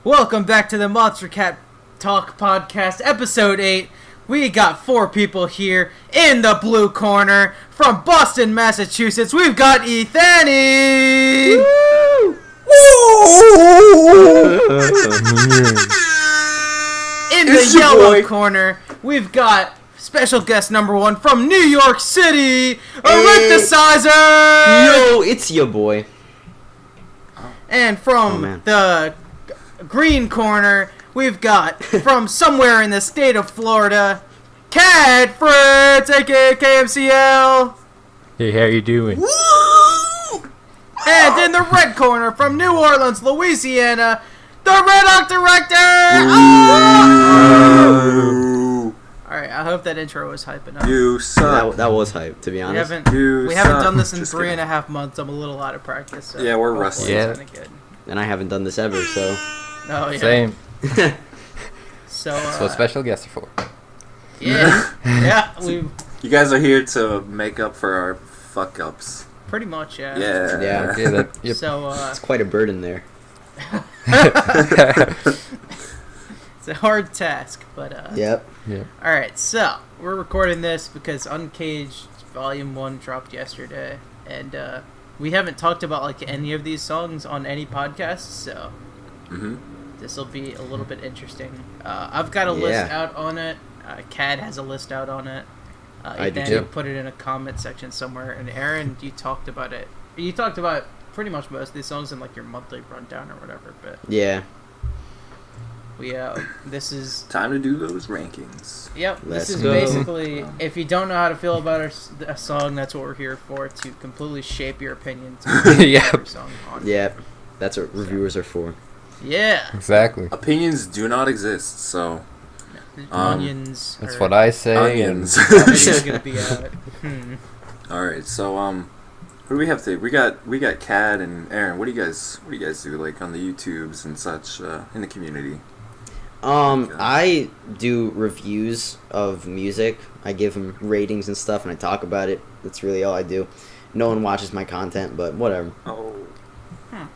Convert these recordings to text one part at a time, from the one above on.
Welcome back to the Monstercat Talk Podcast, Episode 8. We got 4 people here in the blue corner from Boston, Massachusetts. We've got Ethany! Woo! In the yellow corner, we've got special guest number 1 from New York City, Aryntehsizer! Yo, it's your boy. And from the green corner, we've got from somewhere in the state of Florida, KadFritz, aka KMCL. Hey, how you doing? Woo! And in the red corner, from New Orleans, Louisiana, the Redhawk director. Oh! All right, I hope that intro was hype enough. You suck. That was hype, to be honest. We haven't done this in 3.5 months. I'm a little out of practice. So yeah, we're rusty. Yeah. Good. And I haven't done this ever, so. Oh yeah. Same. So. That's what special guests are for. Yeah. Yeah. You guys are here to make up for our fuck ups. Pretty much, yeah. Yeah. Yep. So. It's quite a burden there. It's a hard task, but. Yep. All right, so we're recording this because Uncaged Volume 1 dropped yesterday, and we haven't talked about like any of these songs on any podcast, so this will be a little bit interesting. I've got a list out on it. Cad has a list out on it. I do Then too. put it in a comment section somewhere. And Aaron, you talked about it. You talked about pretty much most of these songs in like your monthly rundown or whatever. But Yeah. this is time to do those rankings. Yep, Let's this is go. basically, if you don't know how to feel about a song, that's what we're here for, to completely shape your opinion to every song on. Yep. That's what reviewers are for. Yeah. Exactly. Opinions do not exist, so. Onions. That's what I say. Onions. It's gonna be out. Alright, so who do we have today? We got Cad and Aaron. What do you guys do like on the YouTubes and such in the community? I do reviews of music. I give them ratings and stuff, and I talk about it. That's really all I do. No one watches my content, but whatever. Oh,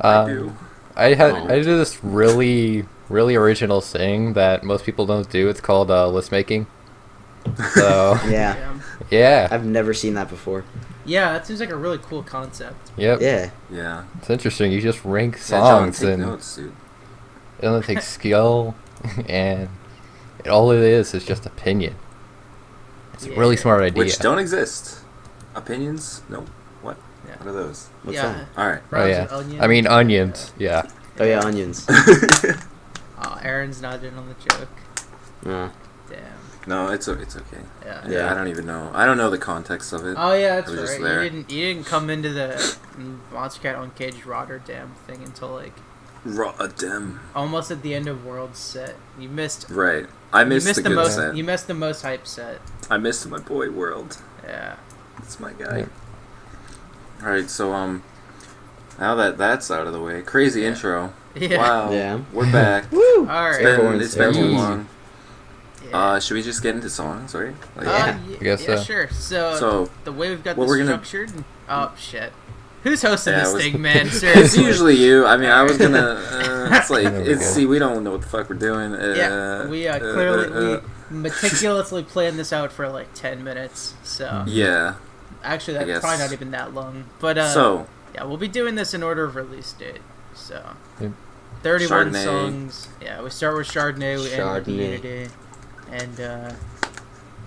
I do. I do this really original thing that most people don't do. It's called list making. So yeah. I've never seen that before. Yeah, that seems like a really cool concept. Yep. Yeah. It's interesting. You just rank John, songs take and notes, dude. it only takes skill, and all it is just opinion. It's a really smart idea. Which don't exist. Opinions? No. What? Yeah. What are those? What's Yeah. that? Alright. Oh yeah. Onions. I mean onions. Yeah. Oh yeah, onions. Oh, Aaron's not in on the joke. Uh, Damn. No, it's okay. Yeah. I don't even know. I don't know the context of it. Oh yeah, that's It was just right. there. You didn't come into the Monstercat Uncaged Rotterdam thing until like Rotterdam. almost at the end of World's set. You missed. Right. I missed the good most. set. You missed the most hype set. I missed my boy World. Yeah. That's my guy. Yeah. Alright, so now that that's out of the way, crazy intro. Yeah. Wow. Yeah. We're back. Woo! Alright. It's been too Easy. long. Yeah. Should we just get into songs, right? Like, I guess so. Sure. So So, the way we've got what this we're gonna- structured. Oh shit. Who's hosting Yeah, this it was- thing, man? it's Seriously. usually you. I mean, I was gonna. It's like There we go. see, we don't know what the fuck we're doing. Yeah, we clearly we meticulously planned this out for like 10 minutes. So Yeah. actually, I that's guess. probably not even that long. But So yeah, we'll be doing this in order of release date. So Yep. 31 Chardonnay. songs. Yeah, we start with Chardonnay, we end with Unity, and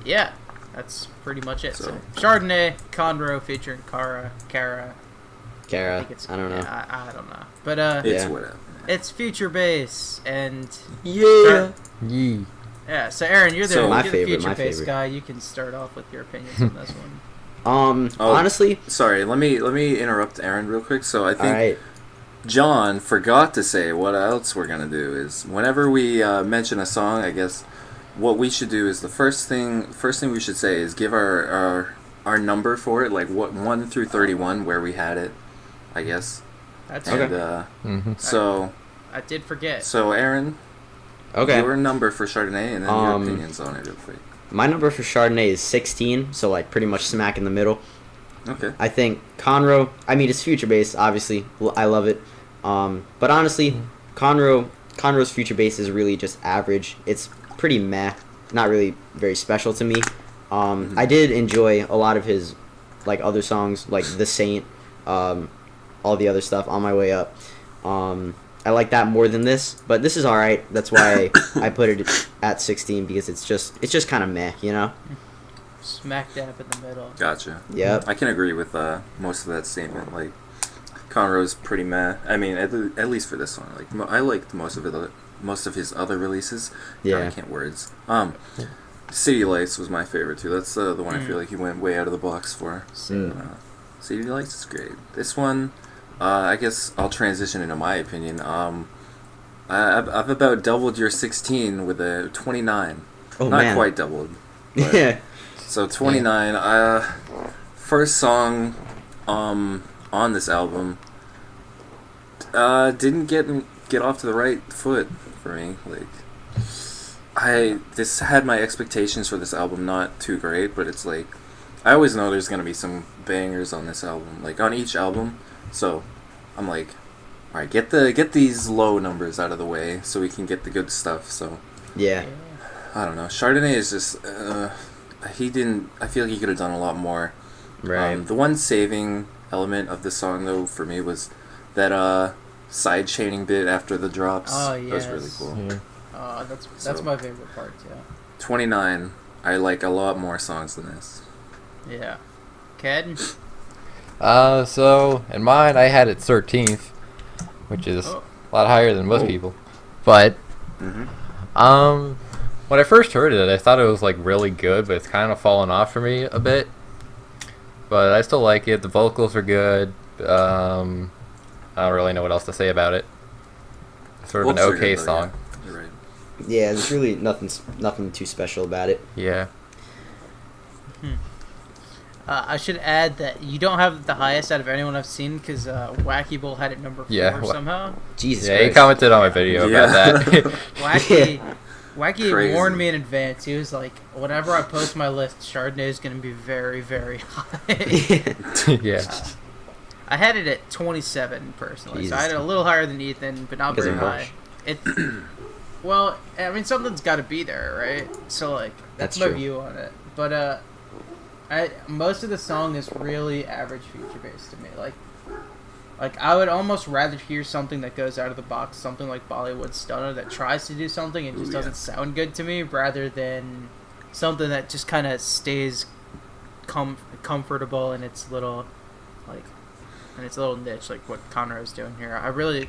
yeah, that's pretty much it. So, So- Chardonnay, Conroe featuring Kara. Kara. It's, I don't know. Yeah, I don't know, but it's Yeah. whatever. it's future bass and Yeah. Yee. yeah. So Aaron, you're the, So- you're My the favorite, future my bass favorite. guy. You can start off with your opinions on this one. Oh. Honestly, Sorry, let me interrupt Aaron real quick. So I think alright. John forgot to say what else we're gonna do is whenever we mention a song, I guess what we should do is the first thing we should say is give our number for it, like what 1 through 31 where we had it, I guess. That's And so I did forget. so Aaron, Okay. your number for Chardonnay and then your opinions on it real quick. My number for Chardonnay is 16, so like pretty much smack in the middle. Okay. I think Conroe, I mean, it's future based, obviously. I love it. But honestly, Conroe Conroe's future bass is really just average. It's pretty meh, not really very special to me. I did enjoy a lot of his like other songs, like The Saint, all the other stuff on my way up. I like that more than this, but this is all right. That's why I put it at 16 because it's just kind of meh, you know. Smack dab in the middle. Gotcha. Yep. I can agree with most of that statement. Like, Conroe's pretty meh. I mean, at least for this song. Like, I liked most of his other releases. Yeah. God, I can't words. City Lights was my favorite too. That's the one I feel like he went way out of the box for. City Lights is great. This one, I guess I'll transition into my opinion. I've about doubled your 16 with a 29. Oh, Not man. quite doubled. But, Yeah. So 29. First song on this album didn't get off to the right foot for me. Like, this had my expectations for this album not too great, but it's like I always know there's gonna be some bangers on this album, like on each album. So I'm like, all right, get these low numbers out of the way so we can get the good stuff. So Yeah. I don't know. Chardonnay is just I feel like he could have done a lot more. Right. The one saving element of the song though for me was that side chaining bit after the drops. Oh, That was really yes. cool. Yeah. That's my favorite part, yeah. 29. I like a lot more songs than this. Yeah. Ked? So in mine, I had it 13th, which is Oh. a lot higher than most people. But when I first heard it, I thought it was like really good, but it's kind of fallen off for me a bit. But I still like it. The vocals are good. I don't really know what else to say about it. Sort of an Vocals are okay good, though, song. yeah. You're right. Yeah, there's really nothing too special about it. Yeah. I should add that you don't have the highest out of anyone I've seen because Wacky Bull had it number 4 Yeah, somehow. Jesus Yeah, he Christ. commented on my video about that. Wacky Crazy. warned me in advance. He was like, whenever I post my list, Chardonnay is going to be very, very high. Yeah. I had it at 27 personally, so I had it a little higher than Ethan, but not Because very of high. It, well, I mean, something's got to be there, right? So, like, that's my true. view on it. But most of the song is really average feature based to me. Like I would almost rather hear something that goes out of the box, something like Bollywood Stunner that tries to do something and just doesn't sound good to me, rather than something that just kind of stays comfortable in its little niche, like what Conroe's doing here.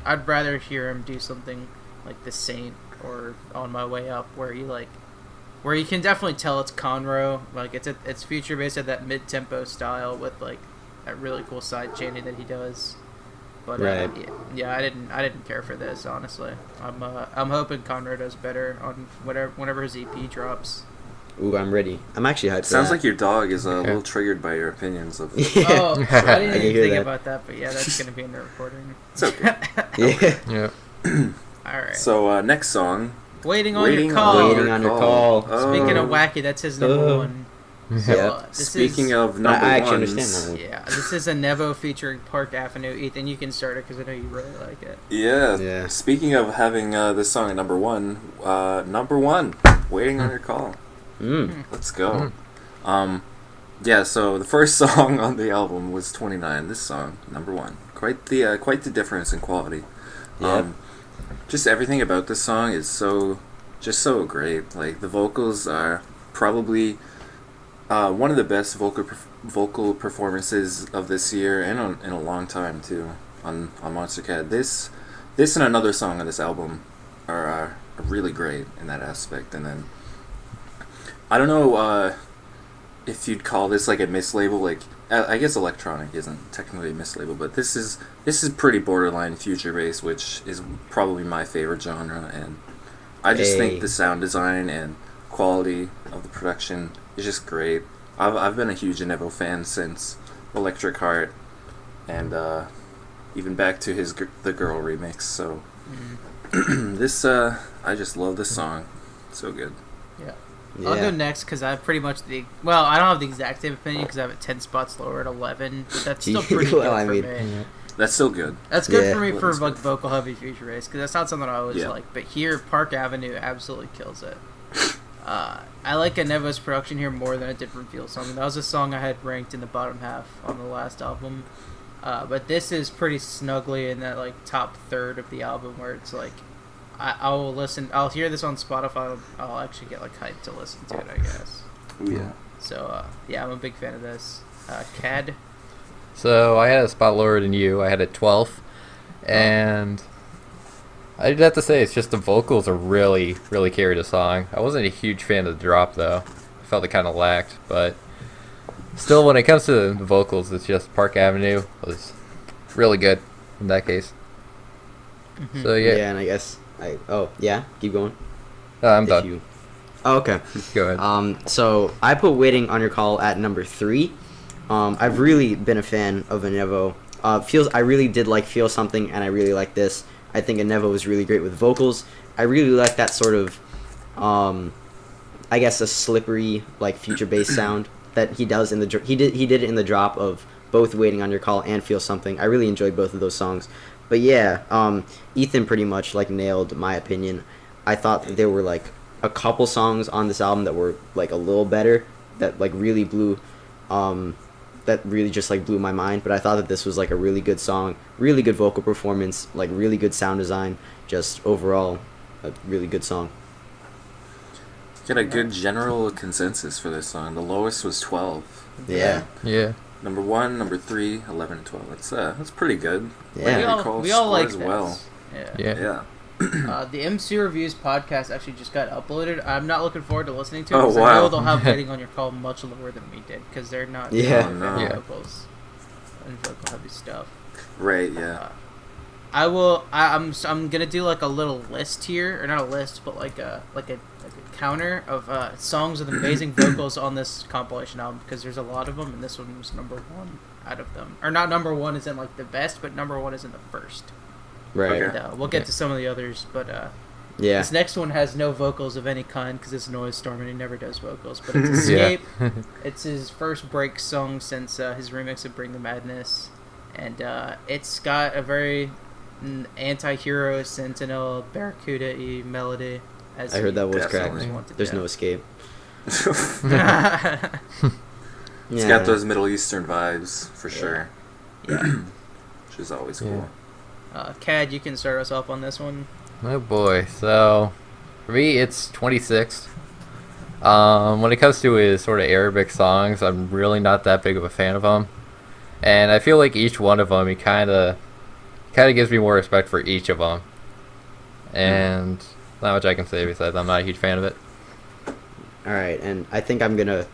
I'd rather hear him do something like The Saint or On My Way Up, where you can definitely tell it's Conroe. Like it's feature based at that mid tempo style with like that really cool side chaining that he does. But Right. I didn't care for this, honestly. I'm hoping Conroe does better on whenever his EP drops. Ooh, I'm ready. I'm actually hyped. Sounds for like your dog is a little triggered by your opinions of. that. Yeah. Oh, I didn't can even hear think that. about that, but yeah, that's gonna be in the recording. It's okay. Yeah. Yeah. All right. So next song, Waiting on your call. Waiting on your call. Oh. Speaking of Wacky, that's his number one. So, Yep. Speaking of number I actually ones, understand that one. Yeah, this is a Nevo featuring Park Avenue. Ethan, you can start it because I know you really like it. Yeah. Speaking of having this song at number one, Waiting on Your Call. Let's go. Yeah, so the first song on the album was 29. This song, number 1. Quite the difference in quality. Yep. Just everything about this song is so great. Like, the vocals are probably one of the best vocal performances of this year and in a long time too on Monstercat. This and another song on this album are really great in that aspect. And then I don't know if you'd call this like a mislabel. Like, I guess electronic isn't technically a mislabel, but this is pretty borderline future bass, which is probably my favorite genre. And I just think the sound design and quality of the production is just great. I've been a huge Nevo fan since Electric Heart, and even back to the Girl remix. So this I just love this song. So good. Yeah. I'll go next because I have pretty much I don't have the exact same opinion because I have it 10 spots lower at 11, but that's still pretty good for me. That's still good. That's good Yeah. for me for That's like good. vocal heavy feature bass because that's not something I always Yeah. like. But here, Park Avenue absolutely kills it. I like Anevo's production here more than a different feel song. That was a song I had ranked in the bottom half on the last album. But this is pretty snugly in that like top third of the album where it's like I'll listen. I'll hear this on Spotify. I'll actually get like hyped to listen to it, I guess. Yeah. So yeah, I'm a big fan of this. Cad. So I had a spot lower than you. I had it 12th, and I'd have to say it's just the vocals are really, really carried the song. I wasn't a huge fan of the drop though. I felt it kind of lacked, but still, when it comes to the vocals, it's just Park Avenue was really good in that case. Mm-hmm. So Yeah, yeah, and I guess keep going. I'm If done. you- Oh, okay. Go ahead. So I put Waiting on Your Call at number 3. I've really been a fan of Anevo. I really did like Feel Something, and I really like this. I think Anevo was really great with vocals. I really like that sort of, I guess, a slippery like future bass sound that he does in the he did it in the drop of both Waiting on Your Call and Feel Something. I really enjoyed both of those songs. But yeah, Ethan pretty much like nailed my opinion. I thought that there were like a couple songs on this album that were like a little better, that like really blew that really just like blew my mind. But I thought that this was like a really good song, really good vocal performance, like really good sound design, just overall a really good song. Got a good general consensus for this song. The lowest was 12. Yeah. Yeah. Number 1, number 3, 11, and 12. That's pretty good. Yeah. We all like as this. well. Yeah. Yeah. Yeah. The MC Reviews podcast actually just got uploaded. I'm not looking forward to listening to it Oh, because I wow. know they'll have Waiting on Your Call much lower than we did because they're not Yeah. Oh, no. Yeah. vocals and vocal heavy stuff. Right, yeah. I'm gonna do like a little list here, or not a list, but like a counter of songs with amazing vocals on this compilation album because there's a lot of them, and this one was number 1 out of them. Or not number 1 isn't like the best, but number 1 isn't the first. Right. Okay. And we'll get to some of the others, but Yeah. this next one has no vocals of any kind because it's Noise Storm and he never does vocals. But it's Yeah. Escape. It's his first break song since his remix of Bring the Madness, and it's got a very anti-hero Sentinel Barracuda-y melody. As I heard that was Definitely. cracked. There's no escape. It's Yeah. got those Middle Eastern vibes, for sure. Yeah. Which is always Yeah. cool. Cad, you can start us off on this one. Oh boy. So for me, it's 26th. When it comes to his sort of Arabic songs, I'm really not that big of a fan of them, and I feel like each one of them, he kind of gives me more respect for each of them, and not much I can say besides I'm not a huge fan of it. All right, and I think I'm gonna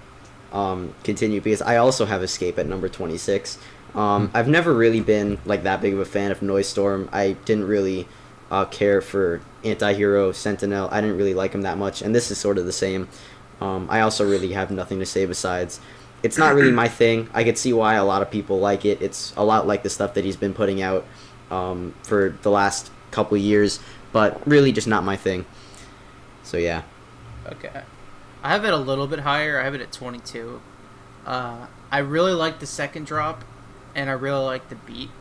continue because I also have Escape at number 26. I've never really been like that big of a fan of Noise Storm. I didn't really care for Anti-Hero Sentinel. I didn't really like him that much, and this is sort of the same. I also really have nothing to say besides it's not really my thing. I could see why a lot of people like it. It's a lot like the stuff that he's been putting out for the last couple years, but really just not my thing. So yeah. Okay. I have it a little bit higher. I have it at 22. I really like the second drop, and I really like the beat,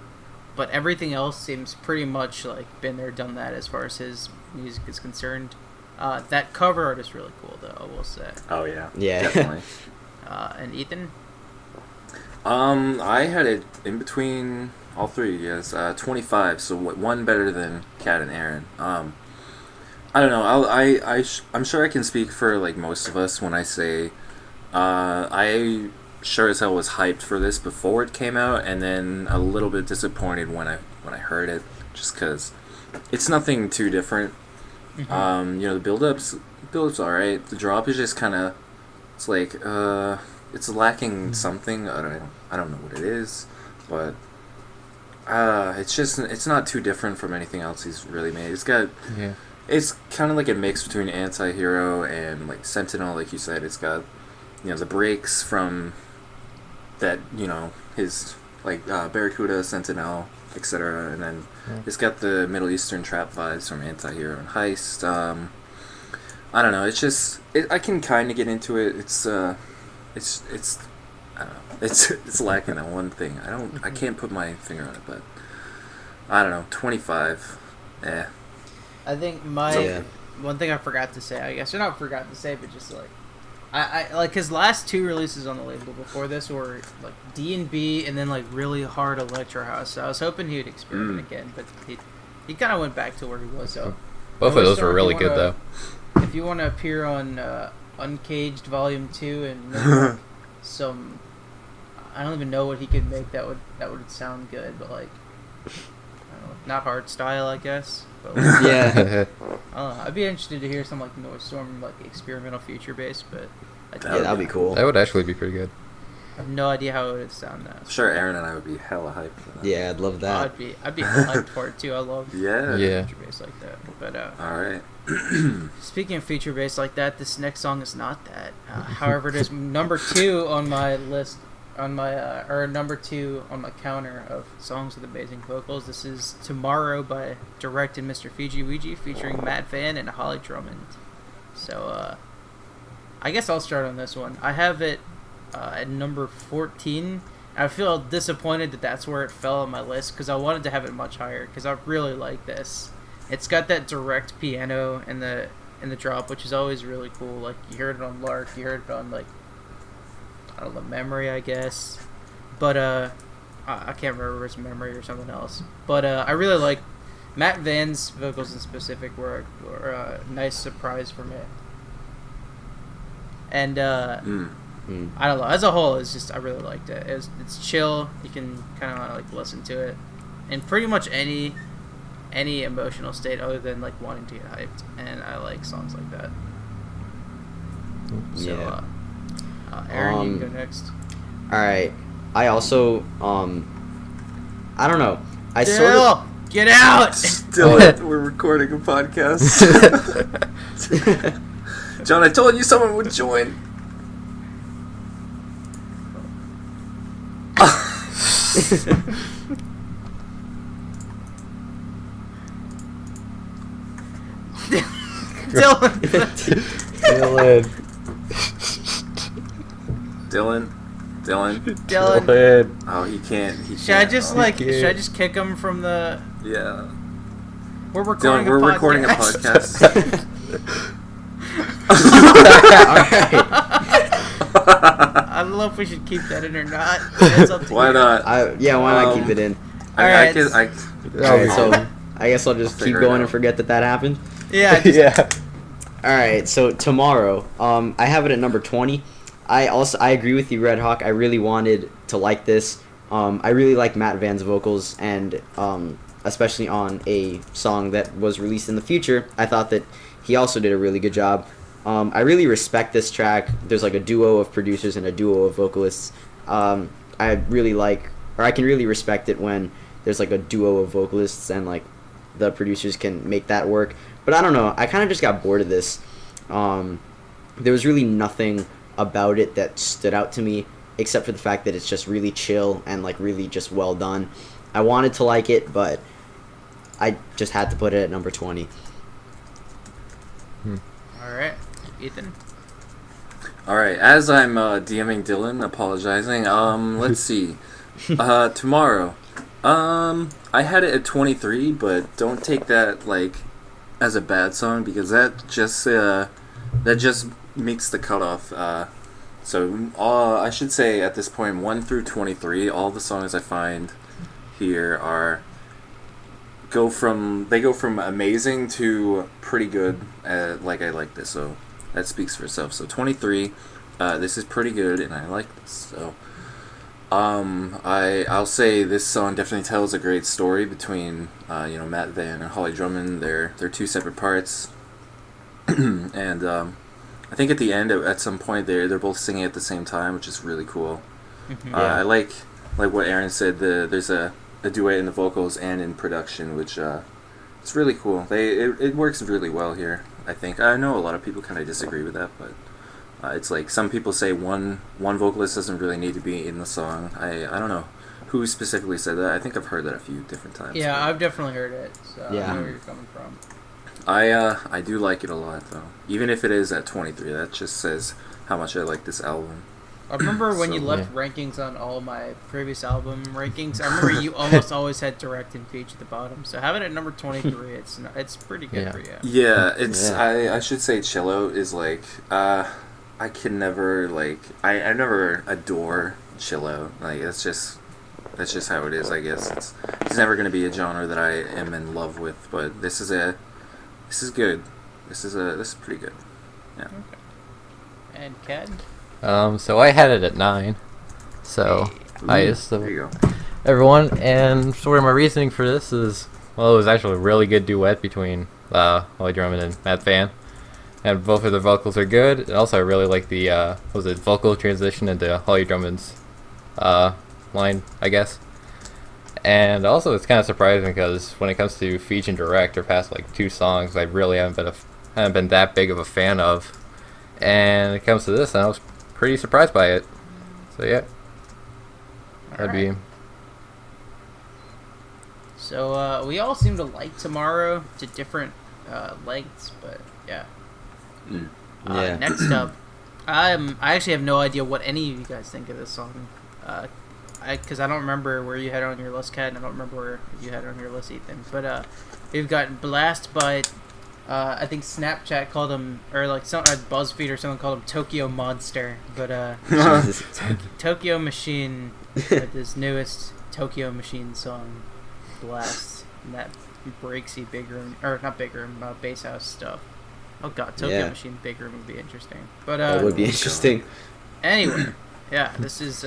but everything else seems pretty much like been there, done that as far as his music is concerned. That cover art is really cool, though, I will say. Oh, yeah. Yeah. Definitely. And Ethan? I had it in between all three, yes. 25, so one better than Cad and Aaron. I don't know. I'm sure I can speak for like most of us when I say I sure as hell was hyped for this before it came out, and then a little bit disappointed when I heard it, just because it's nothing too different. Mm-hmm. The build-up's alright. The drop is just kind of, it's like it's lacking something. I don't know what it is, but it's not too different from anything else he's really made. It's kind of like a mix between Anti-Hero and like Sentinel, like you said. It's got the breaks from that, his like Barracuda, Sentinel, etc. And then it's got the Middle Eastern trap vibes from Anti-Hero and Heist. I don't know. It's just I can kind of get into it. It's I don't know. It's lacking that one thing. I can't put my finger on it, but I don't know, 25. Eh. I think one thing I forgot to say, I guess, or not forgot to say, but just like, I like his last 2 releases on the label before this were like D&B and then like really hard electro house. So I was hoping he would experiment again, but he kind of went back to where he was. So both of those were really good though. If you want to appear on Uncaged Volume 2 and make, like, some, I don't even know what he could make that would sound good, but like, I don't know, not hard style, I guess. But like, Yeah. I don't know. I'd be interested to hear some like Noise Storm, like experimental future bass, but Yeah, that'd be cool. That would actually be pretty good. I have no idea how it would sound now. I'm sure Aaron and I would be hella hyped for that. Yeah, I'd love that. I'd be hyped for it too. I love Yeah. feature bass like that. But Alright. speaking of feature bass like that, this next song is not that. However, it is number 2 on my list, on my or number 2 on my counter of songs with amazing vocals. This is "Tomorrow" by Direct and Mr. Fiji Ouija, featuring Matt Van and Holly Drummond. So I guess I'll start on this one. I have it at number 14. I feel disappointed that that's where it fell on my list because I wanted to have it much higher because I really like this. It's got that direct piano in the drop, which is always really cool. Like, you heard it on Lark, you heard it on, like, I don't know, Memory, I guess. But I can't remember if it's Memory or something else. But I really like Matt Van's vocals in specific were a nice surprise for me. And I don't know, as a whole, it's just, I really liked it. It's chill. You can kind of like listen to it in pretty much any emotional state other than like wanting to get hyped, and I like songs like that. So, Yeah. Aaron, you can go next. All right. I also I don't know. I Still, get out. Still, we're recording a podcast. John, I told you someone would join. Dylan. Oh, he can't. Should I just kick him from the? Yeah. We're recording. Dylan, we're recording a podcast. I don't know if we should keep that in or not. That's up to Why you. not? why not keep it in? Alright. Alright, so I guess I'll just keep going and forget that happened. Yeah. Alright, so Tomorrow, I have it at number 20. I agree with you, Redhawk. I really wanted to like this. I really like Matt Van's vocals, and especially on a song that was released in the future, I thought that he also did a really good job. I really respect this track. There's like a duo of producers and a duo of vocalists. I really like, or I can really respect it when there's like a duo of vocalists and like the producers can make that work. But I don't know, I kind of just got bored of this. There was really nothing about it that stood out to me except for the fact that it's just really chill and like really just well done. I wanted to like it, but I just had to put it at number 20. Alright, Ethan. Alright, as I'm DMing Dylan, apologizing, let's see. Tomorrow. I had it at 23, but don't take that, like, as a bad song, because that just makes the cutoff. So, I should say, at this point, 1 through 23, all the songs I find here go from amazing to pretty good, like I like this, so that speaks for itself. So 23, this is pretty good, and I like this. So, I'll say this song definitely tells a great story between Matt Van and Holly Drummond. They're two separate parts, and I think at the end, at some point, they're both singing at the same time, which is really cool. I like what Aaron said. There's a duet in the vocals and in production, which it's really cool. It works really well here, I think. I know a lot of people kind of disagree with that, but it's like some people say one vocalist doesn't really need to be in the song. I don't know who specifically said that. I think I've heard that a few different times. Yeah, I've definitely heard it, so Yeah. I know where you're coming from. I do like it a lot, though. Even if it is at 23, that just says how much I like this album. I remember when you left rankings on all my previous album rankings. I remember you almost always had direct and feature at the bottom. So having it at number 23, it's pretty good for you. Yeah, I should say Cello is like I can never like I never adore Cello. Like that's just how it is. I guess it's never going to be a genre that I am in love with. But this is good. This is pretty good. Yeah. Okay. And Ked? So I had it at 9. So there you go. everyone, and sort of my reasoning for this is, well, it was actually a really good duet between Holly Drummond and Matt Fan, and both of their vocals are good. And also, I really like the vocal transition into Holly Drummond's line, I guess. And also, it's kind of surprising because when it comes to feature and direct, or past like 2 songs, I really haven't been that big of a fan of. And it comes to this, and I was pretty surprised by it. So yeah, that'd be. So we all seem to like Tomorrow to different lengths, but yeah. Next up, I actually have no idea what any of you guys think of this song. Because I don't remember where you had it on your list, Kat, and I don't remember where you had it on your list, Ethan. But we've got Blast by, I think Snapchat called him, or like BuzzFeed or someone called him Tokyo Monster. But Tokyo Machine with his newest Tokyo Machine song, Blast, and that breaksy big room, or not big room, bass house stuff. Oh god, Tokyo Machine big room would be interesting. But that would be interesting. Anyway, yeah, this is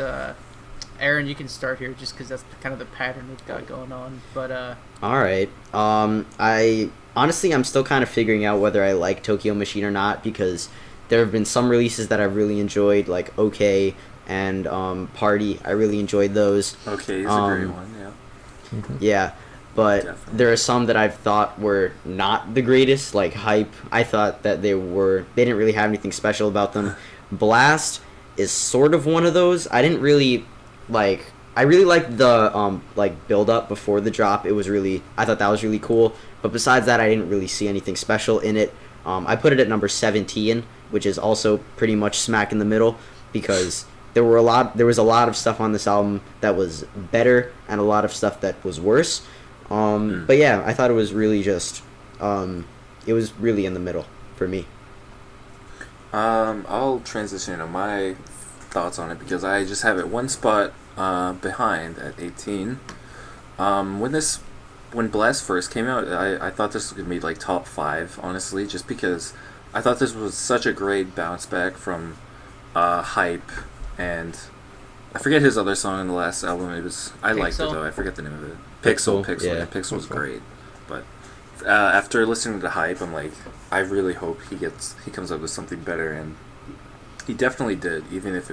Aaron, you can start here just because that's kind of the pattern we've got going on. But all right. I'm still kind of figuring out whether I like Tokyo Machine or not, because there have been some releases that I've really enjoyed, like OK and Party. I really enjoyed those. OK is a great one, yeah. Yeah, but Definitely. there are some that I've thought were not the greatest, like Hype. I thought that they didn't really have anything special about them. Blast is sort of one of those. I didn't really like. I really liked the build up before the drop. I thought that was really cool. But besides that, I didn't really see anything special in it. I put it at number 17, which is also pretty much smack in the middle, because there was a lot of stuff on this album that was better and a lot of stuff that was worse. But yeah, I thought it was really just it was really in the middle for me. I'll transition to my thoughts on it because I just have it one spot behind at 18. When Blast first came out, I thought this was gonna be like top 5, honestly, just because I thought this was such a great bounce back from Hype, and I forget his other song in the last album. I liked it though. I forget the name of it. Pixel. Yeah, Pixel was great. But after listening to Hype, I'm like, I really hope he comes up with something better, and he definitely did. Even if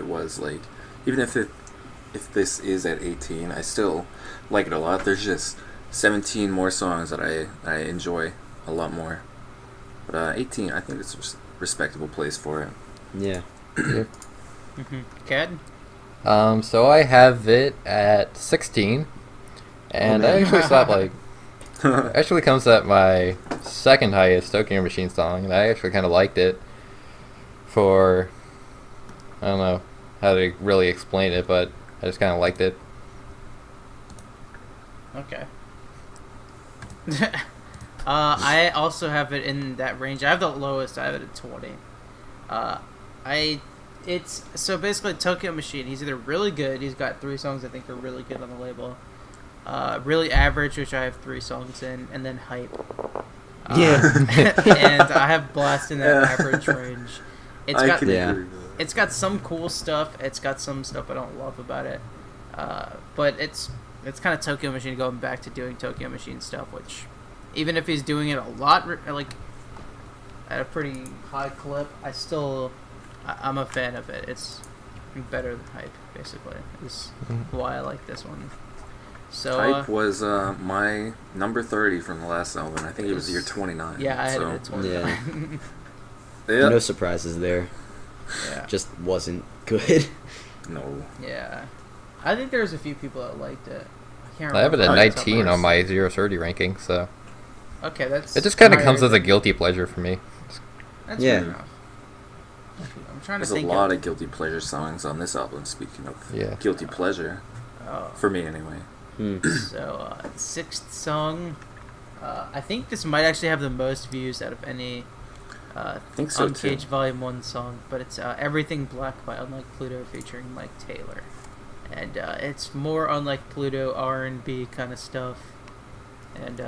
this is at 18, I still like it a lot. There's just 17 more songs that I enjoy a lot more. But 18, I think it's a respectable place for it. Yeah. Ked? So I have it at 16, and I actually thought actually comes at my second highest Tokyo Machine song, and I actually kind of liked it. I don't know how to really explain it, but I just kind of liked it. Okay. I also have it in that range. I have the lowest. I have it at 20. It's so basically Tokyo Machine. He's either really good. He's got 3 songs I think are really good on the label. Really average, which I have 3 songs in, and then Hype. And I have Blast in that average range. It's got some cool stuff. It's got some stuff I don't love about it. But it's kind of Tokyo Machine going back to doing Tokyo Machine stuff, which even if he's doing it a lot, like at a pretty high clip, I'm a fan of it. It's better than Hype, basically. Is why I like this one. So Hype was my number 30 from the last album. I think it was year 29. Yeah, I had it at 29. Yeah. No surprises there. Yeah. Just wasn't good. No. Yeah. I think there's a few people that liked it. I can't remember. I have it at 19 on my 0-30 ranking, so. Okay, that's. It just kind of comes as a guilty pleasure for me. That's fair enough. I'm trying to There's a think. lot of guilty pleasure songs on this album. Speaking of guilty pleasure, for me anyway. So sixth song. I think this might actually have the most views out of any I think so Uncaged too. Volume 1 song, but it's Everything Black by Unlike Pluto featuring Mike Taylor. And it's more Unlike Pluto R&B kind of stuff. And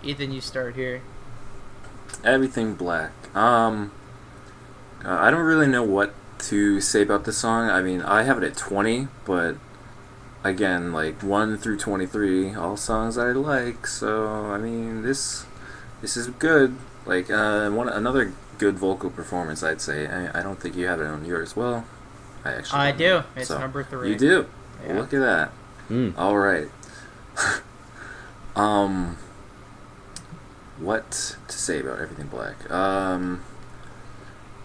Ethan, you start here. Everything Black. I don't really know what to say about this song. I mean, I have it at 20, but again, like 1 through 23, all songs I like. So I mean, this is good. Like another good vocal performance, I'd say. I don't think you have it on yours. Well, I do. It's number 3. You do. Yeah. Look at that. All right. What to say about Everything Black?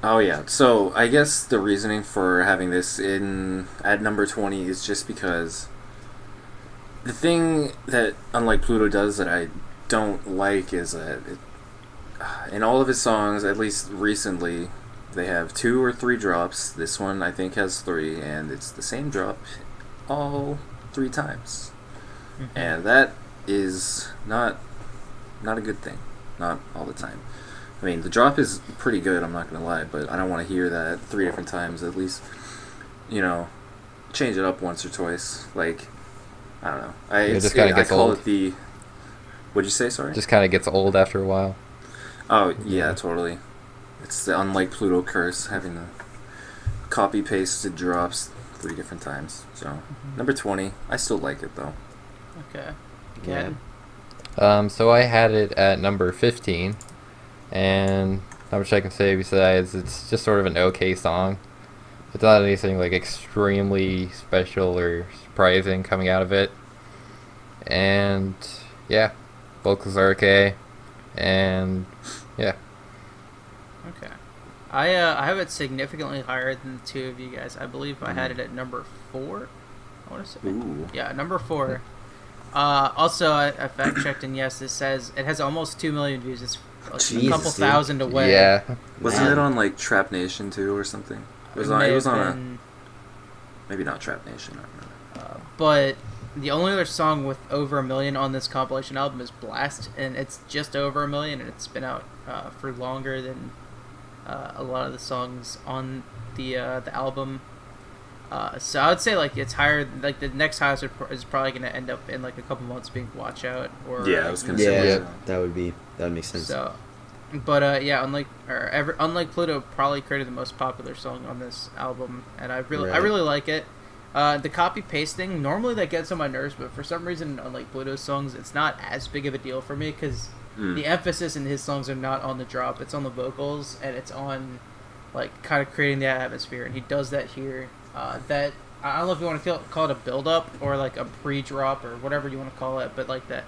Oh yeah. So I guess the reasoning for having this at number 20 is just because the thing that Unlike Pluto does that I don't like is that in all of his songs, at least recently, they have 2 or 3 drops. This one I think has 3, and it's the same drop all 3 times, and that is not a good thing. Not all the time. I mean, the drop is pretty good, I'm not gonna lie, but I don't want to hear that 3 different times. At least, change it up once or twice. Like, I don't know. It just kind of gets old. What'd you say? Sorry. Just kind of gets old after a while. Oh yeah, totally. It's the Unlike Pluto curse, having the copy pasted drops 3 different times. So number 20. I still like it though. Okay. Yeah. So I had it at number 15, and not much I can say besides it's just sort of an okay song. It's not anything like extremely special or surprising coming out of it. And yeah, vocals are okay, and yeah. Okay. I have it significantly higher than the 2 of you guys. I believe I had it at number 4. I want to say. Ooh. Yeah, number 4. Also, I fact checked, and yes, it says it has almost 2 million views. It's a couple thousand away. Yeah. Wasn't it on like Trap Nation too or something? It was on maybe not Trap Nation. I don't know. But the only other song with over 1 million on this compilation album is Blast, and it's just over 1 million, and it's been out for longer than a lot of the songs on the album. So I would say like it's higher. Like the next highest is probably going to end up in like a couple months being Watch Out or I was going to say that would make sense. So, but yeah, Unlike Pluto probably created the most popular song on this album, and I really like it. The copy paste thing normally that gets on my nerves, but for some reason, Unlike Pluto's songs, it's not as big of a deal for me because the emphasis in his songs are not on the drop; it's on the vocals, and it's on like kind of creating that atmosphere, and he does that here. That I don't know if you want to call it a build-up or like a pre-drop or whatever you want to call it, but like that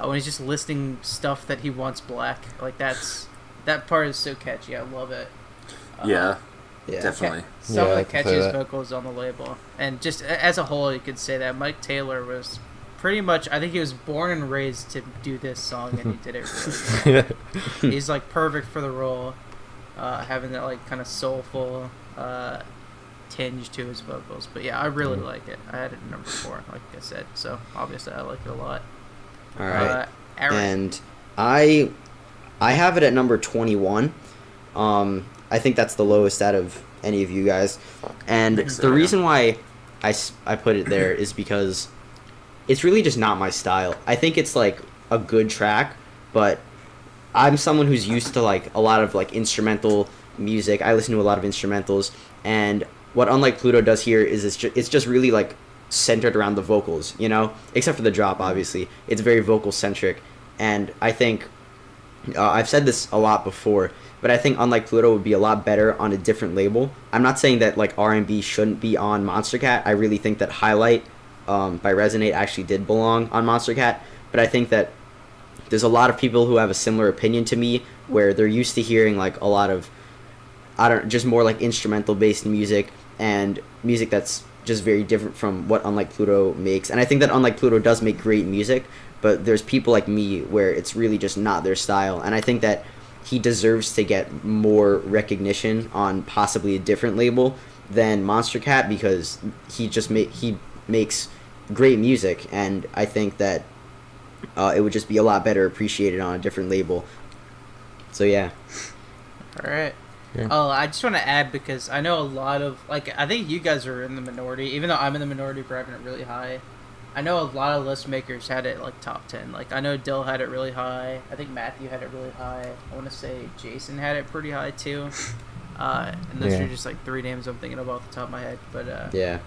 when he's just listing stuff that he wants black, like that part is so catchy. I love it. Yeah, definitely. Some of the catchiest vocals on the label, and just as a whole, you could say that Mike Taylor was pretty much. I think he was born and raised to do this song, and he did it really well. He's like perfect for the role, having that like kind of soulful tinge to his vocals. But yeah, I really like it. I had it at number 4, like I said, so obviously I like it a lot. All right. Aaron. And I have it at number 21. I think that's the lowest out of any of you guys, and the reason why I put it there is because it's really just not my style. I think it's like a good track, but I'm someone who's used to like a lot of like instrumental music. I listen to a lot of instrumentals, and what Unlike Pluto does here is it's just really like centered around the vocals, except for the drop, obviously. It's very vocal centric, and I think I've said this a lot before, but I think Unlike Pluto would be a lot better on a different label. I'm not saying that like R&B shouldn't be on Monstercat. I really think that Highlight by Resonate actually did belong on Monstercat, but I think that there's a lot of people who have a similar opinion to me, where they're used to hearing like a lot of just more like instrumental based music and music that's just very different from what Unlike Pluto makes. And I think that Unlike Pluto does make great music, but there's people like me where it's really just not their style. And I think that he deserves to get more recognition on possibly a different label than Monstercat, because he makes great music, and I think that it would just be a lot better appreciated on a different label. So yeah. All right. Yeah. Oh, I just want to add, because I know a lot of, like, I think you guys are in the minority, even though I'm in the minority for having it really high. I know a lot of list makers had it like top 10. Like, I know Dill had it really high. I think Matthew had it really high. I want to say Jason had it pretty high too. And those are just like 3 names I'm thinking of off the top of my head. But Yeah.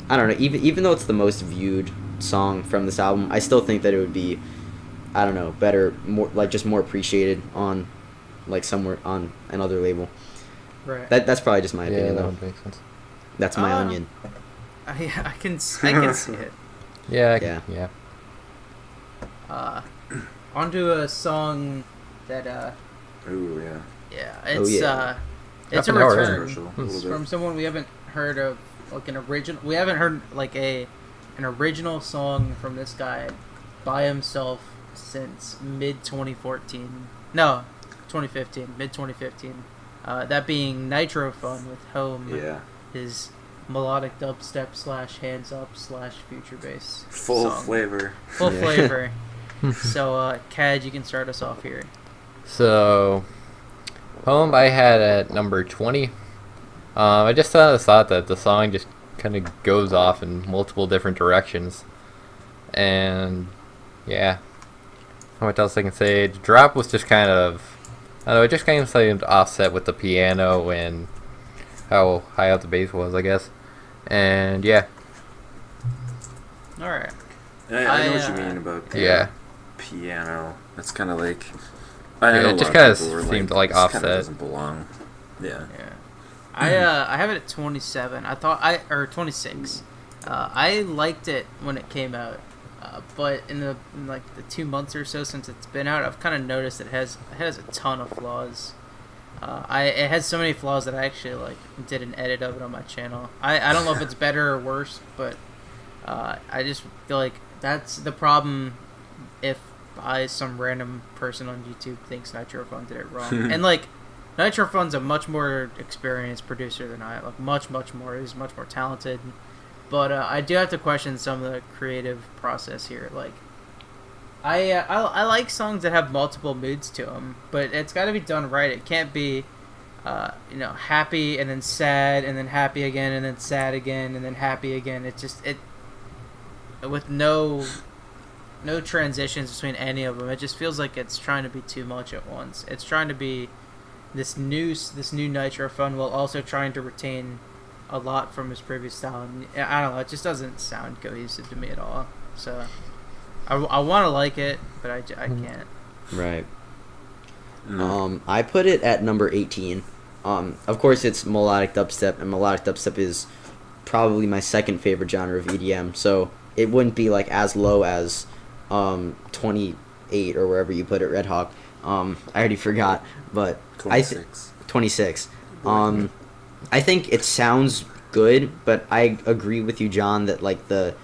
I don't know. Even though it's the most viewed song from this album, I still think that it would be, I don't know, better, more like just more appreciated on, like, somewhere on another label. Right. That's probably just my opinion, that though. would make sense. That's my onion. I can see it. Yeah. Onto a song that Ooh, yeah. it's it's a Half an hour, return It's from someone we haven't heard of, like an original. We haven't heard like an original song from this guy by himself since mid 2014. No, 2015, mid 2015. That being Nitro Fun with Home. Yeah. His melodic dubstep / hands up / future bass Full song. flavor. Full flavor. So, Kad, you can start us off here. So, Home I had at number 20. I just thought that the song just kind of goes off in multiple different directions. And, yeah. What else I can say? The drop was just kind of, I don't know, it just kind of seemed offset with the piano and how high up the bass was, I guess. And, yeah. Alright. I know what you mean about piano. That's kind of like... it just kind of seemed like this offset. Kind of doesn't belong. Yeah. I have it at 27. 26. I liked it when it came out, but in like the 2 months or so since it's been out, I've kind of noticed it has a ton of flaws. It has so many flaws that I actually like did an edit of it on my channel. I don't know if it's better or worse, but I just feel like that's the problem if some random person on YouTube thinks Nitro Fun did it wrong. And like Nitro Fun's a much more experienced producer than I, like much more. He's much more talented. But I do have to question some of the creative process here. Like I like songs that have multiple moods to them, but it's got to be done right. It can't be happy and then sad and then happy again and then sad again and then happy again. It with no transitions between any of them. It just feels like it's trying to be too much at once. It's trying to be this new Nitro Fun while also trying to retain a lot from his previous style. And I don't know, it just doesn't sound cohesive to me at all. So I want to like it, but I can't. Right. I put it at number 18. Of course, it's melodic dubstep, and melodic dubstep is probably my second favorite genre of EDM. So it wouldn't be like as low as 28 or wherever you put it, Redhawk. I already forgot, but 26. 26. I think it sounds good, but I agree with you, John, that like the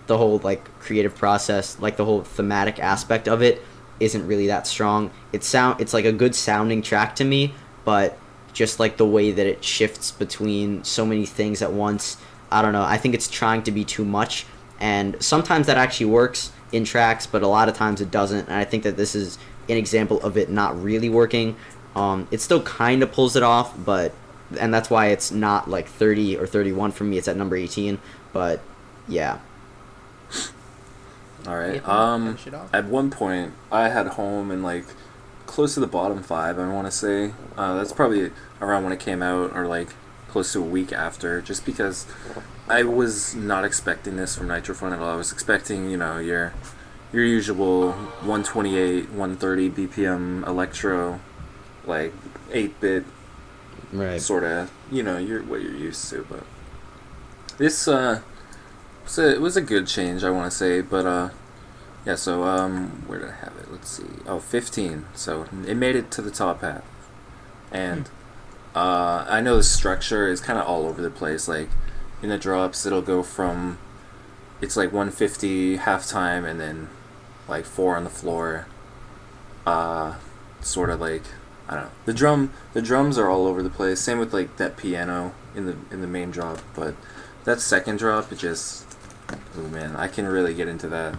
whole like creative process, like the whole thematic aspect of it, isn't really that strong. It's like a good sounding track to me, but just like the way that it shifts between so many things at once, I don't know. I think it's trying to be too much, and sometimes that actually works in tracks, but a lot of times it doesn't. And I think that this is an example of it not really working. It still kind of pulls it off, and that's why it's not like 30 or 31 for me. It's at number 18, but yeah. All right. Finish it off. At one point, I had Home in like close to the bottom 5. I want to say that's probably around when it came out, or like close to a week after. Just because I was not expecting this from Nitro Fun at all. I was expecting, your usual 128, 130 BPM electro, like 8-bit, Right. sort of, what you're used to. But this it was a good change, I want to say. But yeah. So where did I have it? Let's see. Oh, 15. So it made it to the top half, and I know the structure is kind of all over the place. Like in the drops, it'll go from it's like 150 halftime, and then like 4 on the floor. sort of like, I don't know. The drums are all over the place. Same with like that piano in the main drop, but that second drop, it just, oh man, I can really get into that.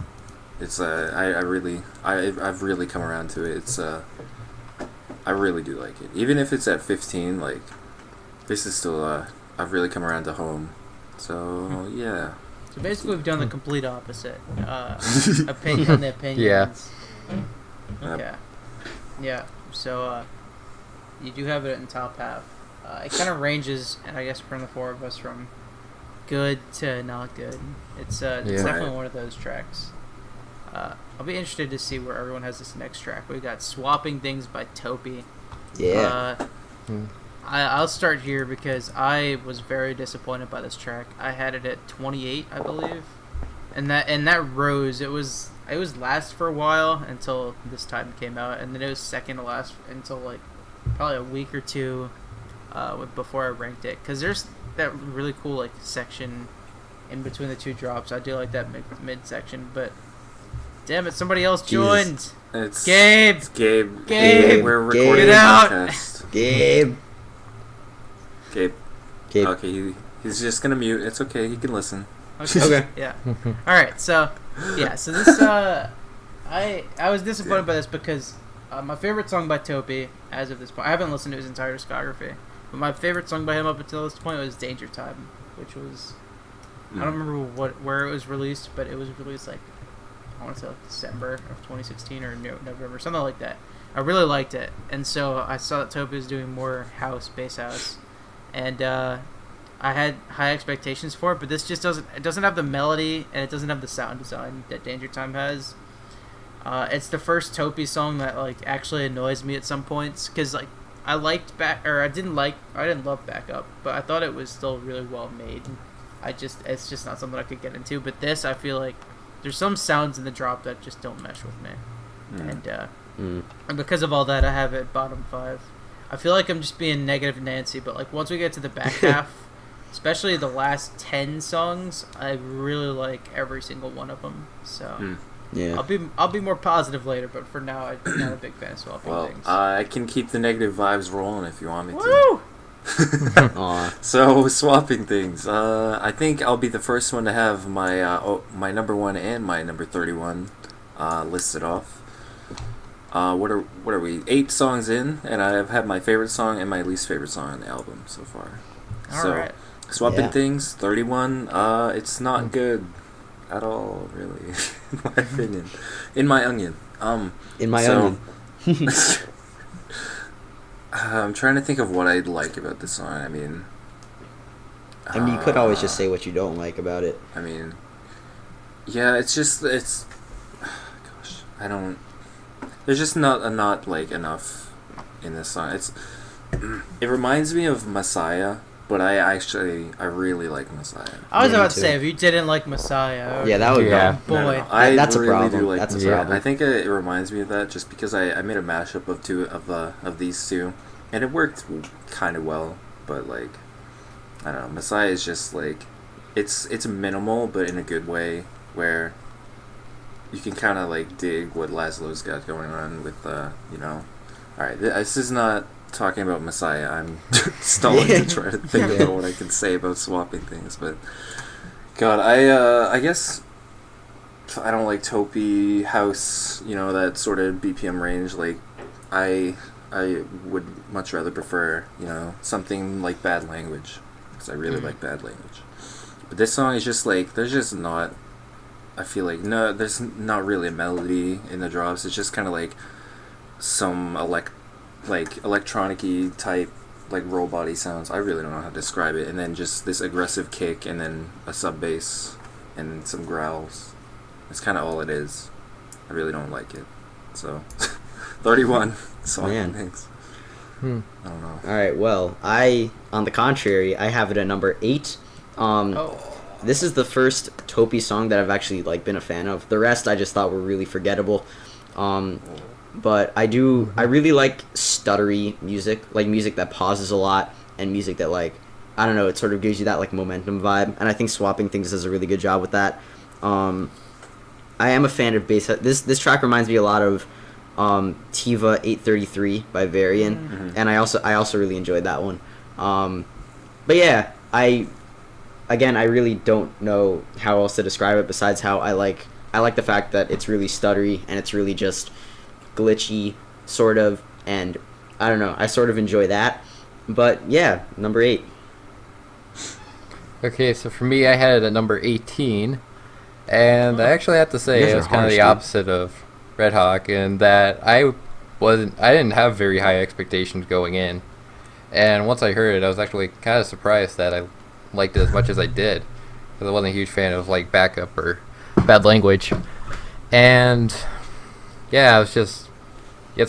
It's I've really come around to it. It's I really do like it. Even if it's at 15, like, this is still I've really come around to home. So yeah. So basically, we've done the complete opposite. Opinion, the opinions. Yeah. Okay. Yeah. So you do have it in top half. It kind of ranges, and I guess from the four of us, from good to not good. It's definitely one of those tracks. I'll be interested to see where everyone has this next track. We got "Swapping Things" by Topi. Yeah. I'll start here because I was very disappointed by this track. I had it at 28, I believe, and that rose. It was last for a while until this time came out, and then it was second to last until like probably a week or two before I ranked it. Because there's that really cool like section in between the two drops. I do like that mid section, but damn it, somebody else joined. It's Gabe. It's Gabe. Gabe. We're recording Get a out. podcast. Gabe. Okay, he's just gonna mute. It's okay. He can listen. Okay. Yeah. All right. So this I was disappointed by this because my favorite song by Topi as of this point, I haven't listened to his entire discography, but my favorite song by him up until this point was "Danger Time," which was I don't remember where it was released, but it was released like I want to say like December of 2016 or November, something like that. I really liked it, and so I saw that Topi was doing more bass house, and I had high expectations for it. But this just doesn't have the melody, and it doesn't have the sound design that Danger Time has. It's the first Topi song that like actually annoys me at some points because like I didn't love Backup, but I thought it was still really well made. It's just not something I could get into. But this, I feel like there's some sounds in the drop that just don't mesh with me, and because of all that, I have it bottom 5. I feel like I'm just being negative Nancy, but like once we get to the back half, especially the last 10 songs, I really like every single one of them. So yeah, Hmm. I'll be more positive later, but for now, I'm not a big fan of Swapping Things. I can keep the negative vibes rolling if you want me to. Woo! So Swapping Things. I think I'll be the first one to have my number 1 and my number 31 listed off. What are we? 8 songs in, and I've had my favorite song and my least favorite song on the album so far. All right. Swapping Things, 31. It's not good at all, really, in my opinion. In my onion. onion. I'm trying to think of what I'd like about this song. I mean, you could always just say what you don't like about it. I mean, yeah, gosh, I don't. There's just not like enough in this song. It reminds me of Messiah, but I really like Messiah. I was Yeah, me about to too. say, if you didn't like Messiah, Yeah, that would Yeah. boy. No, I That's a really problem. do like That's a Messiah. problem. I think it reminds me of that just because I made a mashup of these two, and it worked kind of well. But like, I don't know, Messiah is just like, it's minimal, but in a good way, where you can kind of like dig what Laszlo's got going on with All right, this is not talking about Messiah. I'm stalling to try to think about what I can say about Swapping Things, but God, I guess I don't like Topi house, that sort of BPM range. Like, I would much rather prefer, something like Bad Language, because I really like Bad Language. But this song is just like, there's just not, I feel like, no, there's not really a melody in the drops. It's just kind of like some electronic-y type, like robot-y sounds. I really don't know how to describe it. And then just this aggressive kick, and then a sub bass, and some growls. That's kind of all it is. I really don't like it. So, 31 Swapping Things. I don't know. All right. Well, on the contrary, I have it at number 8. This is the first Topi song that I've actually like been a fan of. The rest I just thought were really forgettable. But I really like stuttery music, like music that pauses a lot, and music that like, I don't know, it sort of gives you that like momentum vibe. And I think Swapping Things does a really good job with that. I am a fan of bass. This track reminds me a lot of Tiva 833 by Varian, and I also really enjoyed that one. But yeah, I really don't know how else to describe it besides how I like the fact that it's really stuttery and it's really just glitchy, sort of, and I don't know, I sort of enjoy that. But yeah, number 8. Okay, so for me, I had it at number 18, and I actually have to say it was kind of the opposite of Redhawk in that I didn't have very high expectations going in, and once I heard it, I was actually kind of surprised that I liked it as much as I did, because I wasn't a huge fan of like Backup or Bad Language, and yeah, it's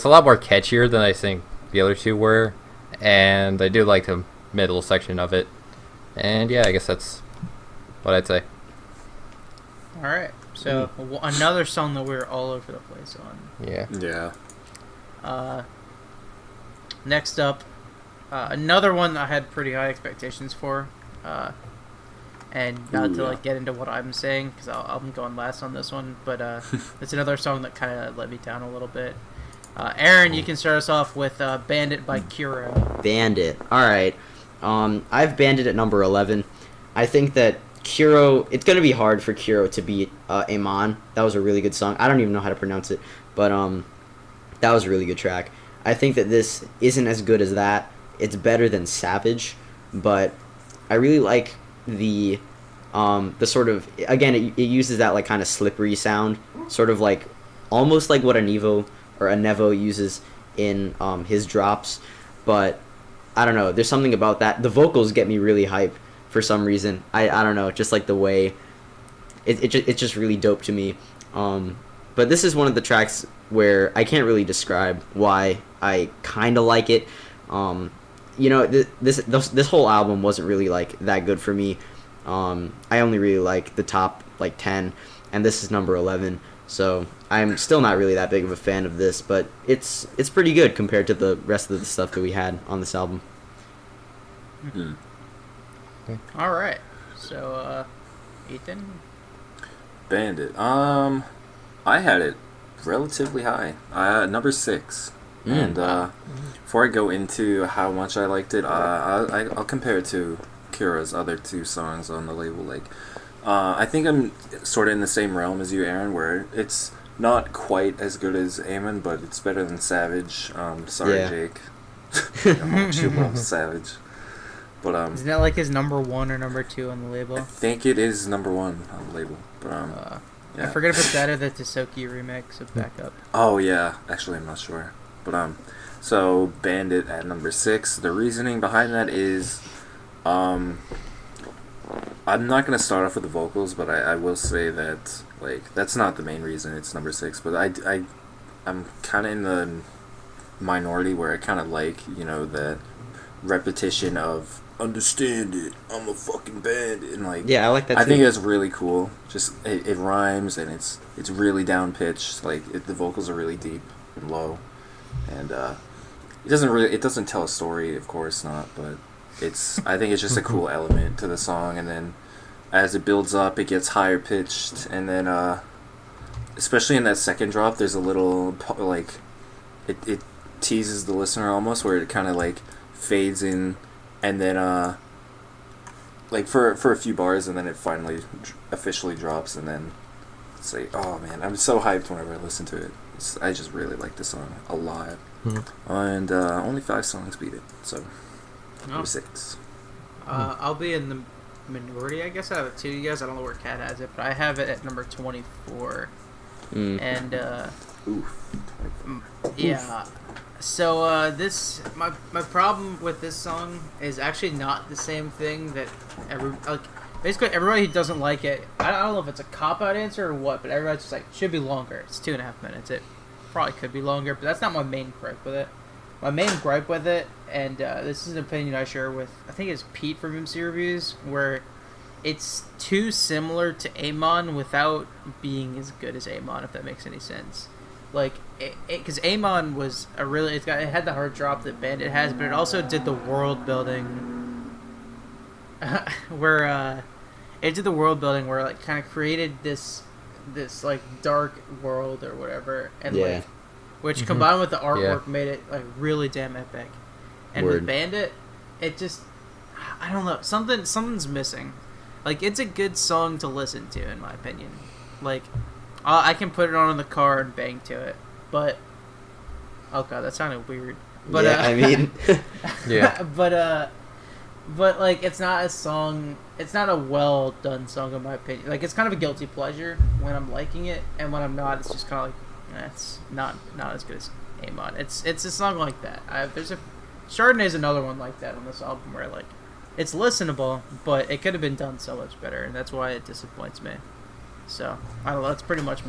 a lot more catchier than I think the other two were, and I do like the middle section of it. And yeah, I guess that's what I'd say. All right. So another song that we're all over the place on. Yeah. Yeah. Next up, another one I had pretty high expectations for, and not to like get into what I'm saying because I'm going last on this one, but it's another song that kind of let me down a little bit. Aaron, you can start us off with "Bandit" by Kuro. Bandit. All right. I've Bandit at number 11. I think that Kuro, it's going to be hard for Kuro to beat Amon. That was a really good song. I don't even know how to pronounce it, but that was a really good track. I think that this isn't as good as that. It's better than Savage, but I really like the sort of, again, it uses that like kind of slippery sound, sort of like almost like what a Nevo uses in his drops, but I don't know, there's something about that. The vocals get me really hype for some reason. I don't know, just like the way it's just really dope to me. But this is one of the tracks where I can't really describe why I kind of like it. This whole album wasn't really like that good for me. I only really like the top like 10, and this is number 11. So I'm still not really that big of a fan of this, but it's pretty good compared to the rest of the stuff that we had on this album. Mm-hmm. Okay. All right. So, Ethan? Bandit. I had it relatively high. Number 6. And before I go into how much I liked it, I'll compare it to Kira's other 2 songs on the label. Like, I think I'm sort of in the same realm as you, Aaron, where it's not quite as good as Amon, but it's better than Savage. Sorry, Yeah. Jake. I you love Savage. But Isn't that like his number 1 or number 2 on the label? I think it is number 1 on the label. But yeah. I forget if it's that or the Tisoki remix of Backup. Oh yeah, actually I'm not sure. But so Bandit at number 6. The reasoning behind that is I'm not gonna start off with the vocals, but I will say that like that's not the main reason it's number 6. But I'm kind of in the minority where I kind of like, you know, that repetition of understand it, I'm a fucking bandit, and like Yeah, I like that too. I think it's really cool. Just it rhymes and it's really down pitched. Like the vocals are really deep and low, and it doesn't tell a story, of course not, but I think it's just a cool element to the song. And then as it builds up, it gets higher pitched, and then especially in that second drop, there's a little like it teases the listener almost, where it kind of like fades in, and then like for a few bars, and then it finally officially drops, and then it's like, oh man, I'm so hyped whenever I listen to it. I just really like the song a lot. And only 5 songs beat it, so number 6. I'll be in the minority, I guess. I have it too, you guys. I don't know where Kat has it, but I have it at number 24. And yeah. So this my problem with this song is actually not the same thing that basically everybody who doesn't like it. I don't know if it's a cop-out answer or what, but everybody's just like, should be longer. It's 2.5 minutes. It probably could be longer, but that's not my main gripe with it. My main gripe with it, and this is an opinion I share with, I think it's Pete from MC Reviews, where it's too similar to Amon without being as good as Amon, if that makes any sense. Like, because Amon was it had the hard drop that Bandit has, but it also did the world building, where it did the world building where it like kind of created this like dark world or whatever, and like which combined with the artwork made it like really damn epic. And with Bandit, it just, I don't know, something's missing. Like, it's a good song to listen to, in my opinion. Like, I can put it on in the car and bang to it, but oh god, that sounded weird. But yeah, I mean, yeah. But like, it's not a song. It's not a well done song, in my opinion. Like, it's kind of a guilty pleasure when I'm liking it, and when I'm not, it's just kind of like, it's not as good as Amon. It's a song like that. Chardonnay's another one like that on this album where like, it's listenable, but it could have been done so much better, and that's why it disappoints me. So I don't know. That's pretty much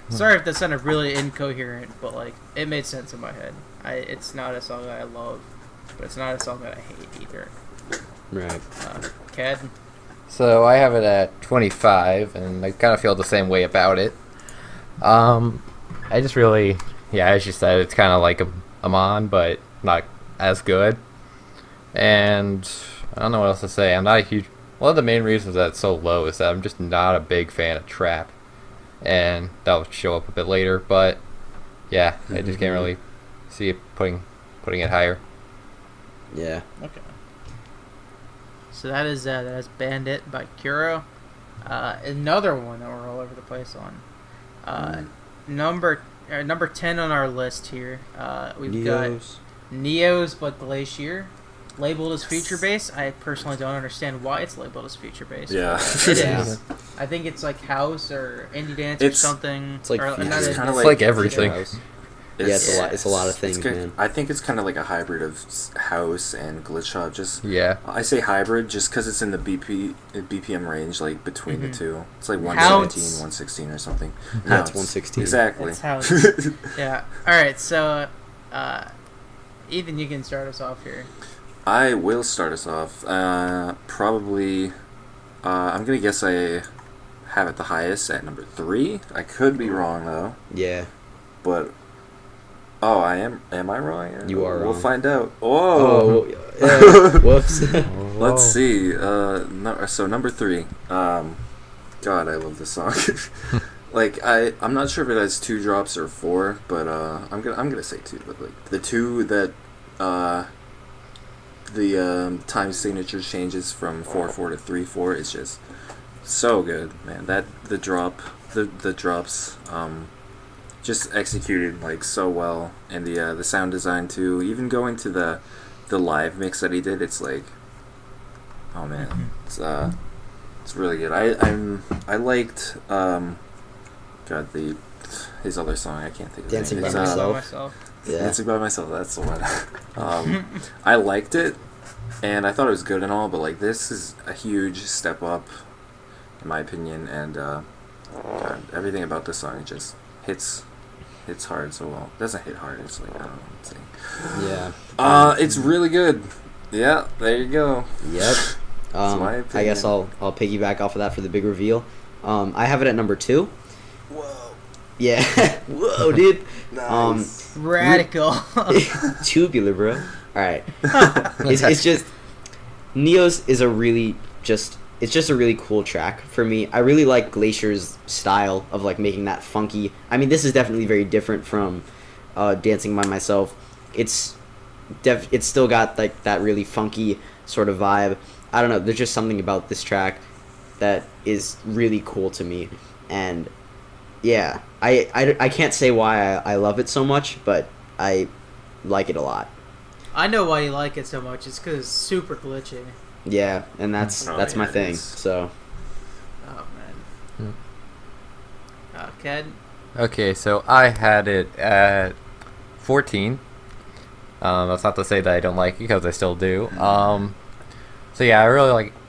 sorry if that sounded really incoherent, but like, it made sense in my head. It's not a song that I love, but it's not a song that I hate either. Right. Kad? So I have it at 25, and I kind of feel the same way about it. I just really, as you said, it's kind of like Amon, but not as good. And I don't know what else to say. I'm not a huge... One of the main reasons that it's so low is that I'm just not a big fan of trap. And that'll show up a bit later, but yeah, I just can't really see it putting it higher. Yeah. Okay. So that is Bandit by Kuro. Another one that we're all over the place on. Number 10 on our list here. We've got Neo's but Glacier, labeled as feature bass. I personally don't understand why it's labeled as feature bass. Yeah, it is. I think it's like house or indie dance or something. It's like it's kind of like everything. It's a lot of things, man. I think it's kind of like a hybrid of house and glitch hop. I say hybrid just because it's in the BPM range, like between the two. It's like 117, 116 or something. Yeah, it's 116. Exactly. It's house. Yeah. All right. So, Ethan, you can start us off here. I will start us off. Probably, I'm gonna guess I have it the highest at number 3. I could be wrong though. Yeah. But. Oh, I am. Am I wrong? You are wrong. We'll find out. Oh. Whoops. Let's see. So number 3. God, I love this song. Like I'm not sure if it has 2 drops or 4, but I'm gonna say 2. But like the 2 that the time signature changes from 4/4 to 3/4 is just so good, man. That the drops just executed like so well, and the sound design too. Even going to the live mix that he did, it's like, oh man, it's really good. I liked his other song. I can't think of Dancing it. by Myself. Yeah. Dancing by Myself. That's the one. I liked it, and I thought it was good and all, but like this is a huge step up, in my opinion, and God, everything about this song just hits hard so well. It doesn't hit hard. It's like, I don't know what I'm saying. Yeah. It's really good. Yeah, there you go. Yep. My opinion. I guess I'll piggyback off of that for the big reveal. I have it at number 2. Whoa. Yeah. Whoa, dude. Nice. Radical. Tubular, bro. All right. It's just Neo's is a really it's just a really cool track for me. I really like Glacier's style of like making that funky. I mean, this is definitely very different from Dancing by Myself. It's still got like that really funky sort of vibe. I don't know. There's just something about this track that is really cool to me, and yeah, I can't say why I love it so much, but I like it a lot. I know why you like it so much. It's because it's super glitchy. Yeah, and that's my thing. So. Oh man. Kad? Okay, so I had it at 14. That's not to say that I don't like it, because I still do. So yeah,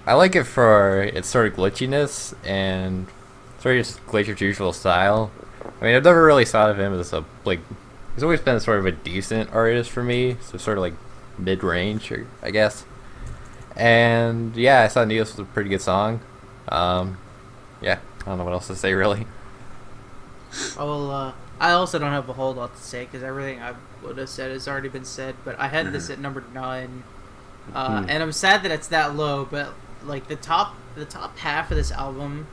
I like it for its sort of glitchiness and sort of just Glacier's usual style. I mean, I've never really thought of him as he's always been sort of a decent artist for me, so sort of like mid-range, I guess. And yeah, I thought Neos was a pretty good song. Yeah, I don't know what else to say really. Well, I also don't have a whole lot to say because everything I would have said has already been said. But I had this at number 9, and I'm sad that it's that low. But like the top half of this album,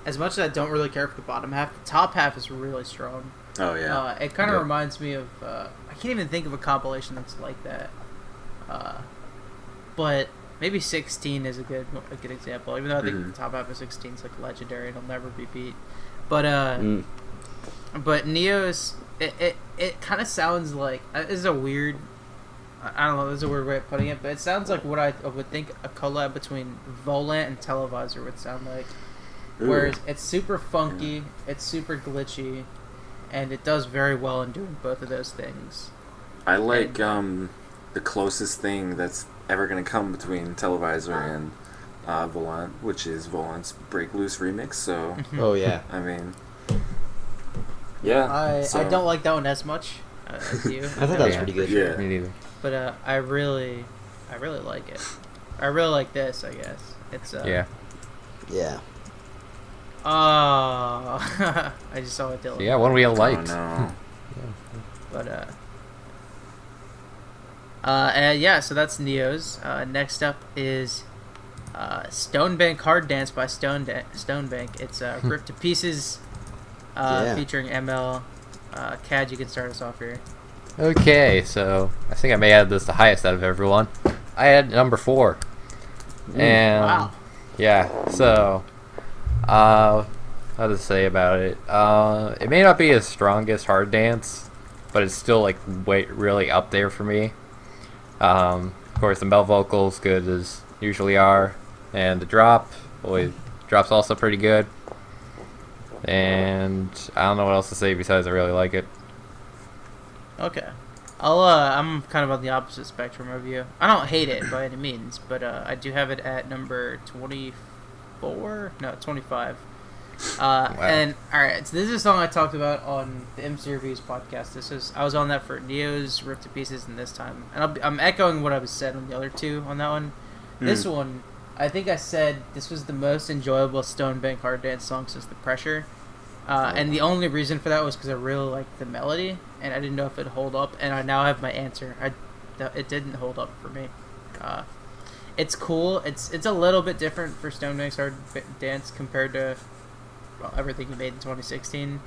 as much as I don't really care for the bottom half, the top half is really strong. Oh yeah. It kind of reminds me of I can't even think of a compilation that's like that. But maybe 16 is a good example. Even though I think the top half of 16 is like legendary and it'll never be beat. But Neo's it kind of sounds like this is a weird. I don't know. This is a weird way of putting it, but it sounds like what I would think a collab between Volant and Televisor would sound like. Ooh. Whereas it's super funky, it's super glitchy, and it does very well in doing both of those things. I like the closest thing that's ever going to come between Televisor and Volant, which is Volant's Break Loose remix. So, oh yeah, I mean, yeah. I don't like that one as much as you. I thought that was pretty good. Yeah, me neither. But I really like it. I really like this. I guess it's yeah. Oh, I just saw it. Dylan. Yeah, one we all liked. Oh, no. But yeah, so that's Neo's. Next up is Stonebank Hard Dance by Stonebank. It's Ripped to Pieces, featuring ML. Kad, you can start us off here. Okay, so I think I may add this the highest out of everyone. I had number 4. And wow. Yeah, so how to say about it? It may not be his strongest hard dance, but it's still like really up there for me. Of course, the male vocals good as usually are, and the drop's also pretty good. And I don't know what else to say besides I really like it. Okay, I'm kind of on the opposite spectrum of you. I don't hate it by any means, but I do have it at number 25. Wow. And alright, so this is a song I talked about on the MC Reviews podcast. I was on that for Neo's Ripped to Pieces, and this time, and I'm echoing what I was said on the other two on that one. This one, I think I said this was the most enjoyable Stonebank hard dance song since The Pressure. And the only reason for that was because I really liked the melody, and I didn't know if it'd hold up, and I now have my answer. It didn't hold up for me. It's cool. It's a little bit different for Stonebank's hard dance compared to everything he made in 2016.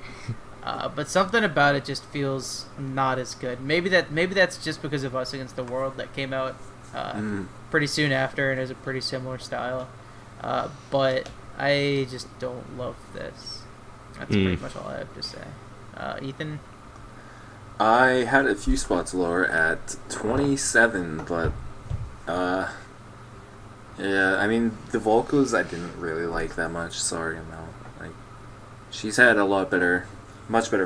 But something about it just feels not as good. Maybe that's just because of Us Against the World that came out pretty soon after and is a pretty similar style. But I just don't love this. That's pretty much all I have to say. Ethan? I had a few spots lower at 27, but yeah, I mean the vocals I didn't really like that much. Sorry, Mel. Like, she's had much better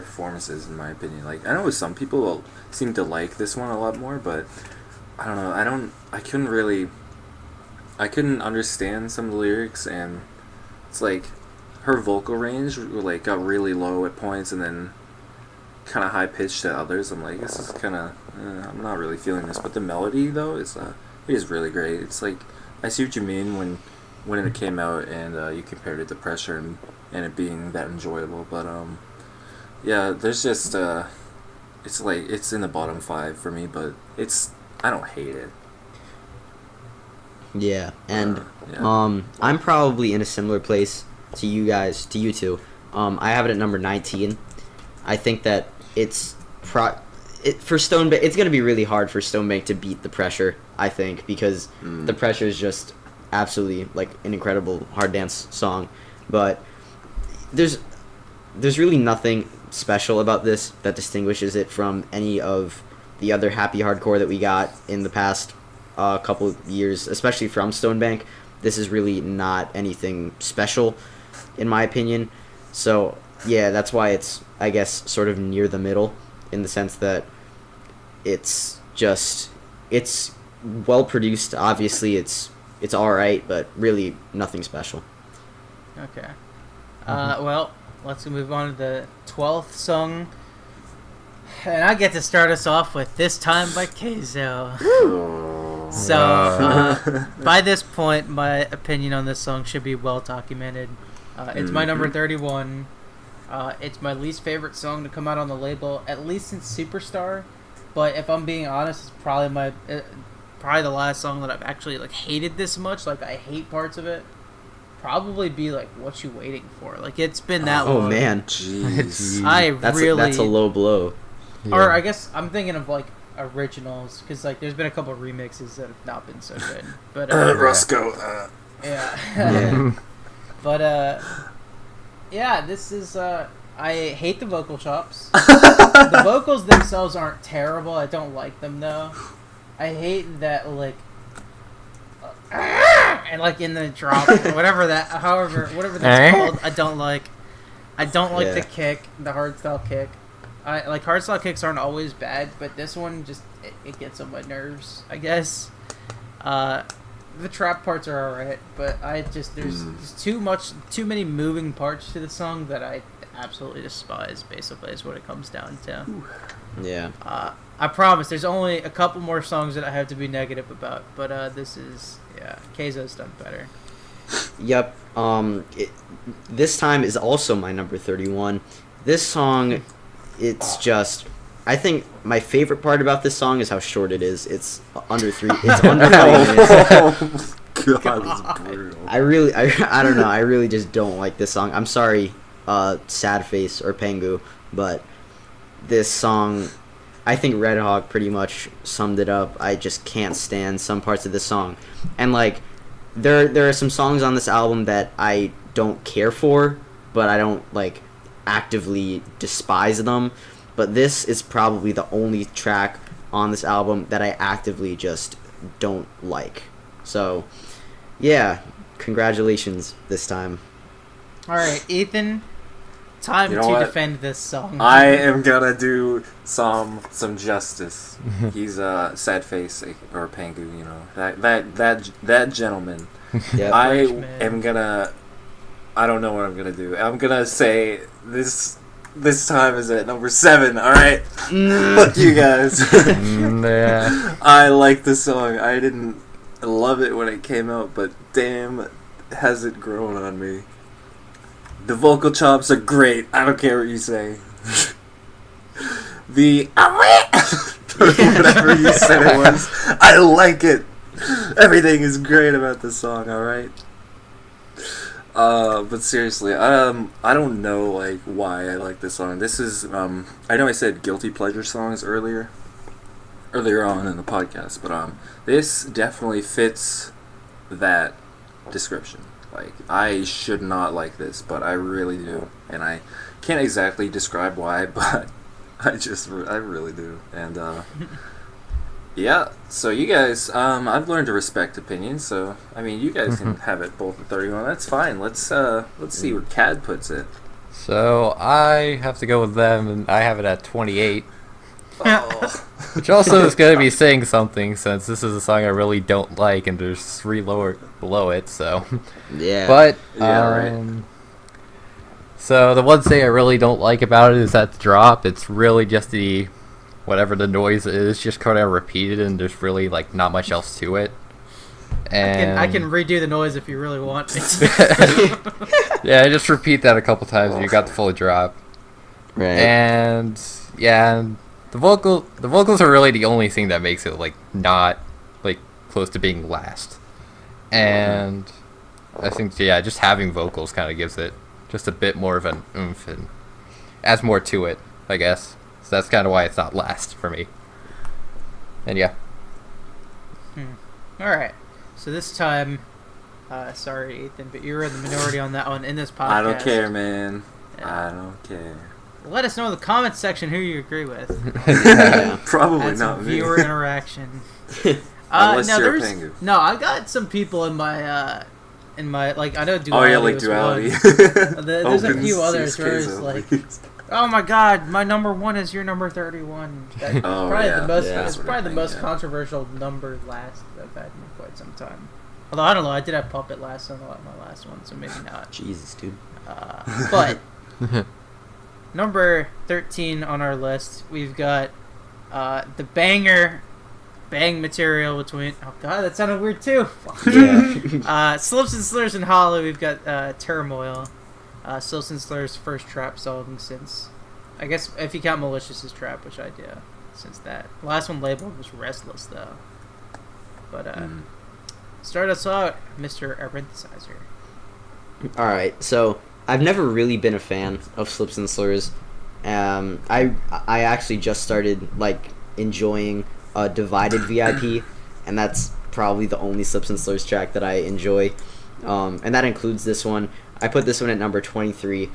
performances in my opinion. Like, I know some people seem to like this one a lot more, but I don't know. I couldn't understand some of the lyrics, and it's like her vocal range like got really low at points and then kind of high pitched at others. I'm like, this is kind of I'm not really feeling this, but the melody though it is really great. It's like, I see what you mean when it came out and you compared it to Pressure and it being that enjoyable, but yeah, there's just it's like it's in the bottom 5 for me, but I don't hate it. Yeah, and I'm probably in a similar place to you two. I have it at number 19. I think that for Stonebank, it's going to be really hard for Stonebank to beat The Pressure, I think, because The Pressure is just absolutely like an incredible hard dance song. But there's really nothing special about this that distinguishes it from any of the other happy hardcore that we got in the past couple of years, especially from Stonebank. This is really not anything special, in my opinion. So yeah, that's why it's, I guess, sort of near the middle, in the sense that it's well produced. Obviously, it's all right, but really nothing special. Okay. Well, let's move on to the 12th song. And I get to start us off with This Time by Keizo. So, by this point, my opinion on this song should be well documented. It's my number 31. It's my least favorite song to come out on the label, at least since Superstar. But if I'm being honest, it's probably the last song that I've actually hated this much. Like, I hate parts of it. probably be like "What You Waiting For." Like it's been that Oh long. man, Jeez. that's a low blow. Yeah. Or I guess I'm thinking of like originals because like there's been a couple remixes that have not been so good. But Roscoe. yeah. Yeah. But yeah, this is I hate the vocal chops. The vocals themselves aren't terrible. I don't like them though. I hate that like and like in the drop whatever that's called. I don't like the kick, the hardstyle kick. I like hardstyle kicks aren't always bad, but this one just it gets on my nerves, I guess. The trap parts are alright, but there's too many moving parts to the song that I absolutely despise. Basically, is what it comes down to. Yeah. I promise. There's only a couple more songs that I have to be negative about, but Keizo's done better. Yep. This time is also my number 31. This song, it's just. I think my favorite part about this song is how short it is. It's under 3 minutes. Oh, God, that's brutal. I don't know. I really just don't like this song. I'm sorry, Sad Face or Pengu, but this song, I think Redhawk pretty much summed it up. I just can't stand some parts of this song. And like there are some songs on this album that I don't care for, but I don't like actively despise them. But this is probably the only track on this album that I actively just don't like. So, yeah, congratulations this time. All right, Ethan, time to defend this song. I am gonna do some justice. He's Sad Face or Pengu, you know that gentleman. Yep. I don't know what I'm gonna do. I'm gonna say this time is at number 7, alright? Fuck you guys. Yeah. I like the song. I didn't love it when it came out, but damn, has it grown on me. The vocal chops are great. I don't care what you say. Whatever you said it was, I like it. Everything is great about this song, alright? But seriously, I don't know like why I like this song. This is I know I said guilty pleasure songs earlier on in the podcast, but this definitely fits that description. Like I should not like this, but I really do, and I can't exactly describe why, but I really do, and yeah, so you guys, I've learned to respect opinions, so, I mean, you guys can have it both at 31, that's fine. Let's see where Cad puts it. So, I have to go with them, and I have it at 28. Oh. Which also is going to be saying something, since this is a song I really don't like, and there's 3 below it, so. Yeah. But, yeah, right. So, the one thing I really don't like about it is that the drop, it's really just whatever the noise is, just kind of repeated, and there's really like not much else to it. And I can redo the noise if you really want me. Yeah, just repeat that a couple times and you got the full drop. Right. And yeah, the vocals are really the only thing that makes it like not like close to being last. And I think just having vocals kind of gives it just a bit more of an oomph and adds more to it, I guess. So that's kind of why it's not last for me. And yeah. Alright. So this time, sorry Ethan, but you're in the minority on that one in this podcast. I don't care, man. Yeah. I don't care. Let us know in the comments section who you agree with. Probably Add not some me. viewer interaction. Unless you're a Pengu. No, I got some people in my like I know Duality. Oh yeah, like was Duality. one. There's a few others where it's like, oh my god, my number 1 is your number 31. That's probably the most controversial number last I've had in quite some time. Although I don't know, I did have Puppet last on my last one, so maybe not. Jesus, dude. But number 13 on our list, we've got the bang material between. Oh god, that sounded weird too. Yeah. Slips and Slurs and Hollow. We've got Turmoil. Slips and Slurs' first trap song since, I guess if you count Malicious's trap, which I do, since that last one labeled was Restless though. But start us out, Mr. Aryntehsizer. All right, so I've never really been a fan of Slips and Slurs. I actually just started like enjoying Divided VIP, and that's probably the only Slips and Slurs track that I enjoy, and that includes this one. I put this one at number 23.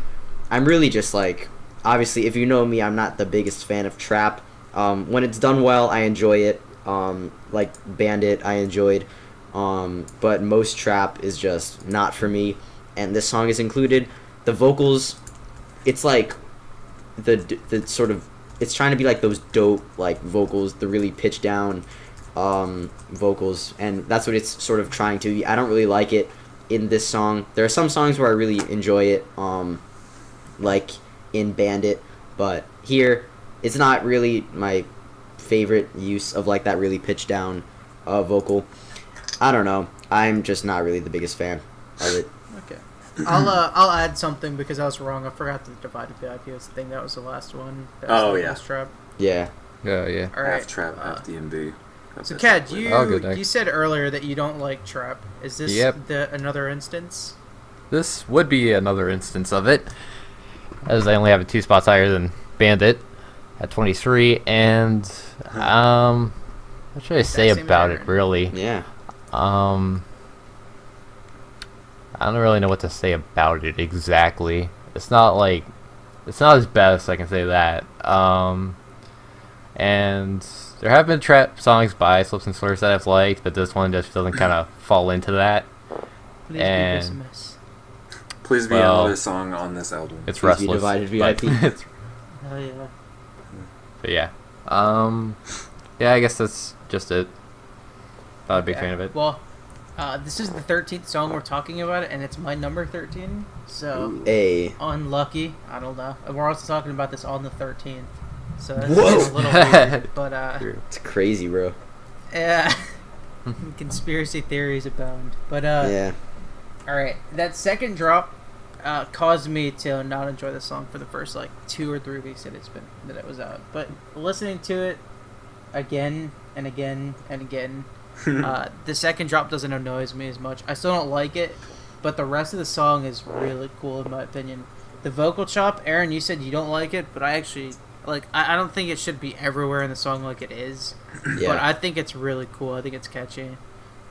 I'm really just like, obviously, if you know me, I'm not the biggest fan of trap. When it's done well, I enjoy it. Like Bandit, I enjoyed, but most trap is just not for me. And this song is included. The vocals, it's like the sort of, it's trying to be like those dope like vocals, the really pitched down vocals, and that's what it's sort of trying to be. I don't really like it in this song. There are some songs where I really enjoy it, like in Bandit, but here it's not really my favorite use of like that really pitched down vocal. I don't know. I'm just not really the biggest fan of it. Okay. I'll add something because I was wrong. I forgot the Divided VIP was the thing. That was the last one. That was the last trap. Yeah. Yeah. All right. Half trap, half DMB. So, Kad, good, you said earlier that you don't like trap. Is this another instance? This would be another instance of it, as I only have it 2 spots higher than Bandit at 23. And what should I say about it, really? Yeah. I don't really know what to say about it exactly. It's not his best, I can say that. And there have been trap songs by Slips and Slurs that I've liked, but this one just doesn't kind of fall into that. Please be Christmas. Please be another song on this album. It's Please be Restless. Divided VIP. Oh yeah. But yeah. Yeah, I guess that's just it. Not a big fan of it. Well, this is the 13th song we're talking about, and it's my number 13. So unlucky. I don't know. And we're also talking about this on the 13th. So that's a little weird. But it's crazy, bro. Yeah. Conspiracy theories abound. But yeah. All right. That second drop caused me to not enjoy the song for the first like 2 or 3 weeks that it was out. But listening to it again and again and again, the second drop doesn't annoy me as much. I still don't like it, but the rest of the song is really cool in my opinion. The vocal chop, Aaron, you said you don't like it, but I actually like. I don't think it should be everywhere in the song like it is. Yeah. But I think it's really cool. I think it's catchy,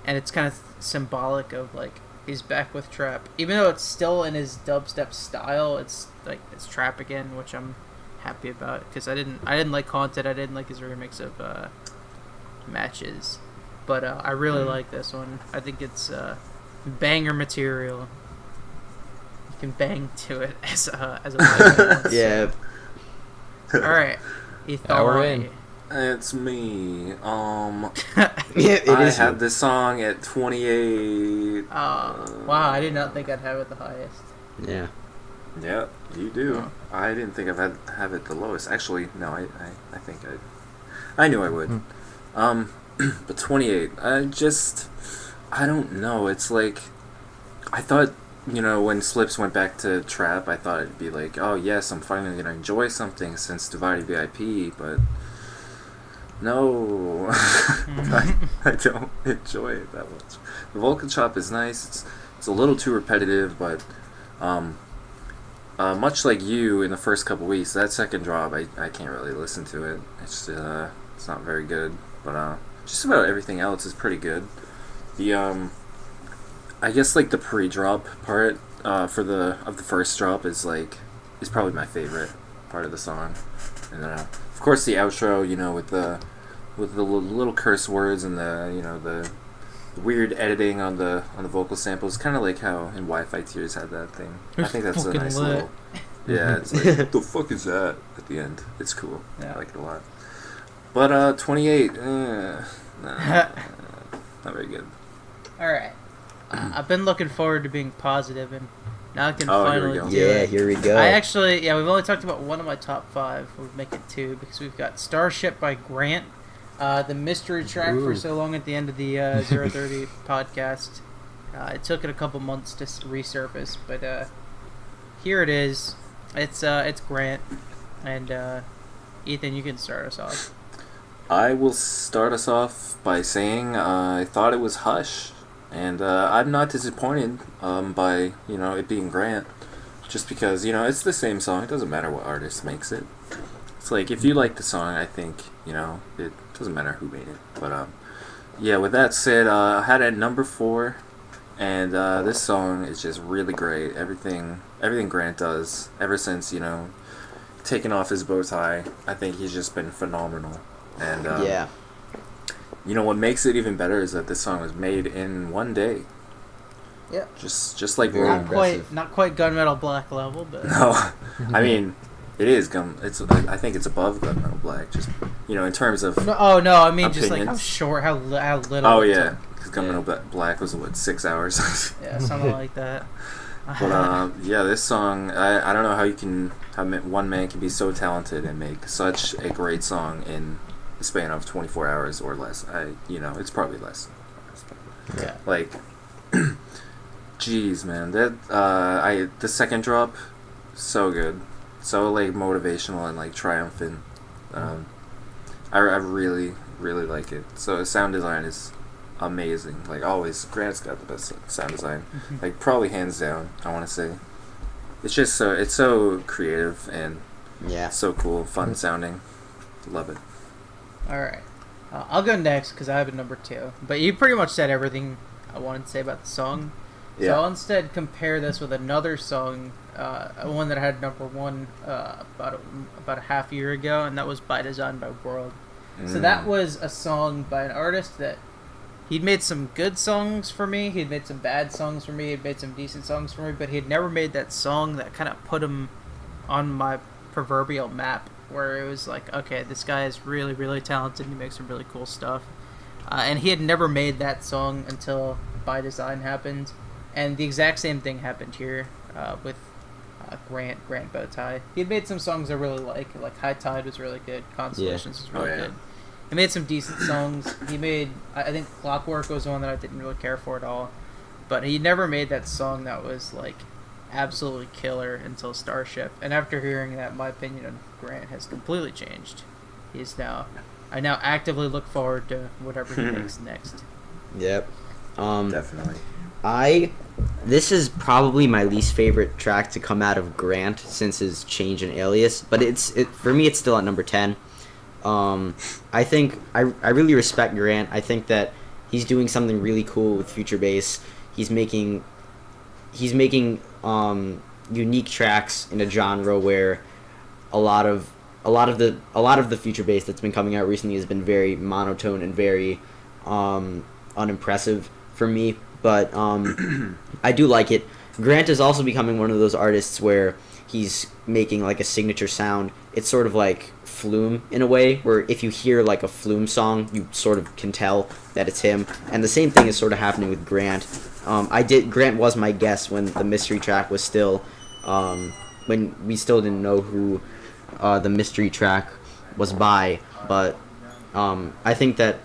and it's kind of symbolic of like he's back with trap, even though it's still in his dubstep style. It's like it's trap again, which I'm happy about because I didn't like Haunted. I didn't like his remix of Matches, but I really like this one. I think it's banger material. You can bang to it as a Yeah. All right, we're in. It's me. Yeah, it I is. had this song at 28. Wow, I did not think I'd have it the highest. Yeah. Yeah, you do. Oh. I didn't think I'd have it the lowest. Actually, no, I think I knew I would. But 28. I don't know. It's like, I thought, when Slips went back to trap, I thought it'd be like, oh yes, I'm finally gonna enjoy something since Divided VIP, but no, I don't enjoy it that much. The vocal chop is nice. It's a little too repetitive, but much like you in the first couple weeks, that second drop, I can't really listen to it. It's not very good. But just about everything else is pretty good. The I guess like the pre-drop part of the first drop is probably my favorite part of the song, and of course the outro, with the little curse words and the weird editing on the vocal samples, kind of like how in Wi-Fi Tears had that thing. I think that's a nice little. Yeah, it's like what the fuck is that at the end? It's cool. Yeah. I like it a lot. But 28, not very good. All right. I've been looking forward to being positive, and now I can finally do it. Yeah, here we go. We've only talked about one of my top 5. We'll make it 2 because we've got Starship by Grant, the mystery track for so long at the end of the 030 podcast. It took it a couple months to resurface, but here it is. It's Grant, and Ethan, you can start us off. I will start us off by saying I thought it was Hush, And I'm not disappointed by, it being Grant. Just because, it's the same song. It doesn't matter what artist makes it. It's like, if you like the song, I think, it doesn't matter who made it. But, yeah, with that said, I had it at number 4. And this song is just really great. Everything Grant does, ever since, taking off his bow tie, I think he's just been phenomenal. And, yeah. What makes it even better is that this song was made in one day. Yeah. Just like Very not quite Gunmetal Black level, but no, I mean, it is I think it's above Gunmetal Black. Just in terms of no, I mean opinions. just like how short, how little. Oh yeah, because Gunmetal Black was 6 hours. Yeah, something like that. But yeah, this song, I don't know how one man can be so talented and make such a great song in the span of 24 hours or less. It's probably less. Yeah. Like, jeez, man, that the second drop, so good, so like motivational and like triumphant. I really really like it. So the sound design is amazing. Like always, Grant's got the best sound design. Like probably hands down, I want to say. It's just it's so creative and so cool, fun sounding. Love it. All right, I'll go next because I have a number 2. But you pretty much said everything I wanted to say about the song. Yeah. So I'll instead compare this with another song, one that I had number 1 about a half year ago, and that was By Design by World. So that was a song by an artist that he'd made some good songs for me, he'd made some bad songs for me, he'd made some decent songs for me, but he'd never made that song that kind of put him on my proverbial map, where it was like, okay, this guy is really, really talented, and he makes some really cool stuff. And he had never made that song until By Design happened. And the exact same thing happened here with Grant Bowtie. He had made some songs I really like High Tide was really good, Constellations was really good. He made some decent songs. He made, I think Clockwork was one that I didn't really care for at all. But he never made that song that was like absolutely killer until Starship. And after hearing that, my opinion on Grant has completely changed. I now actively look forward to whatever he makes next. Yep. Definitely. This is probably my least favorite track to come out of Grant since his change in alias, but for me it's still at number 10. I think I really respect Grant. I think that he's doing something really cool with future bass. He's making unique tracks in a genre where a lot of the future bass that's been coming out recently has been very monotone and very unimpressive for me, but I do like it. Grant is also becoming one of those artists where he's making like a signature sound. It's sort of like Flume in a way, where if you hear like a Flume song, you sort of can tell that it's him. And the same thing is sort of happening with Grant. Grant was my guess when the mystery track was still, when we still didn't know who the mystery track was by, but I think that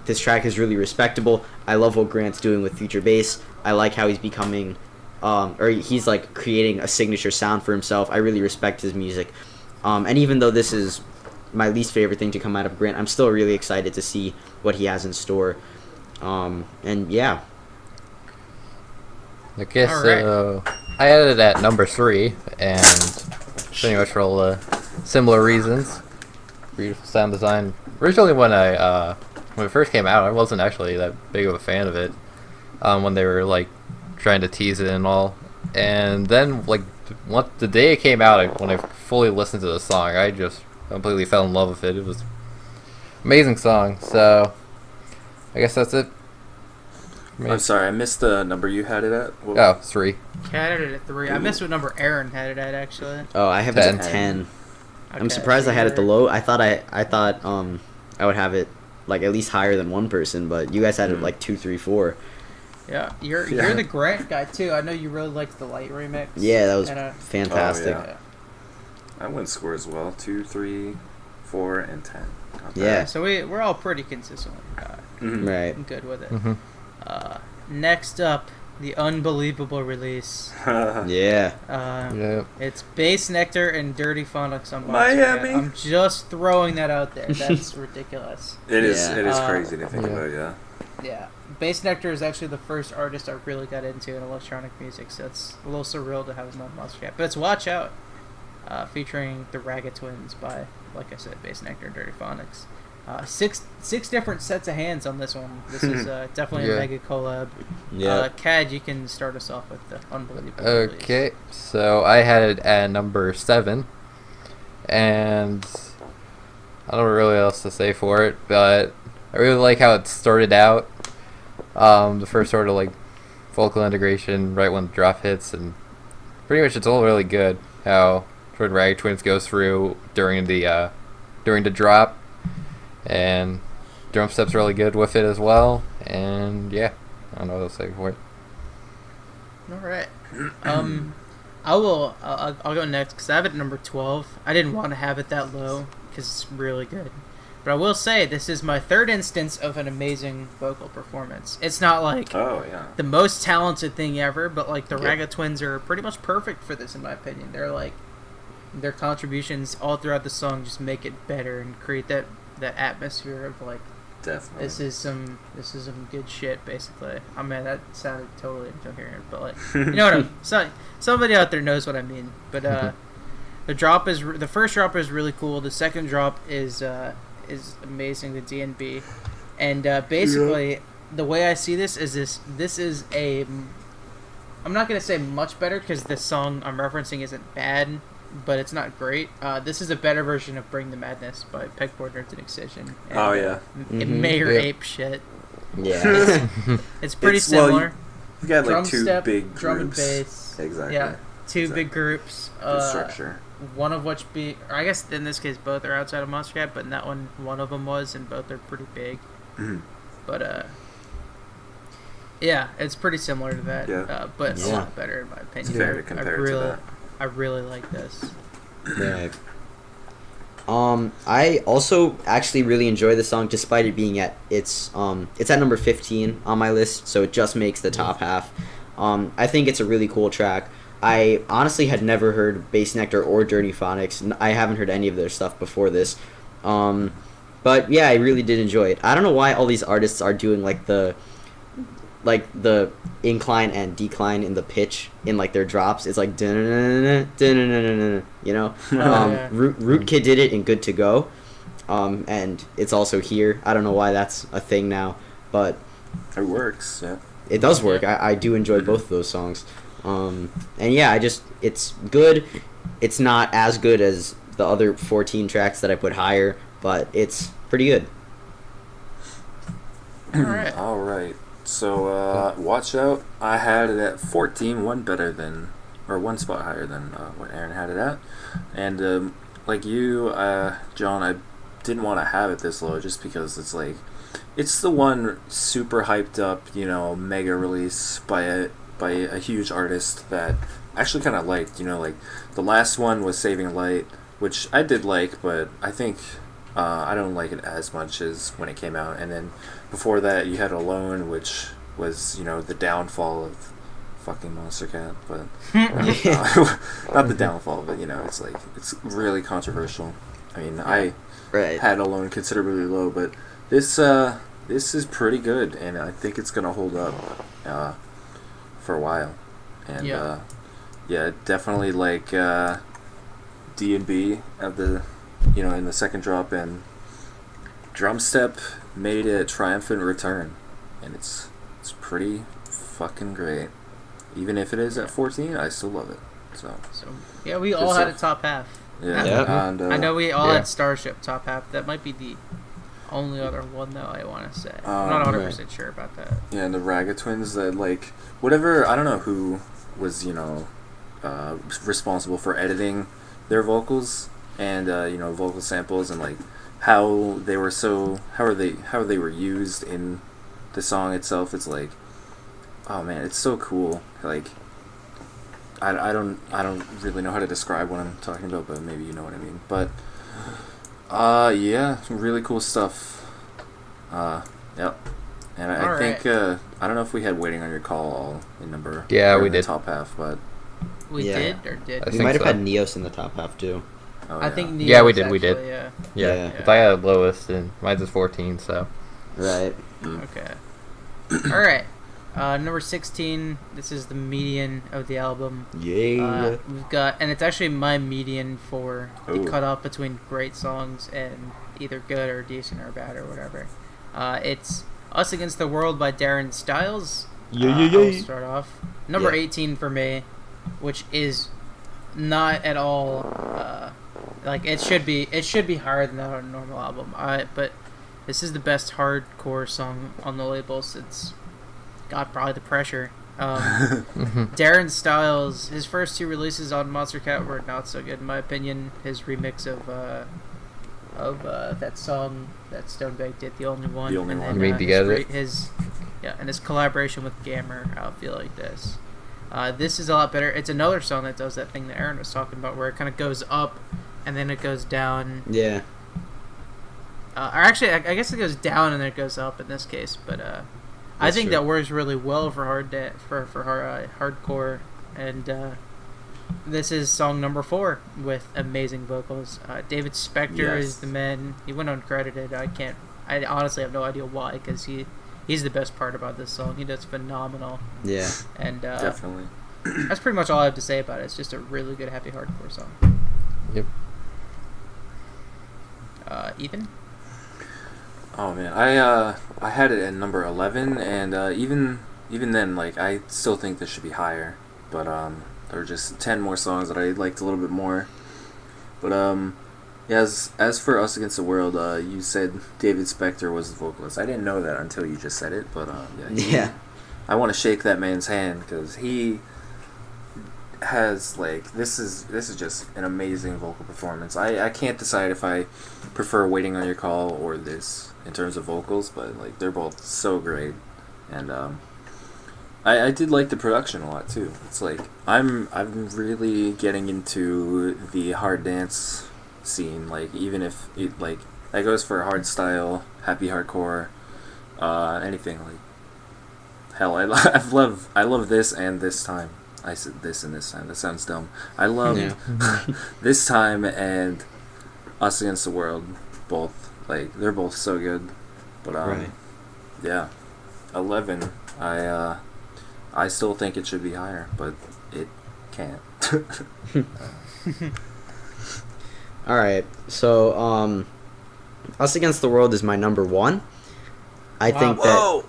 this track is really respectable. I love what Grant's doing with future bass. I like how he's becoming, or he's like creating a signature sound for himself. I really respect his music. And even though this is my least favorite thing to come out of Grant, I'm still really excited to see what he has in store. And yeah. I guess I had it at number 3, and pretty much for all the similar reasons. Beautiful sound design. Originally, when it first came out, I wasn't actually that big of a fan of it. When they were like trying to tease it and all, and then like the day it came out, when I fully listened to the song, I just completely fell in love with it. It was an amazing song. So I guess that's it. I'm sorry, I missed the number you had it at. 3. I had it at 3. I missed what number Aaron had it at, actually. Oh, I have it at 10. Okay, I'm surprised I had it the low. I thought I would have it like at least higher than one person, but you guys had it like 2, 3, 4. Yeah, you're the Grant guy too. I know you really liked the Light remix. Yeah, that was fantastic. Oh, yeah. I went score as well: 2, 3, 4, and 10. Yeah. So we're all pretty consistent with that. Mm-hmm. Right. I'm good with it. Mm-hmm. Next up, the unbelievable release. Yeah. It's Bass Nectar and Dirty Phonics on Miami. I'm just throwing that out there. That's ridiculous. It is crazy to think about, yeah. Yeah, Bass Nectar is actually the first artist I really got into in electronic music, so it's a little surreal to have him on Monstercat. But it's Watch Out, featuring the Raga Twins by, like I said, Bass Nectar and Dirty Phonics. Six different sets of hands on this one. This is definitely a mega collab. Yeah. Cad, you can start us off with the unbelievable. Okay, so I had it at number 7, and I don't really know what else to say for it, but I really like how it started out. The first sort of like vocal integration right when the drop hits, and pretty much it's all really good. How sort of Rag Twins goes through during the drop, and drum step's really good with it as well. And yeah, I don't know what else to say for it. All right. I'll go next because I have it at number 12. I didn't want to have it that low because it's really good. But I will say this is my third instance of an amazing vocal performance. It's not like the most talented thing ever, but like the Raga Twins are pretty much perfect for this in my opinion. They're like their contributions all throughout the song just make it better and create that atmosphere of like definitely this is some good shit basically. I mean that sounded totally incoherent, but like you know what I'm saying. Somebody out there knows what I mean. But the first drop is really cool. The second drop is amazing, the D&B, and basically the way I see this is I'm not gonna say much better because the song I'm referencing isn't bad, but it's not great. This is a better version of Bring the Madness by Pegboard Nerds and Excision. And, Mayor Ape shit. Yeah. It's pretty similar. You got like Drum two step, big drum groups. and bass. Exactly. Yeah, two big groups. Good structure. One of which or I guess in this case both are outside of Monstercat, but in that one of them was, and both are pretty big. Mm-hmm. But yeah, it's pretty similar to that. Yeah. But a lot better in my opinion. It's fair to compare to that. I really like this. Right. I also actually really enjoy the song despite it being it's at number 15 on my list, so it just makes the top half. I think it's a really cool track. I honestly had never heard Bass Nectar or Dirty Phonics. I haven't heard any of their stuff before this. But yeah, I really did enjoy it. I don't know why all these artists are doing like the incline and decline in the pitch in like their drops. It's like you know. Rootkid did it in Good to Go, and it's also here. I don't know why that's a thing now, but it works. Yeah, it does work. I do enjoy both of those songs, and yeah, it's good. It's not as good as the other 14 tracks that I put higher, but it's pretty good. All right. So, Watch Out, I had it at 14, one spot higher than what Aaron had it at. And like you, John, I didn't want to have it this low just because it's like, it's the one super hyped up, mega release by a huge artist that I actually kind of liked. Like the last one was Saving Light, which I did like, but I think I don't like it as much as when it came out. And then before that, you had Alone, which was, the downfall of fucking Monstercat. But not the downfall, but it's like it's really controversial. I mean, I had Alone considerably low, but this is pretty good, and I think it's gonna hold up for a while. And definitely like D&B at the in the second drop, and drum step made a triumphant return, and it's pretty fucking great. Even if it is at 14, I still love it. So yeah, we all had a top half. Yeah. And, I know we all had Starship top half. That might be the only other one though I want to say. I'm not 100% sure about that. Yeah, and the Raga Twins, that like whatever, I don't know who was responsible for editing their vocals and vocal samples, and like how they were used in the song itself. It's like, oh man, it's so cool. Like I don't really know how to describe what I'm talking about, but maybe you know what I mean. But yeah, some really cool stuff. Yep. And I think I don't know if we had Waiting on Your Call all in number. Yeah, we did. Top half, but we did. We might have had Neos in the top half too. Oh, I think Neos. Yeah, we did. Actually, Yeah. If I had lowest, and mine's is 14, so. Right. Okay. All right. Number 16. This is the median of the album. Yeah. We've got, and it's actually my median for the Ooh. cutoff between great songs and either good or decent or bad or whatever. It's Us Against the World by Darren Styles. I'll start off. Number 18 for me, which is not at all like it should be. It should be higher than that on a normal album. But this is the best hardcore song on the label since God, probably the pressure. Darren Styles, his first two releases on Monstercat were not so good in my opinion. His remix of that song that Stonebank did, The Only One. The Only and One. You mean Together? And his collaboration with Gammer, I Feel Like This. This is a lot better. It's another song that does that thing that Aaron was talking about, where it kind of goes up and then it goes down. Yeah. Or actually, I guess it goes down and then it goes up in this case, but I think that works really well for hardcore, and this is song number 4 with amazing vocals. David Spector is the man. He went uncredited. I honestly have no idea why, because he's the best part about this song. He does phenomenal. Yeah. And Definitely. that's pretty much all I have to say about it. It's just a really good happy hardcore song. Yep. Ethan? Oh man, I had it at number 11, and even then, like, I still think this should be higher. But there were just 10 more songs that I liked a little bit more. But yeah, as for Us Against the World, you said David Spector was the vocalist. I didn't know that until you just said it. But yeah. I want to shake that man's hand, because he has, like, this is just an amazing vocal performance. I can't decide if I prefer Waiting on Your Call or this in terms of vocals, but like they're both so great. And I did like the production a lot too. It's like I'm really getting into the hard dance scene, like, even if it, like, that goes for hard style, happy hardcore, anything. Like, hell, I love This and This Time. I said This and This Time. That sounds dumb. I love This Time and Us Against the World. Both, like, they're both so good. But Right. yeah, 11. I still think it should be higher, but it can't. All right. So, Us Against the World is my number 1. I think that.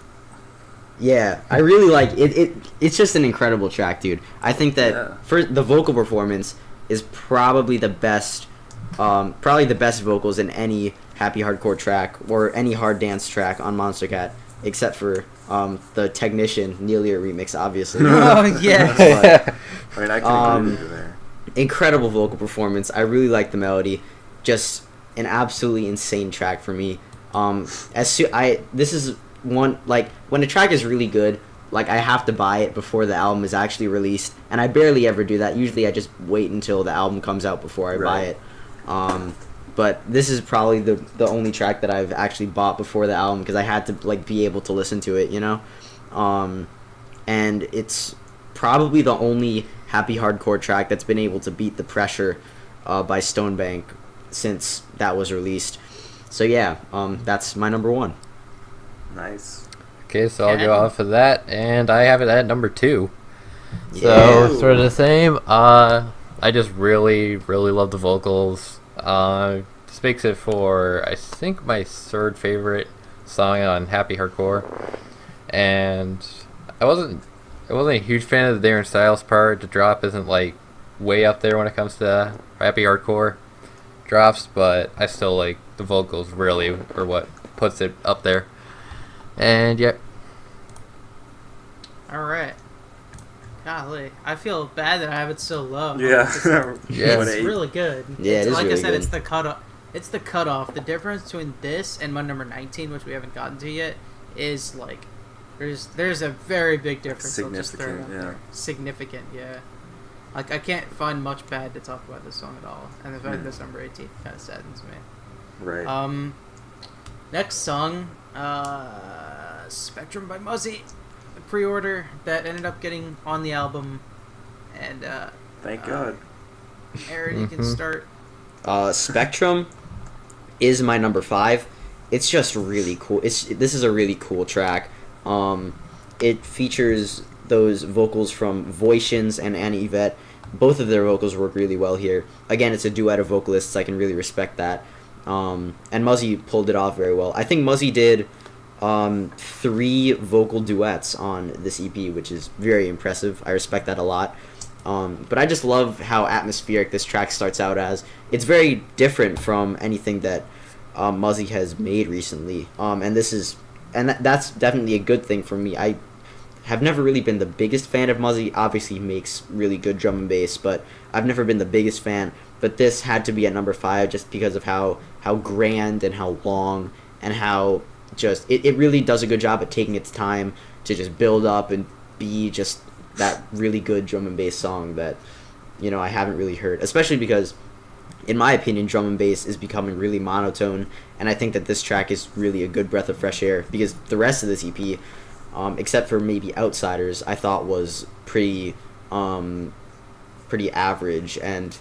Yeah, I really like it. It's just an incredible track, dude. I think that for the vocal performance is probably the best vocals in any happy hardcore track or any hard dance track on Monstercat, except for the Technician Nelia remix, obviously. Oh yeah. I mean, I can agree with you there. Incredible vocal performance. I really like the melody. Just an absolutely insane track for me. This is one, like, when a track is really good, like, I have to buy it before the album is actually released, and I barely ever do that. Usually I just wait until the album comes out before I buy it. But this is probably the only track that I've actually bought before the album, because I had to, like, be able to listen to it, you know? And it's probably the only happy hardcore track that's been able to beat The Pressure by Stonebank since that was released. So yeah, that's my number 1. Nice. Okay, so I'll go off of that, and I have it at number 2. Yeah. So, sort of the same. I just really, really love the vocals. This makes it for, I think, my 3rd favorite song on Happy Hardcore. And I wasn't a huge fan of the Darren Styles part. The drop isn't, like, way up there when it comes to Happy Hardcore drops, but I still like the vocals really are what puts it up there. And yeah. Alright. Golly. I feel bad that I have it so low. Yeah. It's really good. Yeah, it is like really I said, good. it's the cutoff. It's the cutoff. The difference between this and my number 19, which we haven't gotten to yet, is like there's a very big difference. I'll just throw it out there. Significant, yeah. Like, I can't find much bad to talk about this song at all, and the fact that it's number 18 kind of saddens me. Right. Next song, Spectrum by Muzzy, the pre-order that ended up getting on the album, and thank God. Aaron, you can start. Spectrum is my number 5. It's just really cool. This is a really cool track. It features those vocals from Voitions and Anna Yvette. Both of their vocals work really well here. Again, it's a duet of vocalists. I can really respect that. And Muzzy pulled it off very well. I think Muzzy did 3 vocal duets on this EP, which is very impressive. I respect that a lot. But I just love how atmospheric this track starts out as. It's very different from anything that Muzzy has made recently. That's definitely a good thing for me. I have never really been the biggest fan of Muzzy. Obviously, he makes really good drum and bass, but I've never been the biggest fan. But this had to be at number 5 just because of how grand and how long and how just it really does a good job at taking its time to just build up and be just that really good drum and bass song that, you know, I haven't really heard. Especially because, in my opinion, drum and bass is becoming really monotone, and I think that this track is really a good breath of fresh air because the rest of this EP, except for maybe Outsiders, I thought was pretty average, and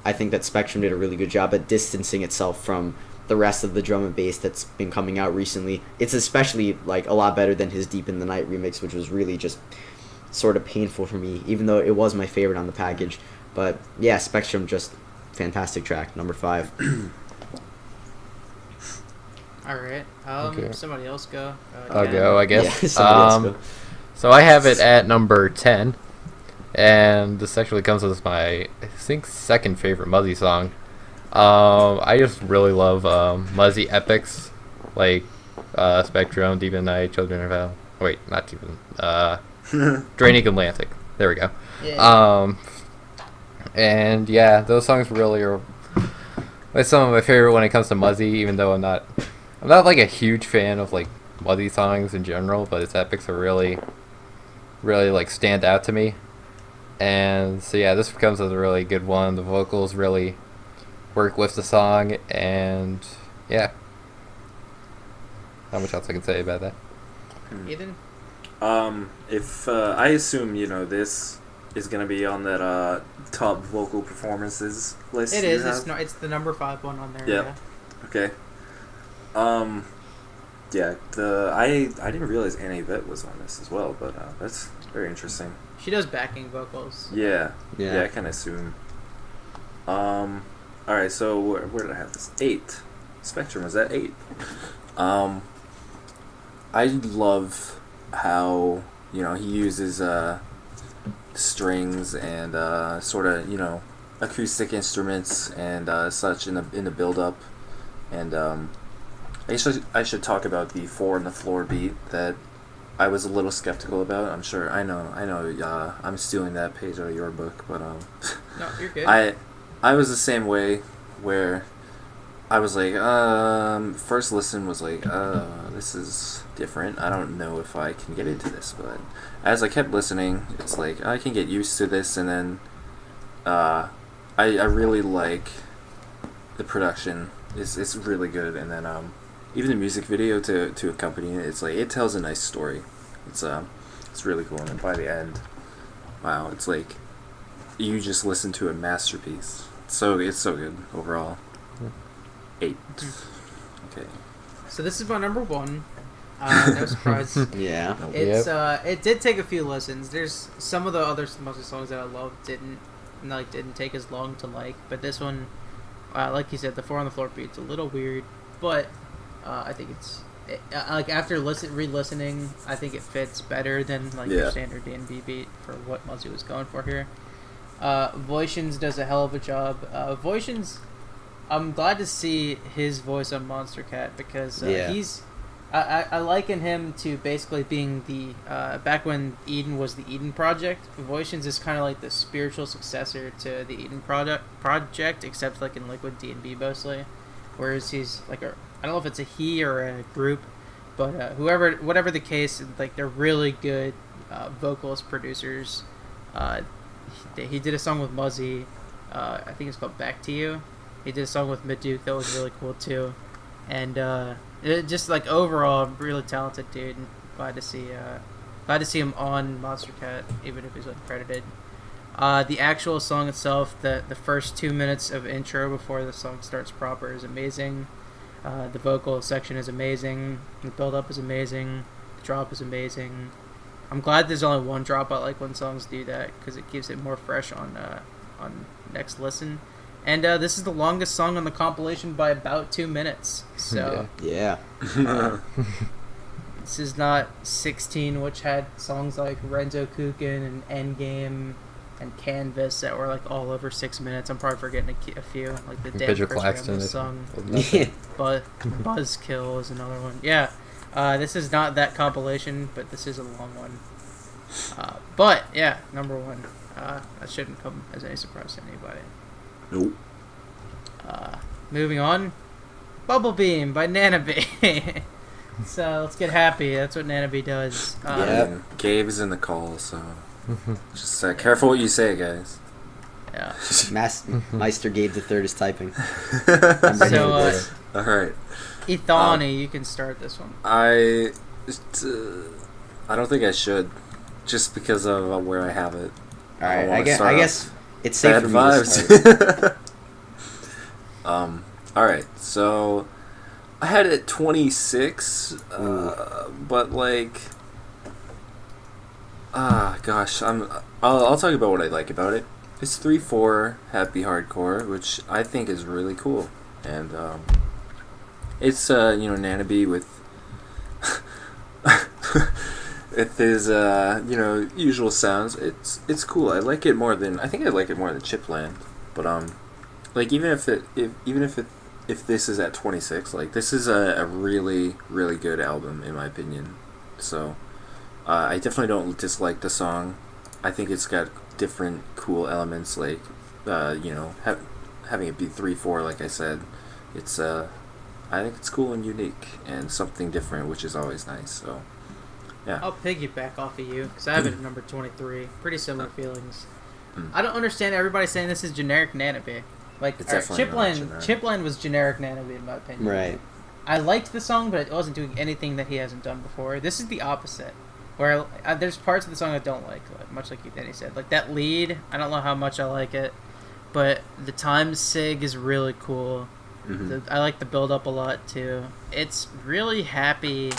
I think that Spectrum did a really good job at distancing itself from the rest of the drum and bass that's been coming out recently. It's especially like a lot better than his Deep in the Night remix, which was really just sort of painful for me, even though it was my favorite on the package. But yeah, Spectrum, just fantastic track, number 5. All right. Okay. Somebody else go. I'll go, I guess. Yeah, somebody else go. So I have it at number 10, and this actually comes as my, I think, second favorite Muzzy song. I just really love Muzzy epics, like Spectrum, Deep in the Night, Children of Hell. Wait, not Deep in Draining Atlantic. There we go. Yeah. And yeah, those songs really are like some of my favorite when it comes to Muzzy, even though I'm not like a huge fan of like Muzzy songs in general, but its epics are really like stand out to me. And so yeah, this comes as a really good one. The vocals really work with the song, and yeah. Not much else I can say about that. Ethan? If I assume, you know, this is gonna be on that top vocal performances list. It is. It's the number 5 one on there. Yep. Yeah. Okay. Yeah. I didn't realize Anna Yvette was on this as well, but that's very interesting. She does backing vocals. Yeah. I kind of assume. All right. So where did I have this? 8. Spectrum was at 8. I love how, you know, he uses strings and sort of, you know, acoustic instruments and such in the build up, and I should talk about the 4 on the floor beat that I was a little skeptical about. I'm sure I know I'm stealing that page out of your book, but No, you're good. I was the same way, where I was like, first listen was like, this is different. I don't know if I can get into this, but as I kept listening, it's like I can get used to this, and then I really like the production. It's really good, and then even the music video to accompany it, it's like it tells a nice story. It's really cool, and then by the end, wow, it's like you just listen to a masterpiece. So it's so good overall. 8. Okay. So this is my number 1. No surprise. Yeah. It's it did take a few listens. There's some of the other Muzzy songs that I love didn't take as long to like, but this one, like you said, the 4 on the floor beat's a little weird, but I think like after re-listening, I think it fits better than like your standard D&B beat for what Muzzy was going for here. Voitions does a hell of a job. Voitions, I'm glad to see his voice on Monstercat because he's. I liken him to basically being the back when Eden was the Eden Project. Voitions is kind of like the spiritual successor to the Eden Project, except like in Liquid D&B mostly. Whereas he's like I don't know if it's a he or a group, but whatever the case, like they're really good vocalist producers. He did a song with Muzzy. I think it's called Back to You. He did a song with Maduke that was really cool too, and just like overall, really talented dude. And glad to see him on Monstercat, even if he's uncredited. The actual song itself, the first 2 minutes of intro before the song starts proper is amazing. The vocal section is amazing. The build up is amazing. drop is amazing. I'm glad there's only one drop. I like when songs do that because it keeps it more fresh on next listen. And this is the longest song on the compilation by about 2 minutes. So yeah. This is not 16, which had songs like Renzo Kukin and Endgame and Canvas that were like all over 6 minutes. I'm probably forgetting a few, like the damn Pedro Chris Claxton Ramos song. Yeah. But Buzzkill is another one. Yeah, this is not that compilation, but this is a long one. But yeah, number one. That shouldn't come as any surprise to anybody. Nope. Moving on, Bubble Beam by Nanabee. So let's get happy. That's what Nanabee does. Yeah. Gabe is in the call, so just careful what you say, guys. Yeah. Meister Gabe the Third is typing. So, all right. Ethani, you can start this one. I don't think I should, just because of where I have it. All right, I guess it's safe Bad for me to start. vibes. All right, so I had it at 26, but like, gosh, I'll talk about what I like about it. It's 3/4 happy hardcore, which I think is really cool, and it's Nanabee with with his usual sounds. It's cool. I think I like it more than Chipland, but like even if this is at 26, like this is a really, really good album in my opinion. So I definitely don't dislike the song. I think it's got different cool elements, like having it be 3/4, like I said. It's I think it's cool and unique and something different, which is always nice. So yeah, I'll piggyback off of you because I have it at number 23. Pretty similar feelings. I don't understand everybody saying this is generic Nanabee. Like Chipland was generic Nanabee in my opinion. Right. I liked the song, but it wasn't doing anything that he hasn't done before. This is the opposite, where there's parts of the song I don't like much like Danny said. Like that lead, I don't know how much I like it, but the time sig is really cool. Mm-hmm. I like the build up a lot too. It's really happy.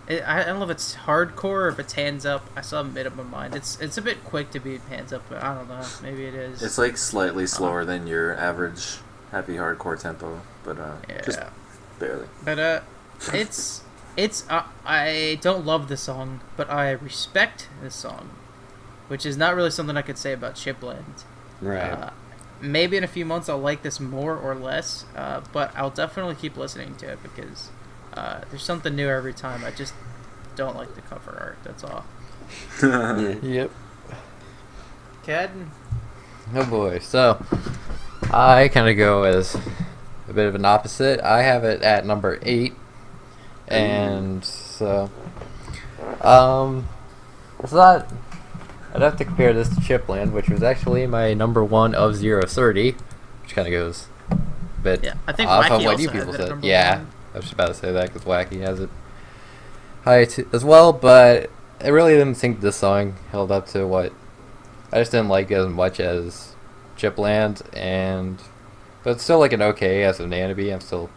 I don't know if it's hardcore or if it's hands up. I still haven't made up my mind. It's a bit quick to be hands up, but I don't know. Maybe it is. It's like slightly slower than your average happy hardcore tempo, but just barely. But it's I don't love the song, but I respect this song, which is not really something I could say about Chipland. Right. Maybe in a few months I'll like this more or less, but I'll definitely keep listening to it because there's something new every time. I just don't like the cover art. That's all. Yep. Kad? Oh boy. So I kind of go as a bit of an opposite. I have it at number 8, and so it's not. I'd have to compare this to Chipland, which was actually my number 1 of 030, which kind of goes a bit I think off Wacky of what also you has people it at said. number Yeah, 1. I was just about to say that because Wacky has it high as well, but I really didn't think this song held up to what. I just didn't like it as much as Chipland, but it's still like an okay as a Nanabee. I'm still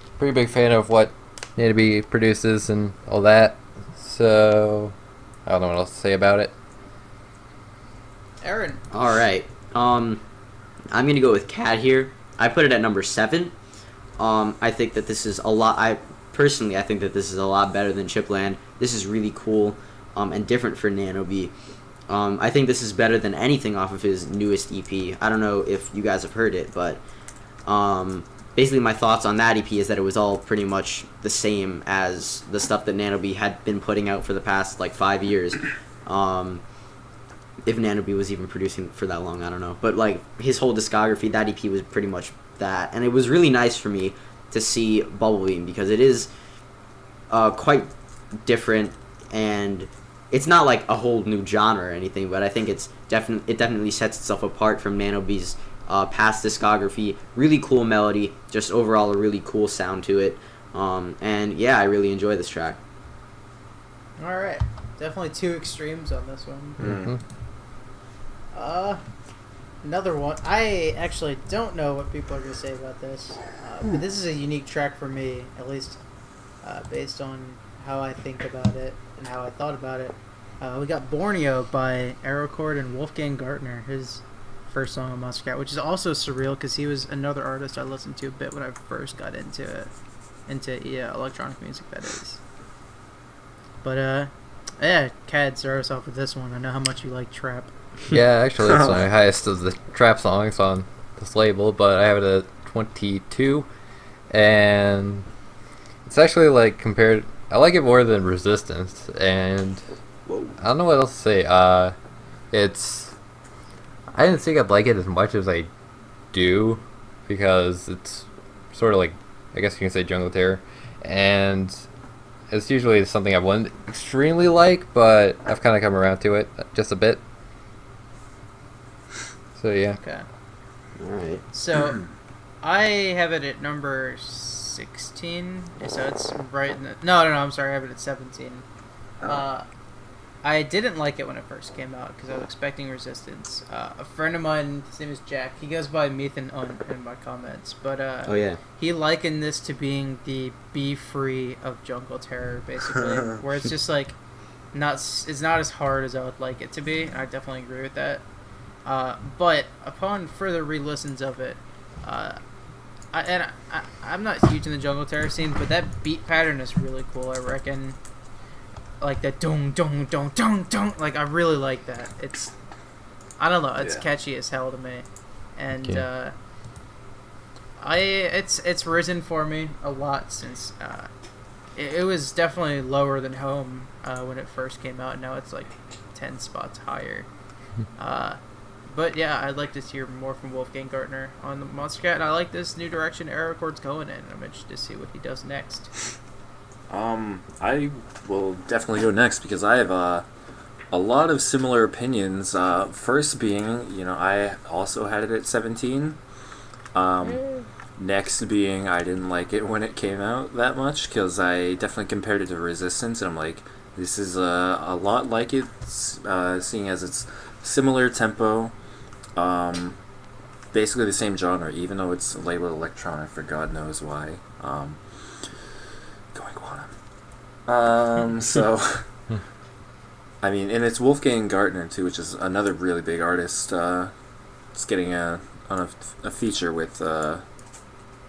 a pretty big fan of what Nanabee produces and all that, so I don't know what else to say about it. Aaron. All right. I'm gonna go with Kad here. I put it at number 7. I think that this is a lot. I think that this is a lot better than Chipland. This is really cool, and different for Nanabee. I think this is better than anything off of his newest EP. I don't know if you guys have heard it, but basically my thoughts on that EP is that it was all pretty much the same as the stuff that Nanabee had been putting out for the past like 5 years. If Nanabee was even producing for that long, I don't know. But like his whole discography, that EP was pretty much that, and it was really nice for me to see Bubble Beam because it is quite different, and it's not like a whole new genre or anything. But I think it definitely sets itself apart from Nanobee's past discography. Really cool melody, just overall a really cool sound to it, and yeah, I really enjoy this track. All right, definitely 2 extremes on this one. Mm-hmm. Another one. I actually don't know what people are going to say about this, but this is a unique track for me, at least based on how I think about it and how I thought about it. We got Borneo by Aerocord and Wolfgang Gartner, his first song on Monstercat, which is also surreal because he was another artist I listened to a bit when I first got into it, electronic music, that is. But yeah, Kad, start us off with this one. I know how much you like trap. Yeah, actually, it's my highest of the trap songs on this label, but I have it at 22, and it's actually like compared. I like it more than Resistance, and I don't know what else to say. It's. I didn't think I'd like it as much as I do, because it's sort of like, I guess you can say, jungle terror, and it's usually something I wouldn't extremely like, but I've kind of come around to it just a bit. So yeah. Okay. Alright. So, I have it at number 16, so it's right in the... No, I'm sorry, I have it at 17. I didn't like it when it first came out, because I was expecting Resistance. A friend of mine, his name is Jack, he goes by Methan in my comments, but Oh, yeah. he likened this to being the Be Free of Jungle Terror, basically, where it's just like, it's not as hard as I would like it to be, and I definitely agree with that. But upon further re-listens of it, I'm not huge in the jungle terror scene, but that beat pattern is really cool. I reckon, like that dong dong dong dong dong. Like I really like that. I don't know. It's catchy as hell to me, and it's risen for me a lot since it was definitely lower than Home when it first came out. Now it's like 10 spots higher. But yeah, I'd like to hear more from Wolfgang Gartner on the Monstercat, and I like this new direction Aerocords going in. I'm interested to see what he does next. I will definitely go next because I have a lot of similar opinions. First being, I also had it at 17. Next being, I didn't like it when it came out that much because I definitely compared it to Resistance, and I'm like, this is a lot like it, seeing as it's similar tempo. Basically the same genre, even though it's labeled electronic for God knows why. Going quantum. So, I mean, and it's Wolfgang Gartner too, which is another really big artist. It's getting on a feature with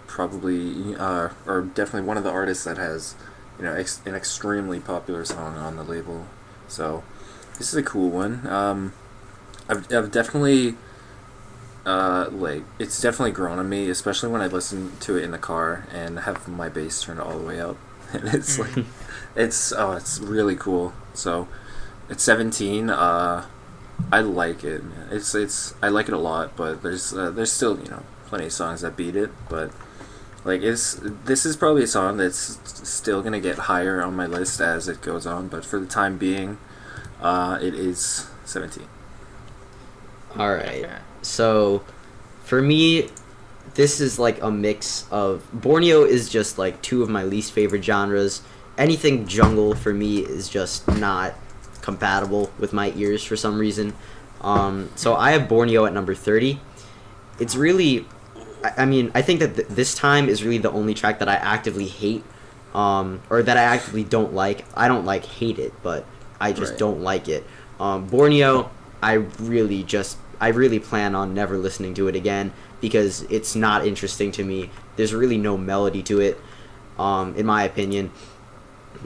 probably or definitely one of the artists that has an extremely popular song on the label. So this is a cool one. I've definitely it's definitely grown on me, especially when I listen to it in the car and have my bass turned all the way up, and it's like it's really cool. So it's 17. I like it, man. It's I like it a lot, but there's still plenty of songs that beat it, but like this is probably a song that's still gonna get higher on my list as it goes on, but for the time being, it is 17. Alright, so for me, this is like a mix of... Borneo is just like two of my least favorite genres. Anything jungle for me is just not compatible with my ears for some reason. So I have Borneo at number 30. It's really... I mean, I think that this time is really the only track that I actively hate, or that I actively don't like. I don't hate it, but I just don't like it. Borneo, I really plan on never listening to it again because it's not interesting to me. There's really no melody to it, in my opinion.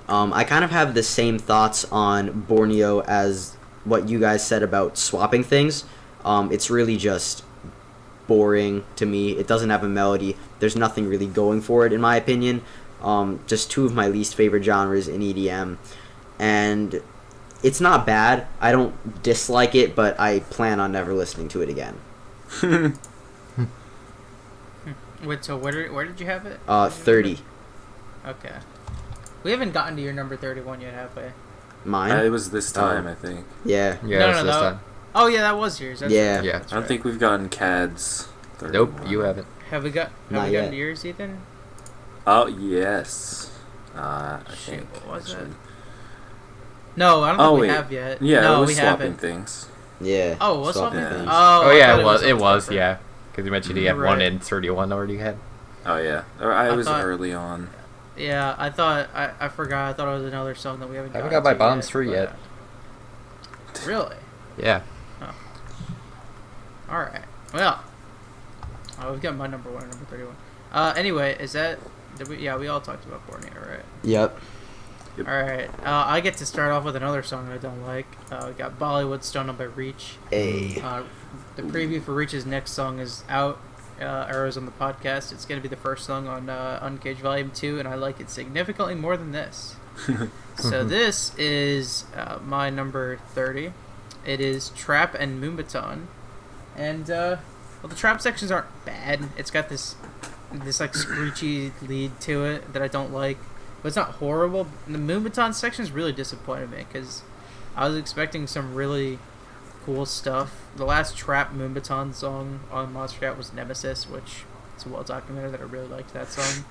I kind of have the same thoughts on Borneo as what you guys said about swapping things. It's really just boring to me. It doesn't have a melody. There's nothing really going for it, in my opinion. Just two of my least favorite genres in EDM. And it's not bad. I don't dislike it, but I plan on never listening to it again. Wait, so where did you have it? 30. Okay. We haven't gotten to your number 31 yet, have we? Mine? It was this time, I think. Yeah. Yeah, this time. Oh, yeah, that was yours. That's Yeah. right. Yeah. That's I don't think we've gotten Cad's 31. Nope, you haven't. Have we Not gotten yet. to yours, Ethan? Oh, yes. I Shoot, think. what was actually. it? No, I don't think we have yet. Yeah, no, it was we swapping haven't. things. Yeah. Oh, what's Swapping swapping? things. Oh I yeah, thought it was, separate. yeah. Because you mentioned you had Right. one in 31 already had. Oh, yeah. Or I was thought- early on. Yeah, I thought I forgot. I thought it was another song that we haven't. I haven't got my bombs free but, yet. Really? Yeah. Oh. All right. Well, we've got my number 1 and number 31. Anyway, is that? We all talked about Borneo, right? Yep. All right. I get to start off with another song I don't like. We got Bollywood Stunner by Reach. Hey. The preview for Reach's next song is out. Arrows on the podcast. It's going to be the first song on Uncaged Volume 2, and I like it significantly more than this. So this is my number 30. It is Trap and Moombahton. And, well, the trap sections aren't bad. It's got this like screechy lead to it that I don't like. But it's not horrible. The Moombahton sections really disappointed me because I was expecting some really cool stuff. The last Trap Moombahton song on Monstercat was Nemesis, which it's well documented that I really liked that song.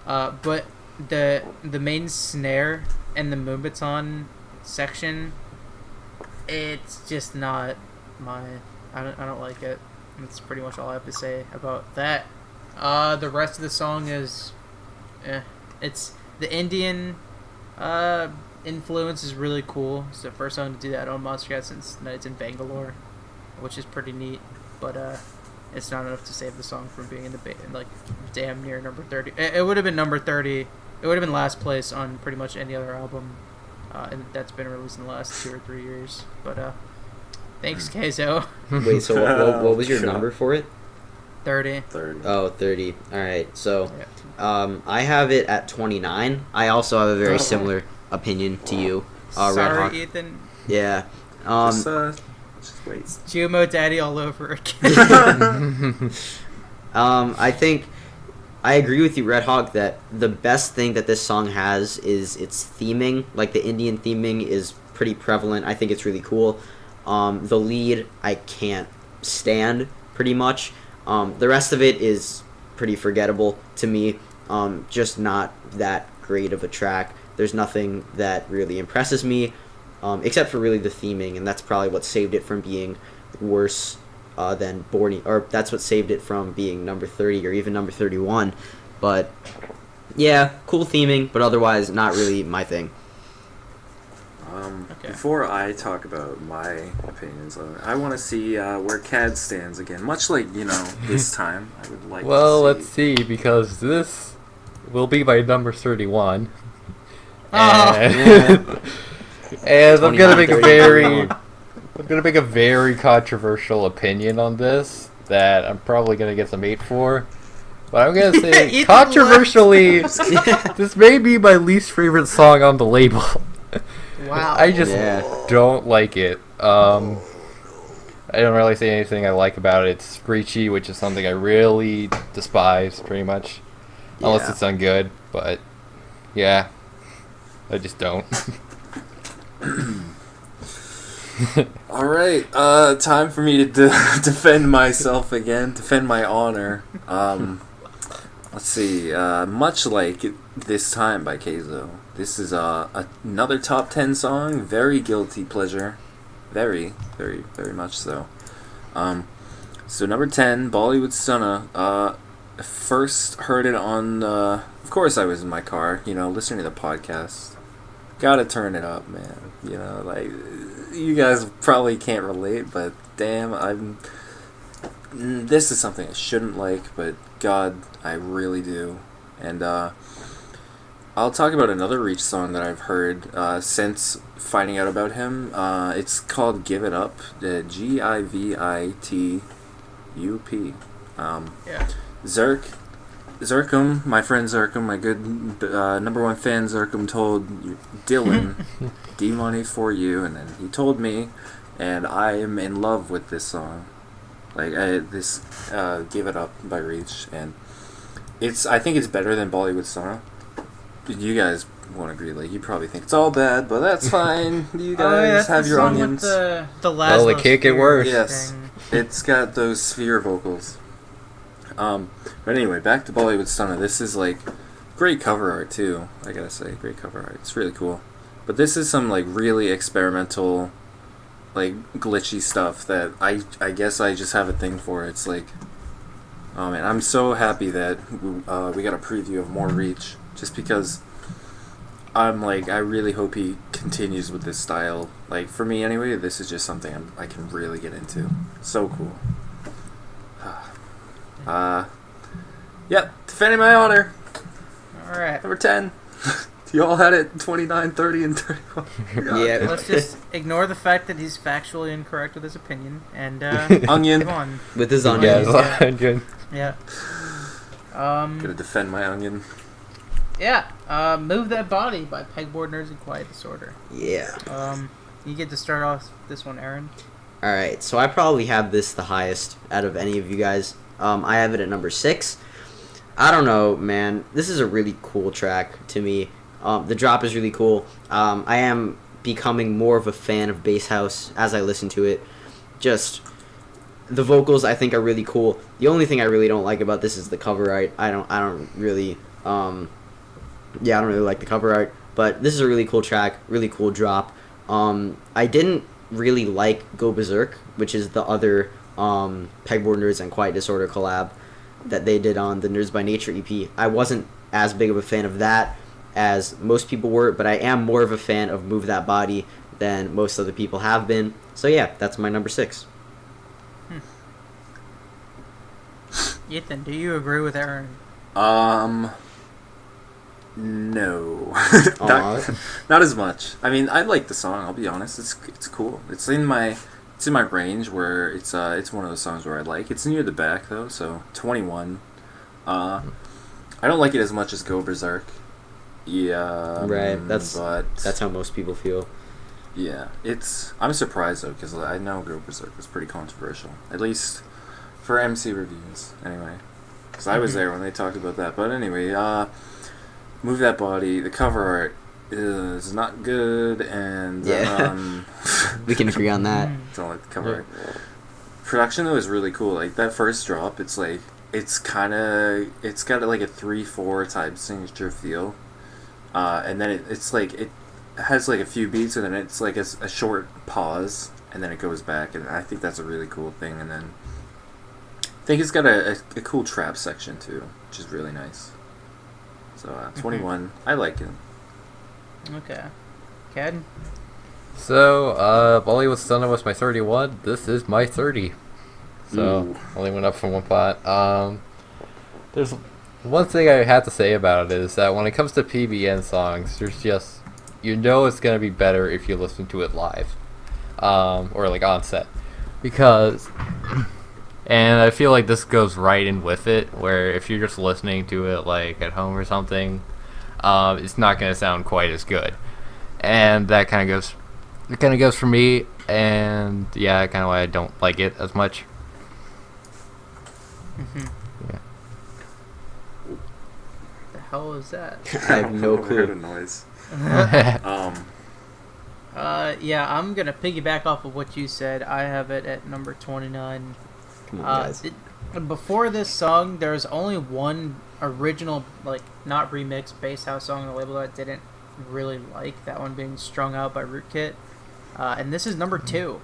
But the main snare and the Moombahton section, it's just not my. I don't like it. That's pretty much all I have to say about that. The rest of the song is, it's the Indian influence is really cool. It's the first song to do that on Monstercat since it's in Bangalore, which is pretty neat. But it's not enough to save the song from being in the like damn near number 30. It would have been number 30. It would have been last place on pretty much any other album, and that's been released in the last 2 or 3 years. But thanks, Keizo. Wait, so what was your number for it? 30. 30. Oh, 30. All right. So, Yeah. I have it at 29. I also have a very similar opinion to you, Sorry, Redhawk. Ethan. Yeah. Just wait. Jumo Daddy all over again. I think I agree with you, Redhawk, that the best thing that this song has is its theming. Like, the Indian theming is pretty prevalent. I think it's really cool. The lead I can't stand, pretty much. The rest of it is pretty forgettable to me. Just not that great of a track. There's nothing that really impresses me, except for really the theming, and that's probably what saved it from being worse than Borneo, or that's what saved it from being number 30 or even number 31. But yeah, cool theming, but otherwise not really my thing. Okay. Before I talk about my opinions on it, I want to see where Cad stands again. Much like, this time, I would like Well, to let's see, because this will be my number 31. Oh. And, and I'm gonna 29, make a 31. very controversial opinion on this that I'm probably gonna get some hate for. But I'm gonna say Ethan controversially, this may be my least favorite song on the label. Wow. I just Yeah. don't like it. I don't really say anything I like about it. It's screechy, which is something I really despise, pretty much. Unless Yeah. it's done good, but yeah, I just don't. All right, time for me to defend myself again, defend my honor. Let's see. Much like This Time by Keizo, this is another top 10 song. Very guilty pleasure, very, very, very much so. So number 10, Bollywood Stunner. First heard it on. Of course, I was in my car, listening to the podcast. Gotta turn it up, man. Like, you guys probably can't relate, but damn, this is something I shouldn't like, but God, I really do. And I'll talk about another Reach song that I've heard since finding out about him. It's called Give It Up, Givitup. Yeah. Zirkum, my friend Zirkum, my good number one fan Zirkum, told Dylan, D-Money for you, and then he told me, and I am in love with this song. Like, Give It Up by Reach, and I think it's better than Bollywood Stunner. You guys won't agree, like, you probably think it's all bad, but that's fine. You guys have your onions. The Well, they can't get worse. Yes, it's got those sphere vocals. But anyway, back to Bollywood Stunner. This is, like, great cover art, too. I gotta say, great cover art. It's really cool. But this is some, like, really experimental, like, glitchy stuff that I guess I just have a thing for. It's like, oh man, I'm so happy that we got a preview of more Reach. just because I'm like, I really hope he continues with this style. Like, for me anyway, this is just something I can really get into. So cool. Yep, defending my honor. Alright. Number 10. You all had it 29, 30, and 31. Yeah. Let's just ignore the fact that he's factually incorrect with his opinion and Onion. move on. With his Yeah, onion. it's onion. Yeah. Gonna defend my onion. Yeah. Move That Body by Pegboard Nerds and Quiet Disorder. Yeah. You get to start off this one, Aaron. Alright, so I probably have this the highest out of any of you guys. I have it at number 6. I don't know, man. This is a really cool track to me. The drop is really cool. I am becoming more of a fan of bass house as I listen to it. Just the vocals I think are really cool. The only thing I really don't like about this is the cover art. I don't really like the cover art, but this is a really cool track, really cool drop. I didn't really like Go Berserk, which is the other Pegboard Nerds and Quiet Disorder collab that they did on the Nerds by Nature EP. I wasn't as big of a fan of that as most people were, but I am more of a fan of Move That Body than most other people have been. So yeah, that's my number 6. Ethan, do you agree with Aaron? No. Aw. Not as much. I mean, I like the song, I'll be honest. It's cool. It's in my range where it's one of those songs where I like. It's near the back though, so 21. I don't like it as much as Go Berserk. Yeah. Right. That's but how most people feel. yeah, I'm surprised though, because I know Go Berserk was pretty controversial, at least for MC reviews anyway, because I was there when they talked about that. But anyway, Move That Body, the cover art is not good, and Yeah. We can agree on that. don't like the cover art. Production though is really cool. Like that first drop, it's got like a 3/4 type signature feel, and then it's like it has like a few beats, and then it's like a short pause, and then it goes back, and I think that's a really cool thing. And then I think it's got a cool trap section too, which is really nice. So 21, I like it. Okay. Cad? So, Bollywood Stunner was my 31. This is my 30. So, Ooh. only went up from one spot. There's one thing I have to say about it is that when it comes to PBN songs, there's just, it's going to be better if you listen to it live. Or like on set. Because, and I feel like this goes right in with it, where if you're just listening to it like at home or something, it's not going to sound quite as good. And that kind of goes for me, and yeah, kind of why I don't like it as much. Yeah. The hell was that? I have no I heard a clue. noise. Yeah, I'm gonna piggyback off of what you said. I have it at number 29. Come on, guys. Before this song, there's only one original, like, not remixed bass house song on the label that I didn't really like. That one being Strung Out by Rootkit. And this is number 2.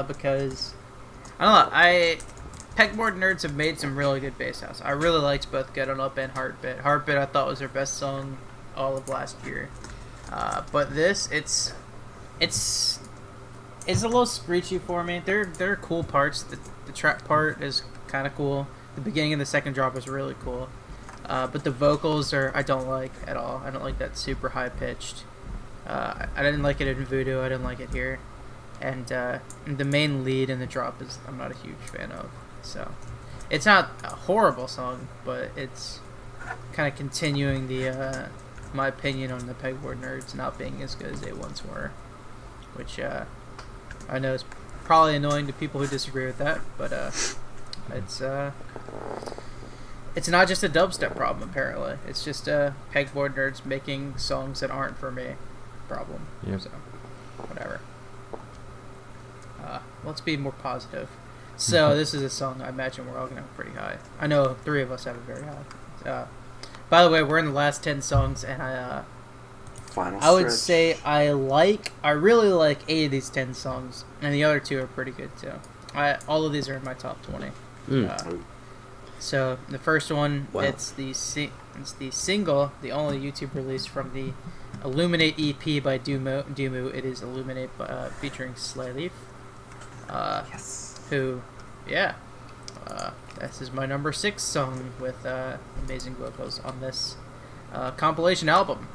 Because, I don't know, Pegboard Nerds have made some really good bass house. I really liked both Get On Up and Heartbit. Heartbit I thought was their best song all of last year. But this, it's a little screechy for me. There are cool parts. The trap part is kind of cool. The beginning of the second drop is really cool. But the vocals I don't like at all. I don't like that super high pitched. I didn't like it in Voodoo. I didn't like it here. And the main lead in the drop is I'm not a huge fan of. So it's not a horrible song, but it's kind of continuing my opinion on the Pegboard Nerds not being as good as they once were. Which I know is probably annoying to people who disagree with that, but it's not just a dubstep problem, apparently. It's just Pegboard Nerds making songs that aren't for me problem. Yep. So, whatever. Let's be more positive. So, this is a song I imagine we're all going to have pretty high. I know 3 of us have it very high. By the way, we're in the last 10 songs, and Final I would stretch. say I really like 8 of these 10 songs, and the other 2 are pretty good too. All of these are in my top 20. So the first one, Wow. it's the single, the only YouTube release from the Illuminate EP by Doomoo. It is Illuminate featuring Slyleaf. Yes. Who, yeah, this is my number 6 song with amazing vocals on this compilation album.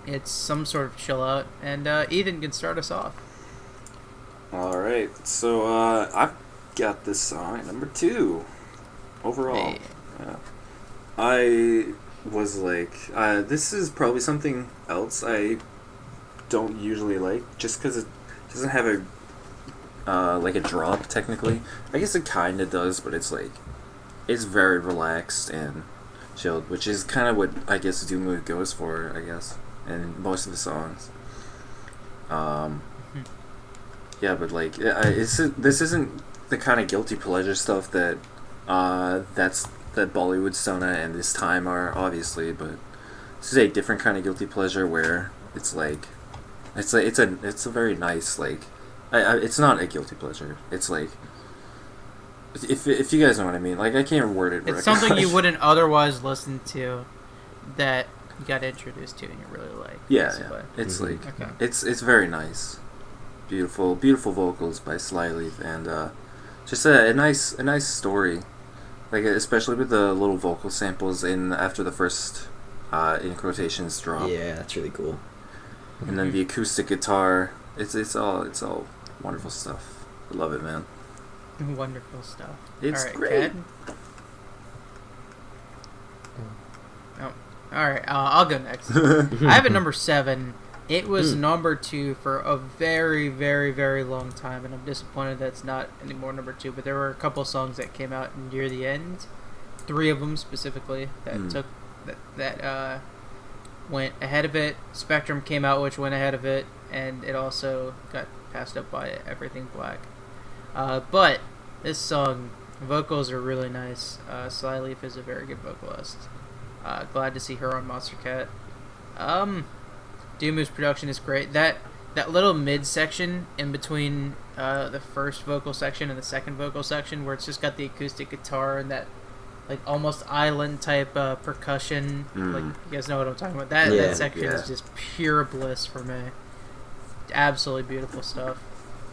It's some sort of chill out, and Ethan can start us off. All right. So I've got this song at number 2 overall. Hey. Yeah. I was like, this is probably something else I don't usually like, just because it doesn't have a like a drop technically. I guess it kind of does, but it's like it's very relaxed and chilled, which is kind of what I guess Doomoo goes for, I guess, in most of the songs. Yeah, but like this isn't the kind of guilty pleasure stuff that that Bollywood Sona and This Time are, obviously, but this is a different kind of guilty pleasure where it's a very nice, like, it's not a guilty pleasure. It's like, if you guys know what I mean, like, I can't word it. It's something you wouldn't otherwise listen to that you got introduced to and you really like. Yeah, basically. it's like Okay. it's very nice, beautiful vocals by Slyleaf, and just a nice story. Like, especially with the little vocal samples in after the first in quotations drop. Yeah, that's really cool. And then the acoustic guitar. It's all wonderful stuff. I love it, man. Wonderful stuff. It's All right, great. Kad? Oh, all right. I'll go next. I have it number 7. It was number 2 for a very, very, very long time, and I'm disappointed that's not anymore number 2. But there were a couple songs that came out near the end, 3 of them specifically that went ahead of it. Spectrum came out, which went ahead of it, and it also got passed up by Everything Black. But this song, vocals are really nice. Slyleaf is a very good vocalist. Glad to see her on Monstercat. Doomoo's production is great. That little mid section in between the first vocal section and the second vocal section, where it's just got the acoustic guitar and that like almost island type percussion. Like, you guys know what I'm talking about. That section is just pure bliss for me. Absolutely beautiful stuff.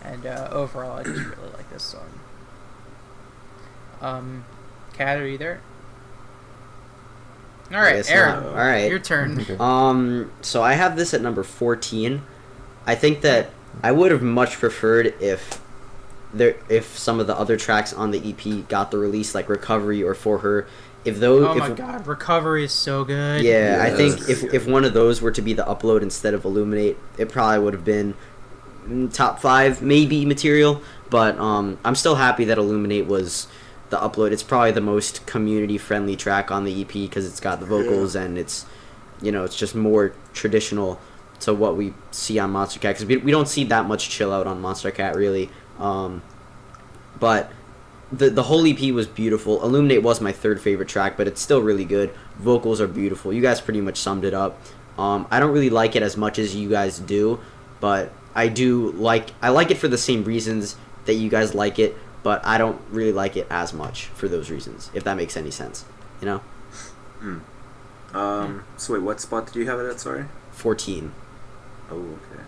And overall, I just really like this song. Kad, are you there? All right, Aaron. All right, your turn. So I have this at number 14. I think that I would have much preferred if some of the other tracks on the EP got the release, like Recovery or For Her. Oh my god, Recovery is so good. Yeah, I think if one of those were to be the upload instead of Illuminate, it probably would have been top 5 maybe material. But I'm still happy that Illuminate was the upload. It's probably the most community friendly track on the EP because it's got the vocals and it's just more traditional to what we see on Monstercat, because we don't see that much chill out on Monstercat really. But the whole EP was beautiful. Illuminate was my 3rd favorite track, but it's still really good. Vocals are beautiful. You guys pretty much summed it up. I don't really like it as much as you guys do, but I like it for the same reasons that you guys like it, but I don't really like it as much for those reasons, if that makes any sense, So wait, what spot did you have it at, sorry? 14. Oh, okay.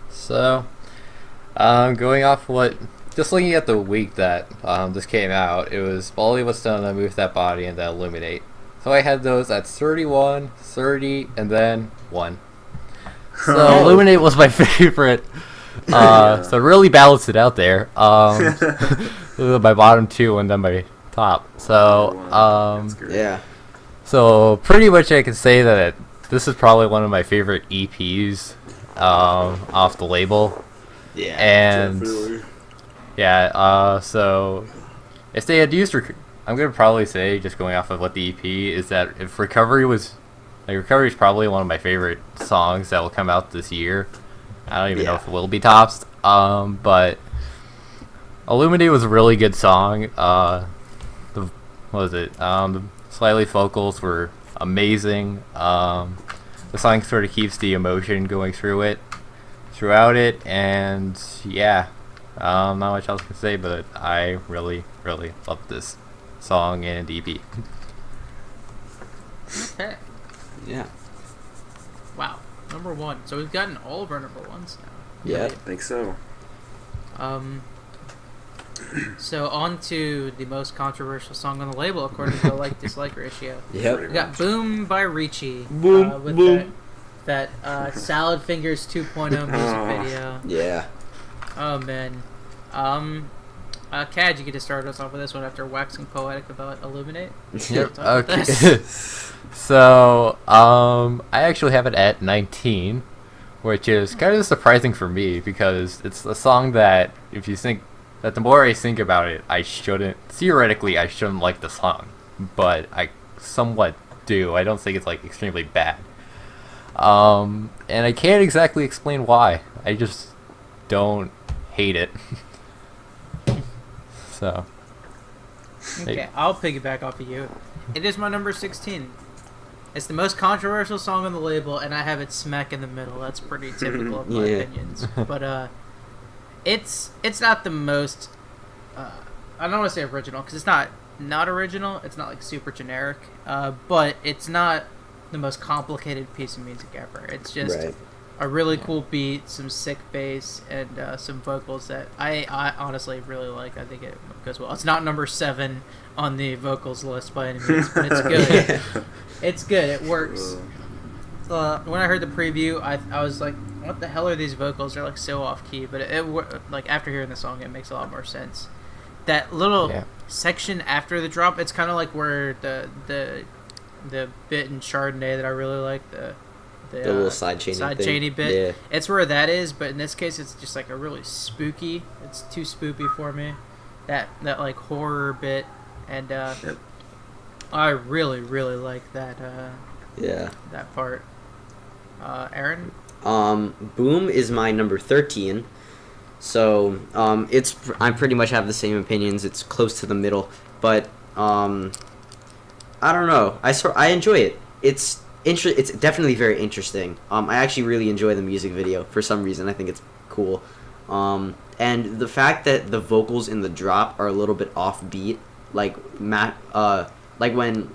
So, going off just looking at the week that this came out, it was Bollywood Sona, Move That Body, and then Illuminate. So I had those at 31, 30, and then 1. So Illuminate was my favorite. So really balanced it out there. My bottom 2 and then my top. So That's great. Yeah. So pretty much I can say that this is probably one of my favorite EPs off the label. Yeah. And Definitely. yeah, so if they had used I'm gonna probably say, just going off of what the EP is, that if Recovery is probably one of my favorite songs that will come out this year. I don't even know if it will be tops. But Illuminate was a really good song. The Slyleaf vocals were amazing. The song sort of keeps the emotion going throughout it, and yeah, not much else to say, but I really, really love this. song and EP. Okay. Yeah. Wow. Number 1. So we've gotten all of our number 1s now. Yeah. I think so. So on to the most controversial song on the label according to the like-dislike ratio. Yep. We got Boom by Ricci. Boom, With boom. that Salad Fingers 2.0 music video. Yeah. Oh, man. Kad, you get to start us off with this one after waxing poetic about Illuminate. Yep. Talk about Okay. this. So, I actually have it at 19, which is kind of surprising for me because it's a song that, if you think that the more I think about it, I shouldn't like the song, but I somewhat do. I don't think it's like extremely bad. And I can't exactly explain why. I just don't hate it. So. Okay, I'll piggyback off of you. It is my number 16. It's the most controversial song on the label, and I have it smack in the middle. That's pretty typical of my opinions. But it's not the most. I don't want to say original because it's not original. It's not like super generic. But it's not the most complicated piece of music ever. It's just a really cool beat, some sick bass, and some vocals that I honestly really like. I think it goes well. It's not number 7 on the vocals list by any means, but it's good. It's good. It works. When I heard the preview, I was like, "What the hell are these vocals? They're like so off key." But like after hearing the song, it makes a lot more sense. That little section after the drop, it's kind of like where the bit in Chardonnay that I really like, the little side chaining bit. Yeah. It's where that is, but in this case, it's just like a really spooky. It's too spoopy for me. That like horror bit, and I really like that. That part. Aaron? Boom is my number 13. So, I pretty much have the same opinions. It's close to the middle, but I don't know. I enjoy it. It's definitely very interesting. I actually really enjoy the music video for some reason. I think it's cool. And the fact that the vocals in the drop are a little bit offbeat, like like when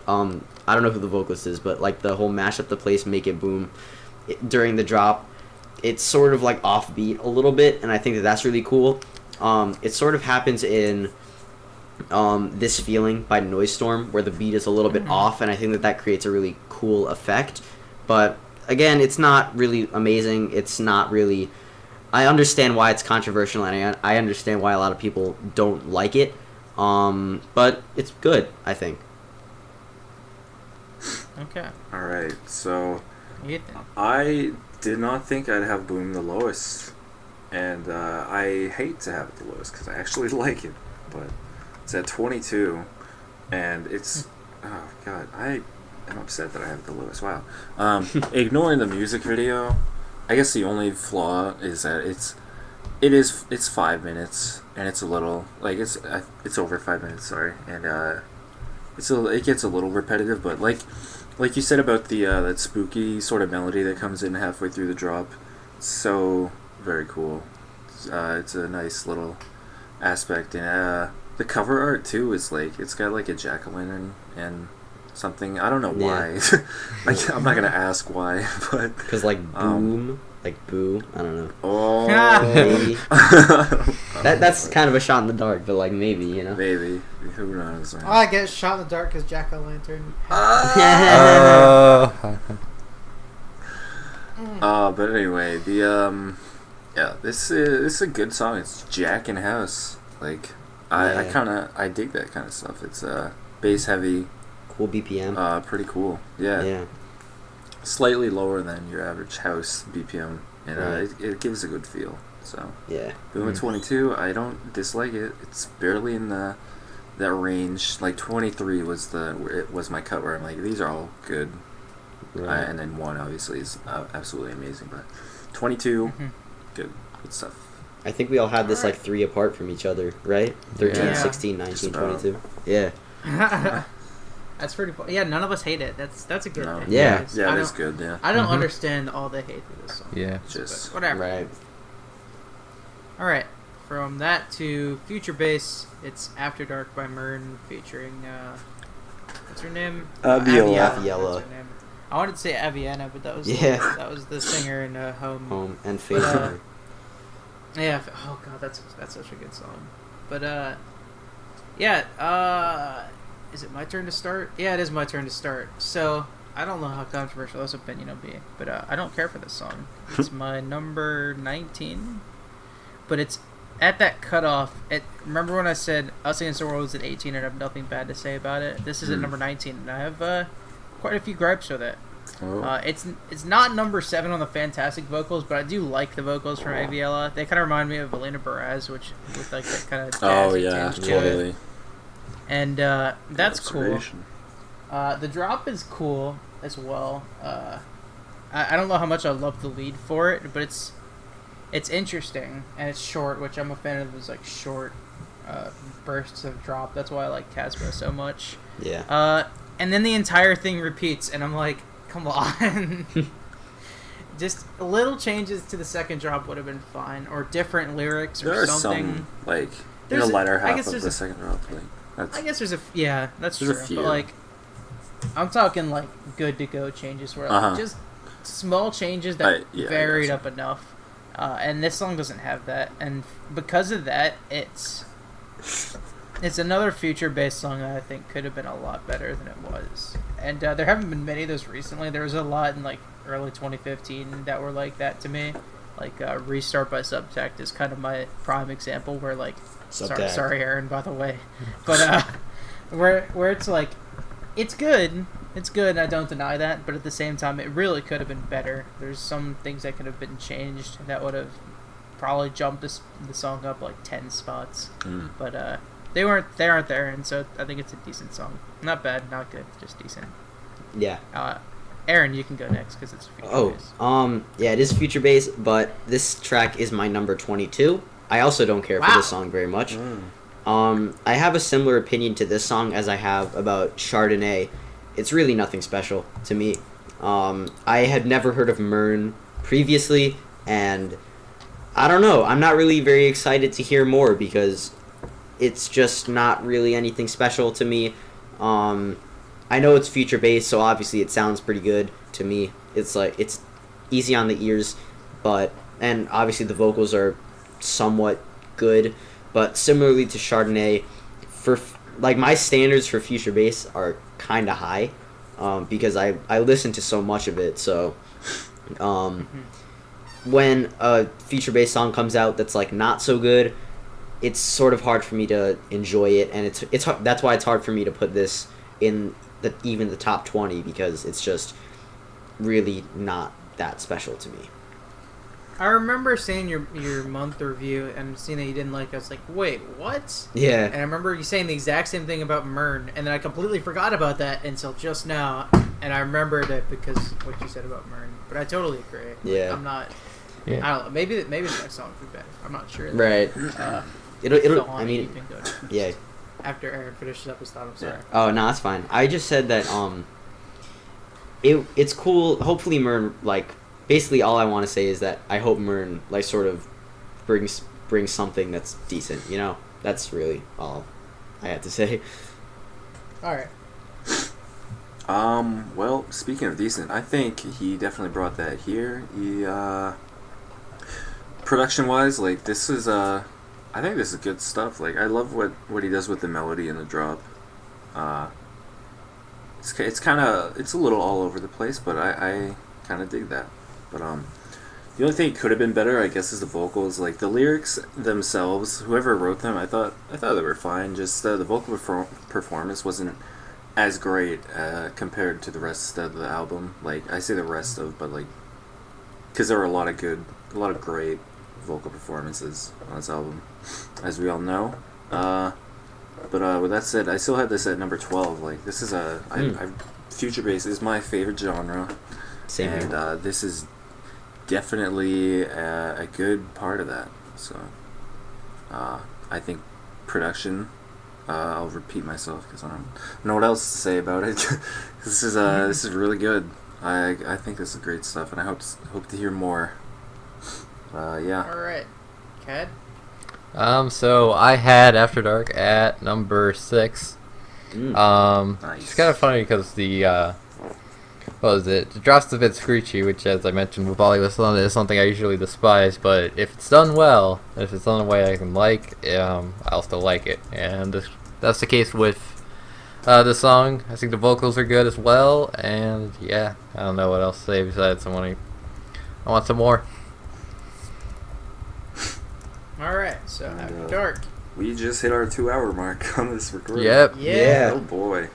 I don't know who the vocalist is, but like the whole mash up the place, make it boom during the drop, it's sort of like offbeat a little bit, and I think that that's really cool. It sort of happens in This Feeling by Noise Storm, where the beat is a little bit off, and I think that creates a really cool effect. But again, it's not really amazing. It's not really. I understand why it's controversial, and I understand why a lot of people don't like it. But it's good, I think. Okay. All right, so Ethan. I did not think I'd have Boom the lowest, and I hate to have it the lowest because I actually like it, but it's at 22, and it's oh god, I am upset that I have it the lowest. Wow. Ignoring the music video, I guess the only flaw is that it's 5 minutes, and it's a little like it's over 5 minutes. Sorry, and it gets a little repetitive, but like you said about the that spooky sort of melody that comes in halfway through the drop, so very cool. It's a nice little aspect, and the cover art too is like it's got like a jack-o'-lantern and something. I don't know why. Like I'm not gonna ask why, but because like boom, like boo. I don't know. Oh, maybe. That's kind of a shot in the dark, but like maybe, you know. Maybe. Who knows? Man. Oh, I get shot in the dark because jack-o'-lantern. But anyway, this is a good song. It's Jack in House. Like I dig that kind of stuff. It's bass heavy, cool BPM. Pretty cool. Yeah. Slightly lower than your average house BPM, and it gives a good feel. So Boom at 22, I don't dislike it. It's barely in that range. Like 23 was my cut where I'm like, these are all good. And then 1 obviously is absolutely amazing, but 22, good stuff. I think we all had this like 3 apart from each other, right? 13, 16, 19, 22. Yeah. That's pretty fun. Yeah, none of us hate it. That's a good thing. Yeah. Yeah, that's good, yeah. I don't understand all the hate for this song. Yeah. But whatever. Right. Alright. from that to Future Bass, it's After Dark by Mern featuring, what's her name? Aviola. Aviola. That's her name. I wanted to say Aviana, but that was that was the singer in Home. And Faith. Yeah. Oh god, that's such a good song. But is it my turn to start? Yeah, it is my turn to start. So I don't know how controversial this opinion will be, but I don't care for this song. It's my number 19, but it's at that cutoff. Remember when I said Us Against the World was at 18 and I have nothing bad to say about it? This is at number 19, and I have quite a few gripes with it. Oh. It's not number 7 on the fantastic vocals, but I do like the vocals from Aviola. They kind of remind me of Elena Baraz, which with like that kind of jazzy tinge to totally. it. And that's cool. The drop is cool as well. I don't know how much I love the lead for it, but it's interesting and it's short, which I'm a fan of those like short bursts of drop. That's why I like Casper so much. Yeah. And then the entire thing repeats, and I'm like, come on. Just little changes to the second drop would have been fine, or different lyrics or something. Some, like, in the latter half of the second drop. Like, I guess there's that's true. a few. But like, I'm talking like good to go changes where like, just small changes that varied up enough. And this song doesn't have that, and because of that, it's another future-based song that I think could have been a lot better than it was. And there haven't been many of those recently. There was a lot in like early 2015 that were like that to me. Like Restart by Subtact is kind of my prime example where like sorry Aaron, by the way, but where it's like it's good, I don't deny that, but at the same time it really could have been better. There's some things that could have been changed that would have probably jumped the song up like 10 spots, but they aren't there, and so I think it's a decent song. Not bad, not good, just decent. Yeah. Aaron, you can go next because it's future bass. Yeah, it is future bass, but this track is my number 22. I also don't care for this song very much. I have a similar opinion to this song as I have about Chardonnay. It's really nothing special to me. I had never heard of Mern previously, and I don't know. I'm not really very excited to hear more because it's just not really anything special to me. I know it's future bass, so obviously it sounds pretty good to me. It's like it's easy on the ears, and obviously the vocals are somewhat good, but similarly to Chardonnay, for like my standards for future bass are kind of high, because I listen to so much of it. So when a future bass song comes out that's like not so good, it's sort of hard for me to enjoy it, and it's that's why it's hard for me to put this in even the top 20, because it's just really not that special to me. I remember seeing your month review and seeing that you didn't like it. I was like, wait, what? Yeah. And I remember you saying the exact same thing about Mern, and then I completely forgot about that until just now, and I remembered it because what you said about Mern. But I totally agree. Yeah. I'm not... Yeah. I don't know. Maybe the next song will be better. I'm not sure. Right. It'll I mean, you can go next. yeah. After Aaron finishes up his thought, I'm sorry. Oh, no, that's fine. I just said that it's cool. Hopefully Mern, like, basically all I want to say is that I hope Mern, like, sort of brings something that's decent, you know? That's really all I had to say. All right. Well, speaking of decent, I think he definitely brought that here. He, production-wise, like, this is, I think this is good stuff. Like, I love what he does with the melody and the drop. It's kind of, it's a little all over the place, but I kind of dig that. But the only thing that could have been better, I guess, is the vocals. Like, the lyrics themselves, whoever wrote them, I thought they were fine. Just the vocal performance wasn't as great compared to the rest of the album. Like, I say the rest of, but like, because there were a lot of great vocal performances on this album, as we all know. But with that said, I still have this at number 12. Like, this is future bass is my favorite genre. Same and here. This is definitely a good part of that. So I think production. I'll repeat myself because I don't know what else to say about it. This is really good. I think this is great stuff, and I hope to hear more. Yeah. All right, Kad. So I had After Dark at number 6. Nice. It's kind of funny because the what was it? The drop's a bit screechy, which, as I mentioned with Bollywood song, is something I usually despise. But if it's done well, if it's done in a way I can like, I'll still like it. And that's the case with the song. I think the vocals are good as well. And yeah, I don't know what else to say besides I want some more. All right, so After Dark. We just hit our 2-hour mark on this recording. Yep. Yeah. Oh boy.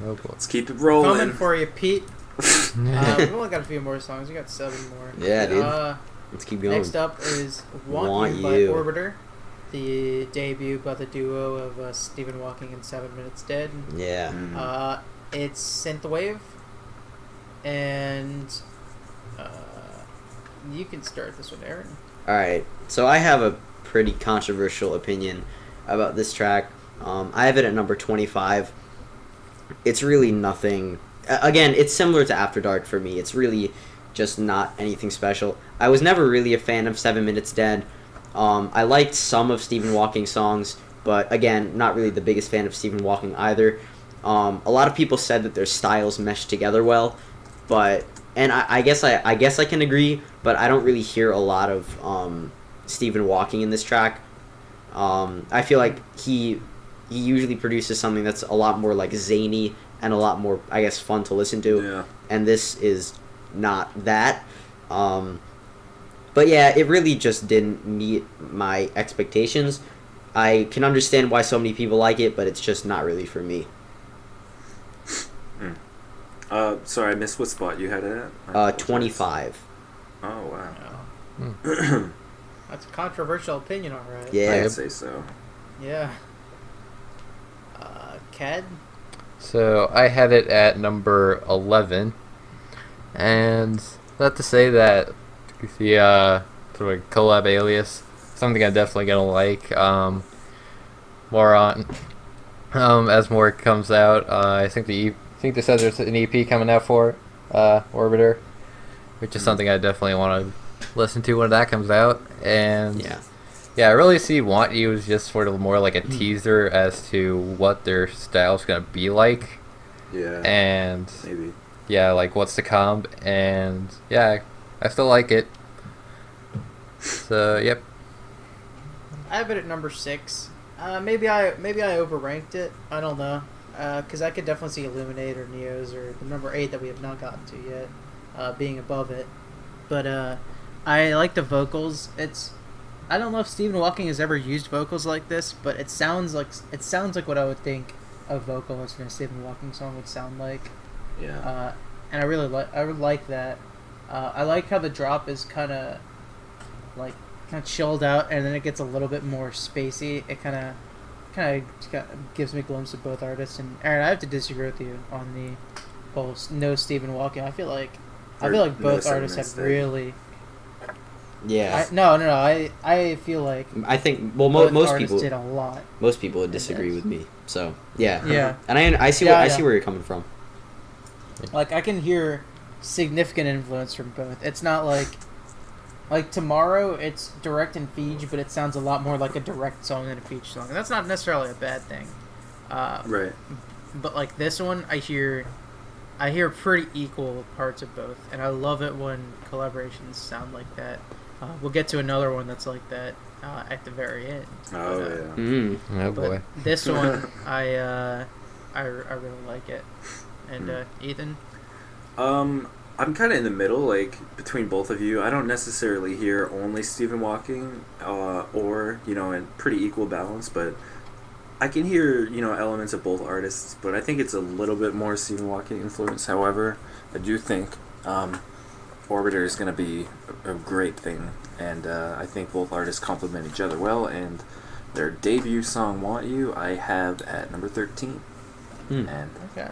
Oh boy. Let's keep it rolling. Coming for you, Pete. We've only got a few more songs. We got 7 more. Yeah, dude. Let's keep going. Next up is Want You by Orbiter, the debut by the duo of Stephen Hawking and 7 Minutes Dead. Yeah. It's synthwave, and you can start this one, Aaron. Alright, so I have a pretty controversial opinion about this track. I have it at number 25. It's really nothing. Again, it's similar to After Dark for me. It's really just not anything special. I was never really a fan of 7 Minutes Dead. I liked some of Stephen Hawking's songs, but again, not really the biggest fan of Stephen Hawking either. A lot of people said that their styles meshed together well, but I guess I can agree, but I don't really hear a lot of Stephen Hawking in this track. I feel like he usually produces something that's a lot more like zany and a lot more, I guess, fun to listen to. Yeah. And this is not that. But yeah, it really just didn't meet my expectations. I can understand why so many people like it, but it's just not really for me. Sorry, I missed what spot you had it at. 25. Oh wow. That's a controversial opinion, all right. Yeah. I'd say so. Yeah. Ked? So I had it at number 11, and that to say that the sort of collab alias, something I'm definitely gonna like. More on as more comes out. I think they said there's an EP coming out for Orbiter, which is something I definitely want to listen to when that comes out. And yeah, I really see Want You as just sort of more like a teaser as to what their style's gonna be like. Yeah. And maybe. Yeah, like what's to come. And yeah, I still like it. So yep. I have it at number 6. Maybe I overranked it. I don't know. Because I could definitely see Illuminate or Neos or the number 8 that we have not gotten to yet being above it. But I like the vocals. I don't know if Stephen Hawking has ever used vocals like this, but it sounds like what I would think a vocalist in a Stephen Hawking song would sound like. Yeah. And I would like that. I like how the drop is kind of chilled out, and then it gets a little bit more spacey. It kind of gives me a glimpse of both artists. And Aaron, I have to disagree with you on the whole no Stephen Hawking. I feel like both artists have really. Yeah. I feel like. I think both most artists people did a lot. Most people would disagree with me. So yeah. Yeah. And I see where you're coming from. Like I can hear significant influence from both. It's not like Tomorrow, it's direct and Feege, but it sounds a lot more like a direct song than a Feege song, and that's not necessarily a bad thing. Right. But like this one, I hear pretty equal parts of both, and I love it when collaborations sound like that. We'll get to another one that's like that at the very end. Oh but, yeah. Oh boy. This one, I really like it. And Ethan. I'm kind of in the middle, like between both of you. I don't necessarily hear only Stephen Hawking, or in pretty equal balance, but I can hear elements of both artists. But I think it's a little bit more Stephen Hawking influence. However, I do think Orbiter is going to be a great thing, and I think both artists complement each other well. And their debut song "Want You" I have at number 13, and Okay.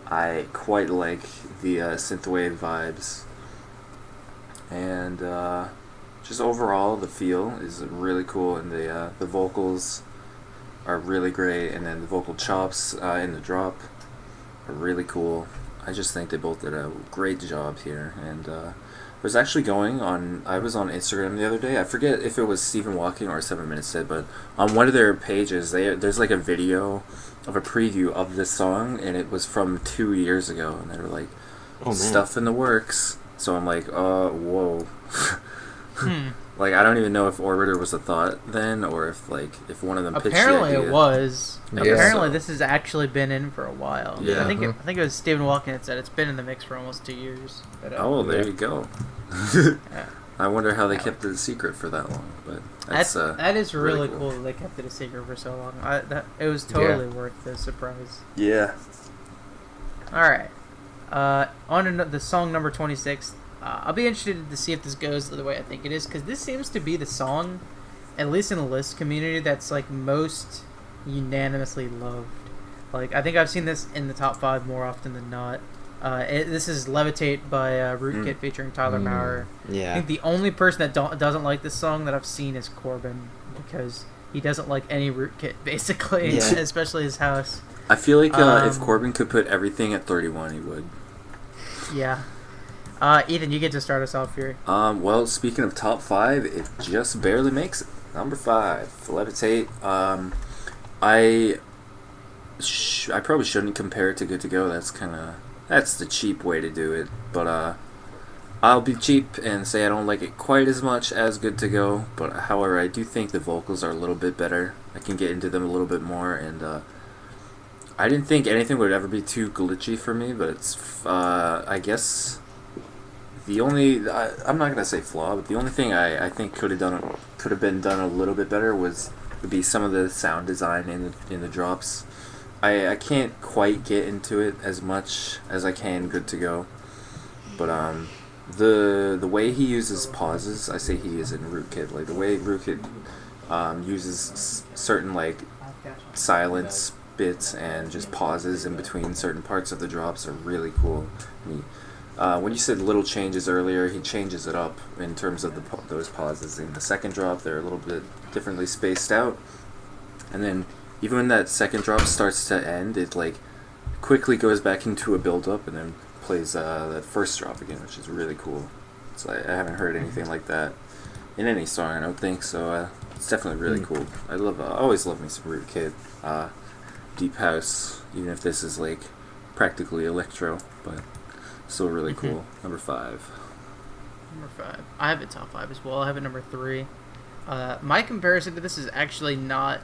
I quite like the synthwave vibes, and just overall the feel is really cool, and the vocals are really great, and then the vocal chops in the drop are really cool. I just think they both did a great job here, and the was actually I was on Instagram the other day. I forget if it was Stephen Walking or 7 Minutes Dead, but on one of their pages, there's like a video of a preview of this song, and it was from 2 years ago, and they were like, stuff in the works. So I'm like, whoa. Like, I don't even know if Orbiter was a thought then, or if one of them pitched Apparently the idea. It was. Yeah. Apparently this has actually been in for a while. Yeah. I think it was Stephen Walken that said it's been in the mix for almost 2 years. But, Oh, there you go. yeah. I wonder how they kept it a secret for that long, but that is really cool. cool that they kept it a secret for so long. It was totally worth the surprise. Yeah. All right. On to the song number 26. I'll be interested to see if this goes the way I think it is, because this seems to be the song, at least in the list community, that's like most unanimously loved. Like, I think I've seen this in the top 5 more often than not. This is Levitate by Rootkit featuring Tyler Maurer. Yeah. I think the only person that doesn't like this song that I've seen is Corbin, because he doesn't like any Rootkit, basically, especially his house. I feel like if Corbin could put everything at 31, he would. Yeah. Ethan, you get to start us off here. Well, speaking of top 5, it just barely makes it. Number 5, Levitate. I probably shouldn't compare it to Good to Go. That's the cheap way to do it. But I'll be cheap and say I don't like it quite as much as Good to Go. But however, I do think the vocals are a little bit better. I can get into them a little bit more, and I didn't think anything would ever be too glitchy for me. But it's I guess. The only I'm not gonna say flaw, but the only thing I think could have been done a little bit better would be some of the sound design in the drops. I can't quite get into it as much as I can Good to Go, but the way he uses pauses, I say he is in Rootkit, like the way Rootkit uses certain like silence bits and just pauses in between certain parts of the drops are really cool. When you said little changes earlier, he changes it up in terms of those pauses. In the second drop, they're a little bit differently spaced out. And then, even when that second drop starts to end, it like quickly goes back into a build-up and then plays that first drop again, which is really cool. So I haven't heard anything like that in any song, I don't think, so it's definitely really cool. I always love me some Rootkit. Deep House, even if this is like practically electro, but still really cool. Number 5. Number 5. I have it top 5 as well. I have it number 3. My comparison to this is actually not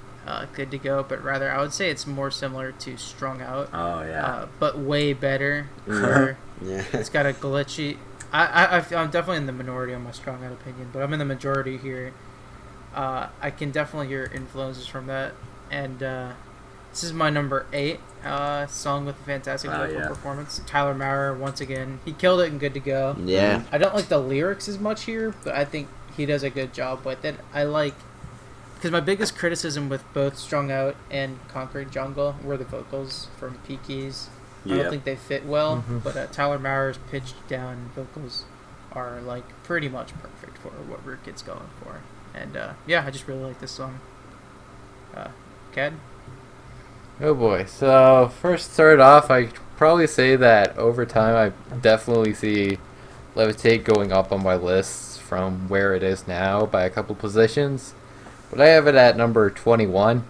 Good to Go, but rather I would say it's more similar to Strung Out. Oh yeah. But way better. Yeah. It's got a glitchy. I'm definitely in the minority on my Strung Out opinion, but I'm in the majority here. I can definitely hear influences from that, and this is my number 8 song with a fantastic vocal performance. Tyler Maurer, once again, he killed it in Good to Go. Yeah. I don't like the lyrics as much here, but I think he does a good job with it. Because my biggest criticism with both Strung Out and Concrete Jungle were the vocals from Peakeys. I don't think they fit well, but Tyler Maurer's pitched down vocals are like pretty much perfect for what Rootkit's going for. And I just really like this song. Kad? Oh boy. So first start off, I probably say that over time I definitely see Levitate going up on my list from where it is now by a couple positions. But I have it at number 21.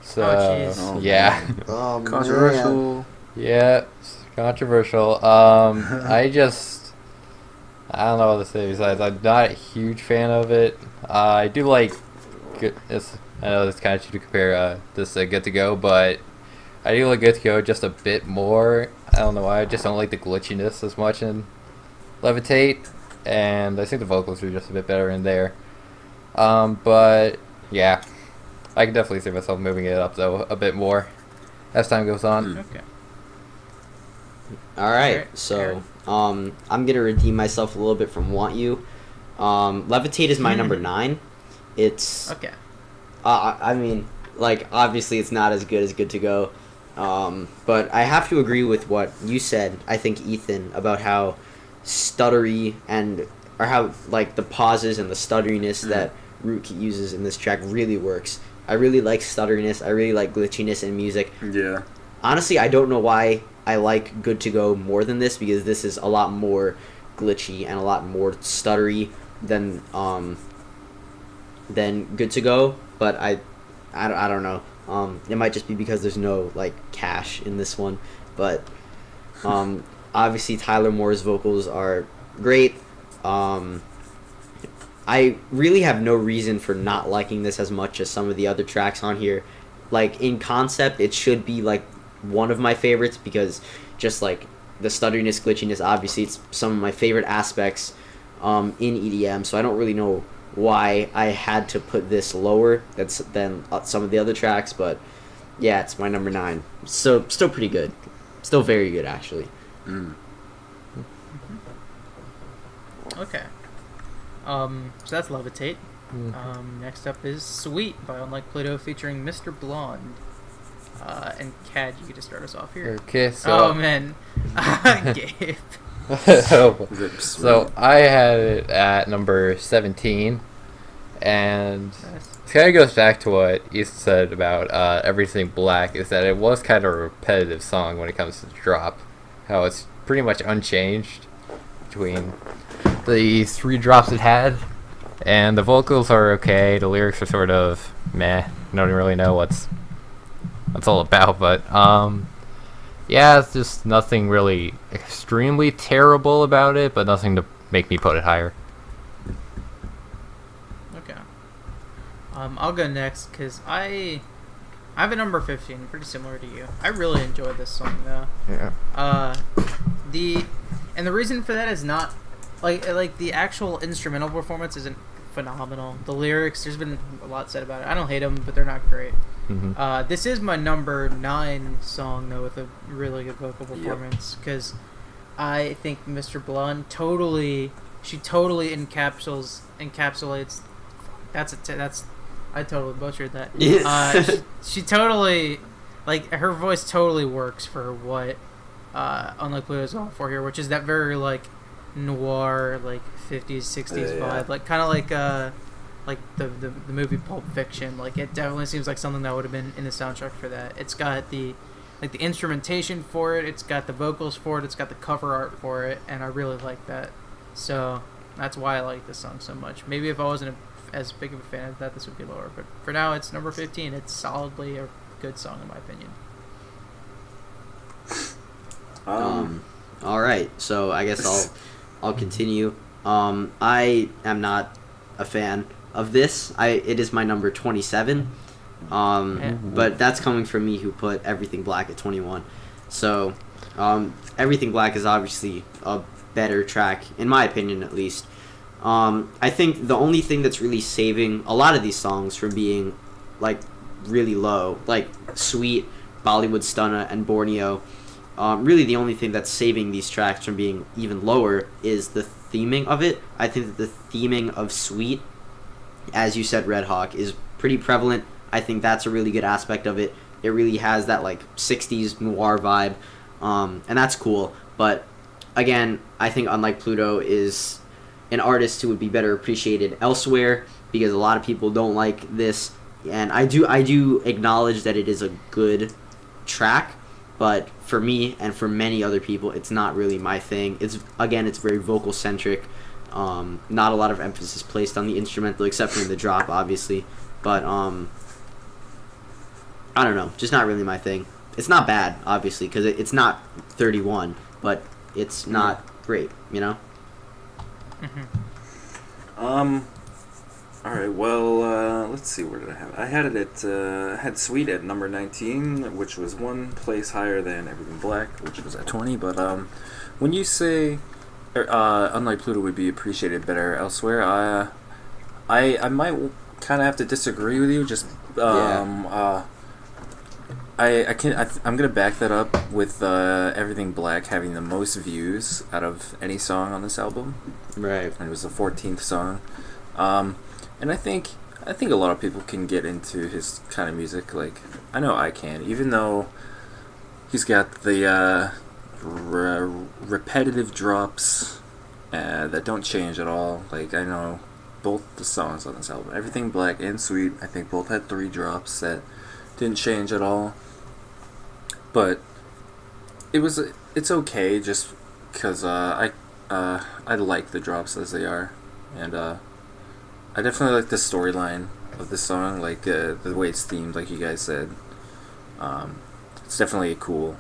So yeah. Controversial. Yeah, it's controversial. I don't know what to say besides I'm not a huge fan of it. I do like I know it's kind of cheap to compare this to Good to Go, but I do like Good to Go just a bit more. I don't know why. I just don't like the glitchiness as much in Levitate, and I think the vocals are just a bit better in there. But yeah, I can definitely see myself moving it up though a bit more as time goes on. Okay. All right, so I'm gonna redeem myself a little bit from Want You. Levitate is my number 9. It's okay. I mean, like obviously it's not as good as Good to Go, but I have to agree with what you said. I think Ethan about how stuttery or how like the pauses and the stutteriness that Rootkit uses in this track really works. I really like stutteriness. I really like glitchiness in music. Yeah. Honestly, I don't know why I like Good to Go more than this, because this is a lot more glitchy and a lot more stuttery than Good to Go. But I don't know. It might just be because there's no like cash in this one, but obviously Tyler Moore's vocals are great. I really have no reason for not liking this as much as some of the other tracks on here. Like, in concept, it should be like one of my favorites because just like the stutteriness, glitchiness, obviously it's some of my favorite aspects in EDM, so I don't really know why I had to put this lower than some of the other tracks, but yeah, it's my number 9. So still pretty good. Still very good, actually. Okay. So that's Levitate. Next up is Sweet by Unlike Pluto featuring Mr. Blonde. And Cad, you get to start us off here. Okay, so... Oh, man. Gabe. So I had it at number 17, and it kind of goes back to what Ethan said about Everything Black, is that it was kind of a repetitive song when it comes to the drop. How it's pretty much unchanged between the 3 drops it had, and the vocals are okay, the lyrics are sort of meh, I don't really know what's all about, but yeah, it's just nothing really extremely terrible about it, but nothing to make me put it higher. Okay. I'll go next because I have a number 15, pretty similar to you. I really enjoyed this song though. Yeah. And the reason for that is not like the actual instrumental performance isn't phenomenal. The lyrics, there's been a lot said about it. I don't hate them, but they're not great. This is my number 9 song though, with a really good vocal performance, because I think Mr. Blonde totally encapsulates. I totally butchered that. She totally, like, her voice totally works for what Unlike Pluto's going for here, which is that very like noir, like 50s 60s vibe, like kind of like the movie Pulp Fiction. Like, it definitely seems like something that would have been in the soundtrack for that. It's got the instrumentation for it, it's got the vocals for it, it's got the cover art for it, and I really like that. So that's why I like this song so much. Maybe if I wasn't as big of a fan of that, this would be lower, but for now it's number 15. It's solidly a good song in my opinion. All right, so I guess I'll continue. I am not a fan of this. It is my number 27. But that's coming from me, who put Everything Black at 21. So, Everything Black is obviously a better track, in my opinion at least. I think the only thing that's really saving a lot of these songs from being like really low, like Sweet, Bollywood Stunna, and Borneo, really the only thing that's saving these tracks from being even lower is the theming of it. I think that the theming of Sweet, as you said, Redhawk, is pretty prevalent. I think that's a really good aspect of it. It really has that like 60s noir vibe, and that's cool. But again, I think Unlike Pluto is an artist who would be better appreciated elsewhere, because a lot of people don't like this, and I do acknowledge that it is a good track, but for me and for many other people, it's not really my thing. It's very vocal centric. Not a lot of emphasis placed on the instrumental, except for in the drop, obviously. But I don't know, just not really my thing. It's not bad, obviously, because it's not 31, but it's not great, you know? Alright, well, let's see, where did I have it? I had it at, had Sweet at number 19, which was one place higher than Everything Black, which was at 20, but, when you say, Unlike Pluto would be appreciated better elsewhere, I might kind of have to disagree with you, just, I'm gonna back that up with Everything Black having the most views out of any song on this album. Right. And it was the 14th song. And I think a lot of people can get into his kind of music. Like, I know I can, even though he's got the repetitive drops that don't change at all. Like, I know both the songs on this album, Everything Black and Sweet, I think both had 3 drops that didn't change at all. But it's okay, just because I I like the drops as they are, and I definitely like the storyline of the song, like the way it's themed, like you guys said. It's definitely cool,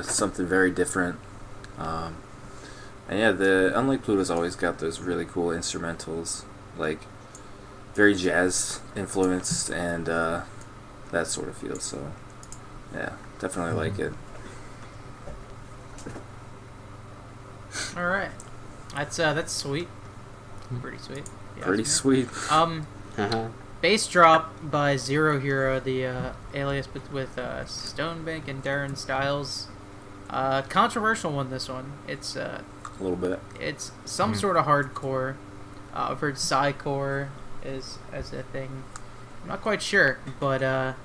something very different. And yeah, unlike Pluto's always got those really cool instrumentals, like very jazz influenced and that sort of feel. So yeah, definitely like it. All right, that's sweet, pretty sweet. Yeah, Pretty sweet. Bass Drop by Zero Hero, the alias with Stonebank and Darren Styles. Controversial one, this one. It's A little bit. It's some sort of hardcore. I've heard psycore as a thing. I'm not quite sure, but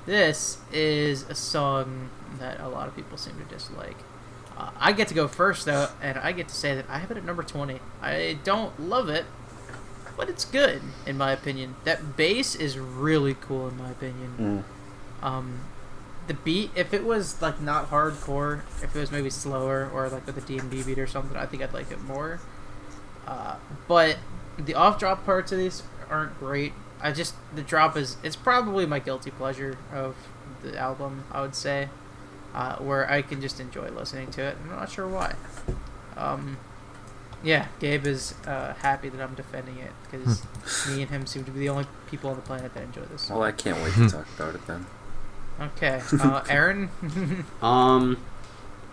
this is a song that a lot of people seem to dislike. I get to go first, though, and I get to say that I have it at number 20. I don't love it, but it's good, in my opinion. That bass is really cool, in my opinion. The beat, if it was like not hardcore, if it was maybe slower or like with a D&B beat or something, I think I'd like it more. But the off-drop parts of these aren't great. The drop it's probably my guilty pleasure of the album, I would say, where I can just enjoy listening to it. I'm not sure why. Yeah, Gabe is happy that I'm defending it because me and him seem to be the only people on the planet that enjoy this song. Well, I can't wait to talk about it then. Okay, Aaron?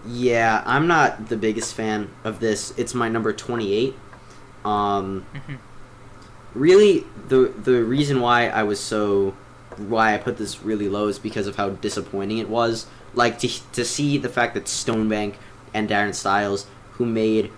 Yeah, I'm not the biggest fan of this. It's my number 28. Really, the reason why I put this really low is because of how disappointing it was. Like, to see the fact that Stonebank and Darren Styles, who made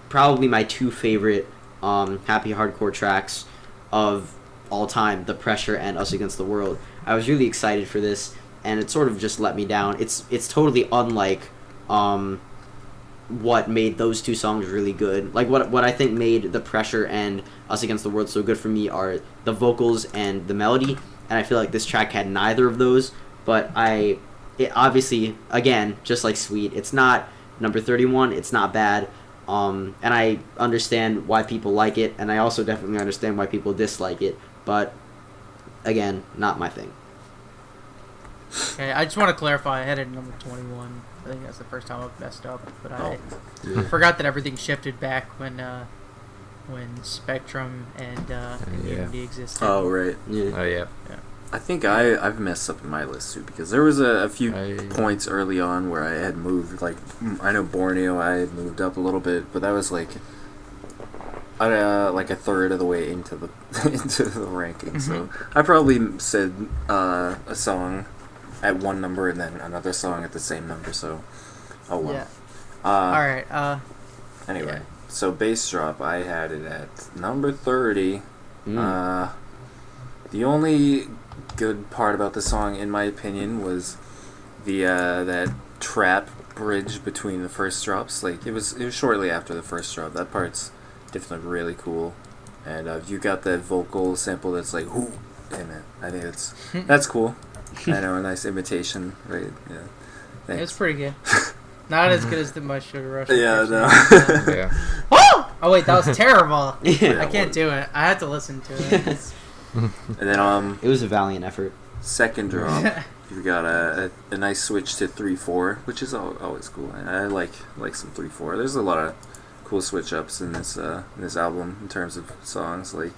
probably my two favorite happy hardcore tracks of all time, The Pressure and Us Against the World, I was really excited for this, and it sort of just let me down. It's totally unlike what made those two songs really good. Like, what I think made The Pressure and Us Against the World so good for me are the vocals and the melody, and I feel like this track had neither of those, but it obviously, again, just like Sweet, it's not number 31, it's not bad, and I understand why people like it, and I also definitely understand why people dislike it, but again, not my thing. Okay, I just want to clarify, I had it at number 21. I think that's the first time I've messed up, but I forgot that everything shifted back when Spectrum and Unity existed. Oh, right. Yeah. Oh, yeah. I think I've messed up in my list too, because there was a few points early on where I had moved, like, I know Borneo I had moved up a little bit, but that was like a third of the way into the into the ranking. So I probably said a song at one number and then another song at the same number. So oh well. Yeah. All right. Anyway, so Bass Drop, I had it at number 30. The only good part about the song, in my opinion, was the that trap bridge between the first drops. Like, it was shortly after the first drop. That part's definitely really cool, and you got that vocal sample that's like "whoo" in it. I think that's cool. I know, a nice imitation, right? Yeah, thanks. It's pretty good. Not as good as the My Sugar Rush. Yeah, no. Yeah. Oh wait, that was terrible. Yeah. I can't do it. I had to listen to it. And then It was a valiant effort. second drop, you've got a nice switch to 3/4, which is always cool. I like some 3/4. There's a lot of cool switch ups in this album in terms of songs. Like,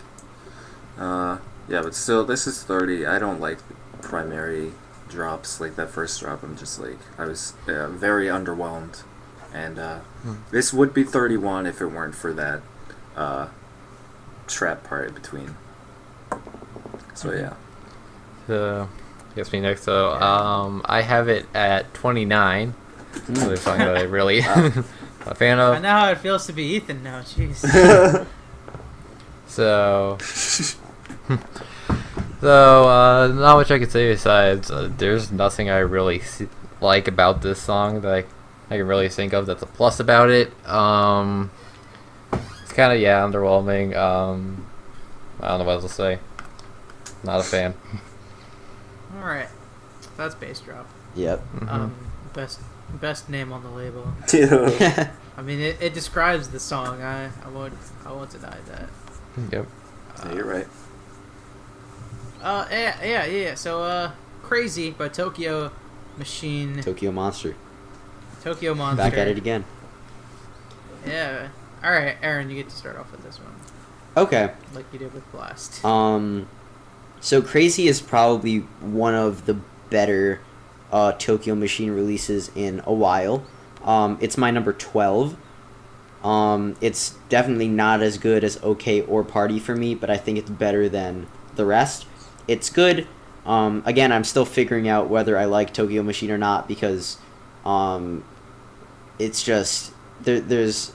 yeah, but still, this is 30. I don't like the primary drops, like that first drop. I'm just like, I was very underwhelmed, and this would be 31 if it weren't for that trap part in between. So yeah. So, guess me next. So, I have it at 29. Another song that I really a fan I of. know how it feels to be Ethan now. Jeez. So, not much I could say besides there's nothing I really like about this song that I can really think of that's a plus about it. It's kind of underwhelming. I don't know what else to say. Not a fan. All right, that's Bass Drop. Yep. Best name on the label. I mean, it describes the song. I won't deny that. Yep. Yeah, you're right. Yeah. So, Crazy by Tokyo Machine. Tokyo Monster. Tokyo Monster. Back at it again. Yeah. All right, Aaron, you get to start off with this one. Okay. Like you did with Blast. So Crazy is probably one of the better Tokyo Machine releases in a while. It's my number 12. It's definitely not as good as OK or Party for me, but I think it's better than the rest. It's good. Again, I'm still figuring out whether I like Tokyo Machine or not because it's just there's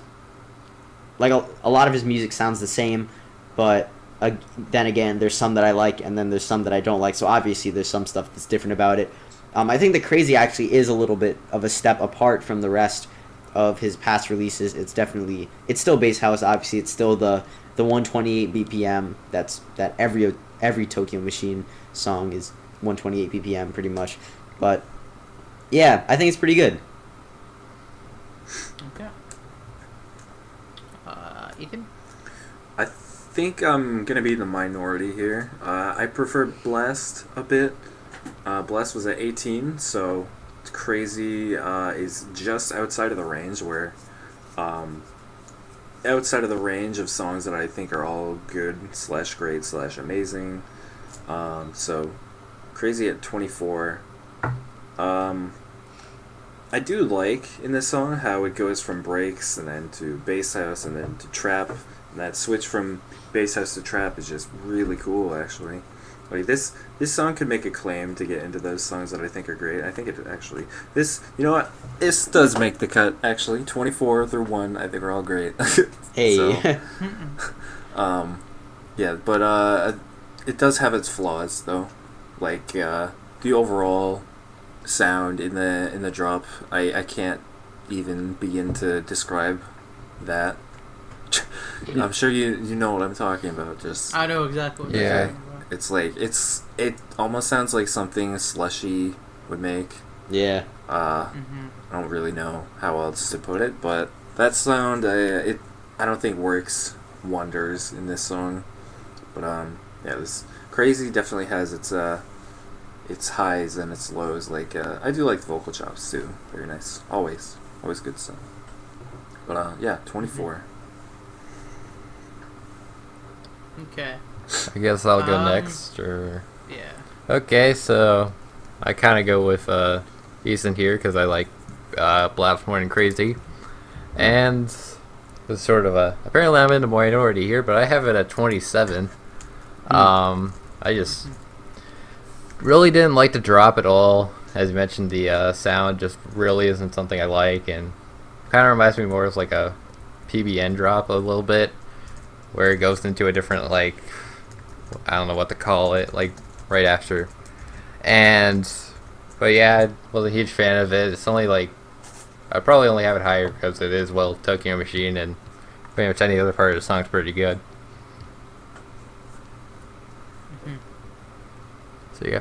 like a lot of his music sounds the same, but then again, there's some that I like and then there's some that I don't like. So obviously, there's some stuff that's different about it. I think the Crazy actually is a little bit of a step apart from the rest of his past releases. It's still bass house. Obviously, it's still the 128 BPM. That every Tokyo Machine song is 128 BPM pretty much. But yeah, I think it's pretty good. Okay. Ethan? I think I'm gonna be the minority here. I prefer Blast a bit. Blast was at 18, so Crazy is just outside of the range where, outside of the range of songs that I think are all good / great / amazing. So Crazy at 24. I do like in this song how it goes from breaks and then to bass house and then to trap. And that switch from bass house to trap is just really cool, actually. Like this song could make a claim to get into those songs that I think are great. I think it actually you know what? This does make the cut actually. 24 through 1, I think are all great. Hey. So, yeah, but it does have its flaws though. Like the overall sound in the drop, I can't even begin to describe that. I'm sure you know what I'm talking about. Just I know exactly what you're Yeah. talking about. it's like it almost sounds like something Slushy would make. Yeah. I don't really know how else to put it, but that sound I don't think works wonders in this song. But yeah, this Crazy definitely has its highs and its lows. Like I do like the vocal chops too. Very nice. Always good stuff. But yeah, 24. Okay. I guess I'll go Um, next, or... Yeah. Okay, so I kind of go with Ethan here because I like Blast more than Crazy. And it's sort of apparently I'm in the minority here, but I have it at 27. I just really didn't like the drop at all. As you mentioned, the sound just really isn't something I like, and kind of reminds me more of like a PBN drop a little bit, where it goes into a different, like, I don't know what to call it, like right after. But yeah, I was a huge fan of it. It's only like, I probably only have it higher because it is, well, Tokyo Machine, and pretty much any other part of the song's pretty good. So yeah.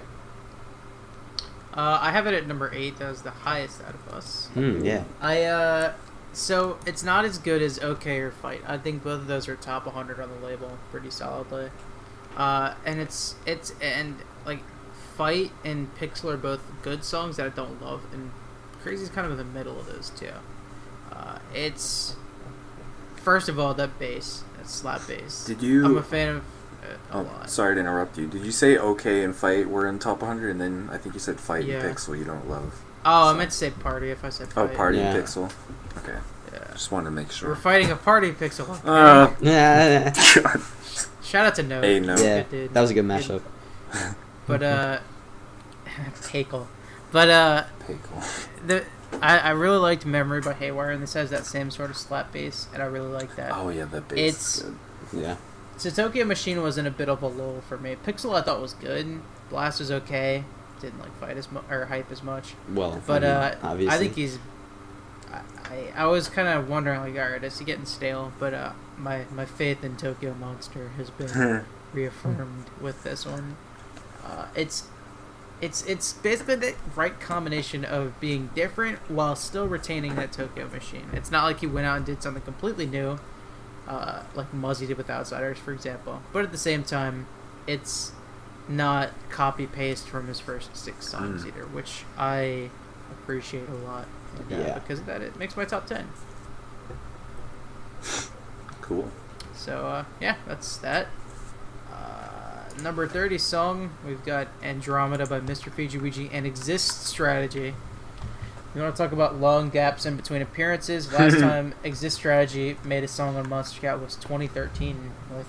I have it at number 8. That was the highest out of us. Yeah. So it's not as good as OK or Fight. I think both of those are top 100 on the label pretty solidly. And it's like Fight and Pixel are both good songs that I don't love, and Crazy's kind of in the middle of those two. It's first of all that bass, that slap bass. I'm a fan of it a lot. Sorry to interrupt you. Did you say OK and Fight were in top 100, and then I think you said Fight and Pixel you don't love? Oh, I meant to say Party if I said Fight. Oh, Party Yeah. and Pixel. Okay. Yeah. Just wanted to make sure. We're fighting a Party Pixel. Yeah. Shout out to No. Hey, No. Yeah. Good dude. That was a good mashup. But Pakel. But Pickle. I really liked Memory by Haywire, and this has that same sort of slap bass, and I really like that. Oh yeah, the bass. It's- is good. Yeah. So Tokyo Machine was in a bit of a lull for me. Pixel I thought was good. Blast was okay. Didn't like fight as much or hype as much. Well, But obviously. I think he's. I was kind of wondering, like, all right, is he getting stale? But my faith in Tokyo Monster has been reaffirmed with this one. It's it's basically the right combination of being different while still retaining that Tokyo Machine. It's not like he went out and did something completely new, like Muzzy did with Outsiders, for example. But at the same time, it's not copy paste from his first 6 songs either, which I appreciate a lot. And, because of that, it makes my top 10. Cool. So that's that. Number 30 song, we've got Andromeda by Mr. Fijiwiji and Exist Strategy. We want to talk about long gaps in between appearances. Last time Exist Strategy made a song on Monstercat was 2013 with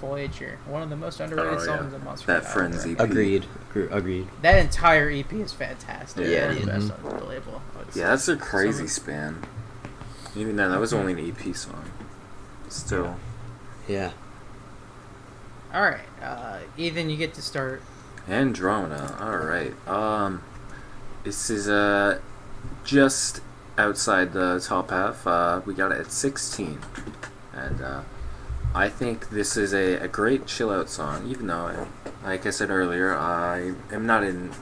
Voyager, one of the most underrated songs on Monstercat. That Friends EP. Agreed. That entire EP is fantastic. Yeah. One of the best songs on the label. Yeah, that's a crazy span. Even then, that was only an EP song. Still. Yeah. All right, Ethan, you get to start. Andromeda. All right. This is just outside the top half. We got it at 16, and I think this is a great chill out song. Even though, like I said earlier, I am not an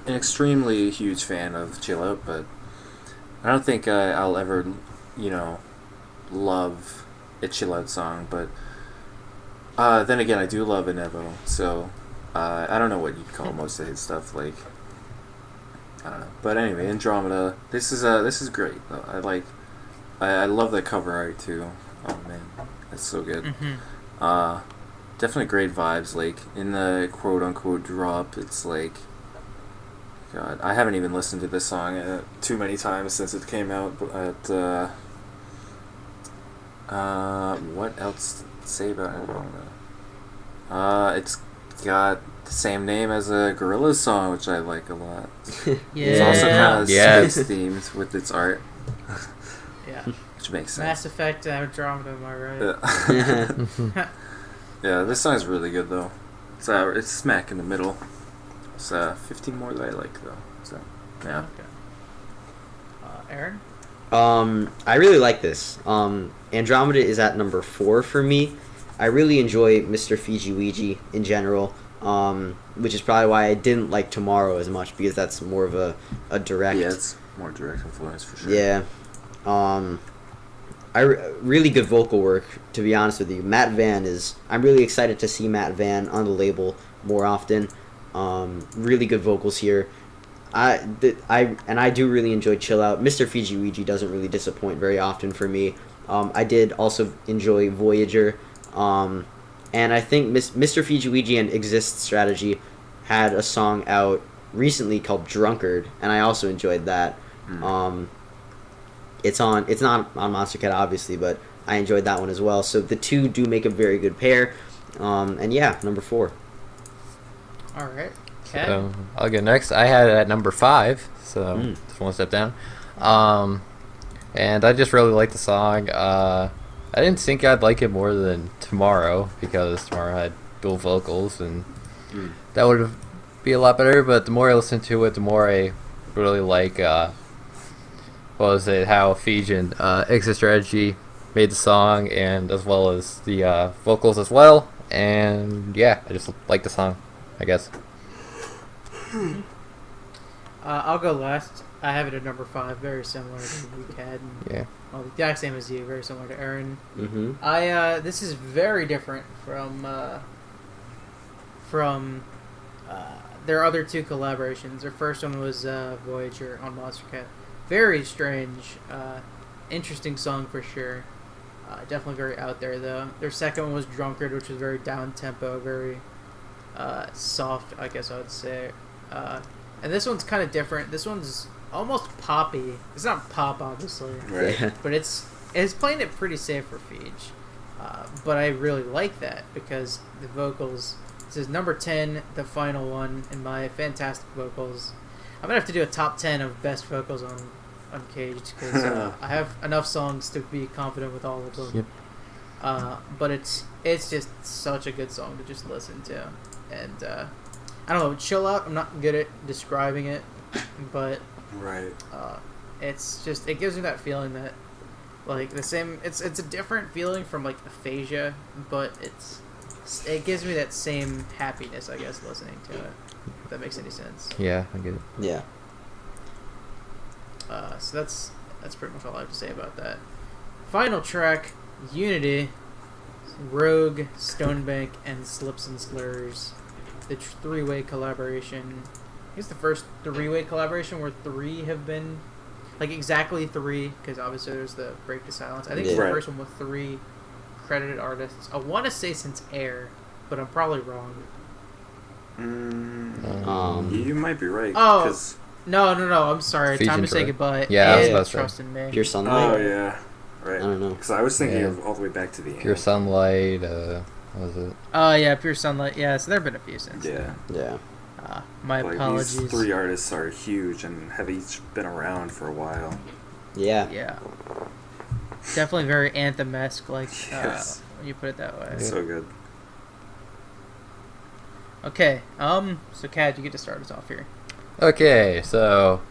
extremely huge fan of chill out, but I don't think I'll ever, love a chill out song. But then again, I do love Inevo, so I don't know what you'd call most of his stuff. Like, I don't know. But anyway, Andromeda. This is great. I love that cover art too. Oh man, that's so good. Definitely great vibes. Like in the quote unquote drop, it's like, God, I haven't even listened to this song too many times since it came out. But what else to say about Andromeda? It's got the same name as a Gorillaz song, which I like a lot. It's also kind of space themed with its art. Yeah. Which makes sense. Mass Effect Andromeda, am I right? Yeah, this song's really good though. It's smack in the middle. It's 15 more that I like though. So yeah. Okay. Aaron? I really like this. Andromeda is at number 4 for me. I really enjoy Mr. Fijiwiji in general, which is probably why I didn't like Tomorrow as much, because that's more of a direct... Yeah, it's more direct influence for sure. Yeah. Really good vocal work, to be honest with you. Matt Van I'm really excited to see Matt Van on the label more often. Really good vocals here. I do really enjoy Chill Out. Mr. Fijiwiji doesn't really disappoint very often for me. I did also enjoy Voyager. And I think Mr. Fijiwiji and Exist Strategy had a song out recently called Drunkard, and I also enjoyed that. It's not on Monstercat obviously, but I enjoyed that one as well. So the two do make a very good pair. And yeah, number 4. All right. So I'll go next. I had it at number 5, so just one step down. And I just really like the song. I didn't think I'd like it more than Tomorrow, because Tomorrow had dual vocals, and that would be a lot better. But the more I listen to it, the more I really like how Fiji and Exit Strategy made the song, and as well as the vocals as well. And yeah, I just like the song, I guess. I'll go last. I have it at number 5, very similar to you, Kad. Yeah. Well, the exact same as you, very similar to Aaron. Mm-hmm. This is very different from their other 2 collaborations. Their first one was Voyager on Monstercat. Very strange, interesting song for sure. Definitely very out there though. Their second one was Drunkard, which was very down tempo, very soft, I guess I would say. And this one's kind of different. This one's almost poppy. It's not pop, obviously, Right. but it's playing it pretty safe for Fiji. But I really like that because the vocals. This is number 10, the final one, in my fantastic vocals. I'm gonna have to do a top 10 of best vocals on Uncaged because I have enough songs to be confident with all of them. Yep. But it's just such a good song to just listen to, and I don't know, Chill Out. I'm not good at describing it, but Right. it's just, it gives me that feeling that like the same. It's a different feeling from like Aphasia, but it's it gives me that same happiness, I guess, listening to it. If that makes any sense. Yeah, I get it. Yeah. So that's pretty much all I have to say about that. Final track, Unity, Rogue, Stonebank, and Slips and Slurs. The three-way collaboration. I guess the first three-way collaboration where three have been, like, exactly three, because obviously there's the Break to Silence. I think it's the first one with 3 credited artists. I want to say since Air, but I'm probably wrong. You might be right. Oh, no, I'm sorry. Fusion Time to say Troy. goodbye. Yeah, I was and about to say. Trust in Me. Pure Sunlight. Oh yeah, right. I don't know. Because I was thinking of all the way back to the end. Pure Sunlight. What was it? Oh, yeah, Pure Sunlight. Yeah, so there have been a few since. Yeah. Yeah. My apologies. These 3 artists are huge and have each been around for a while. Yeah. Yeah. Definitely very anthem-esque, like, Yes. when you put it that way. So good. Okay, so Kad, you get to start us off here. Okay, so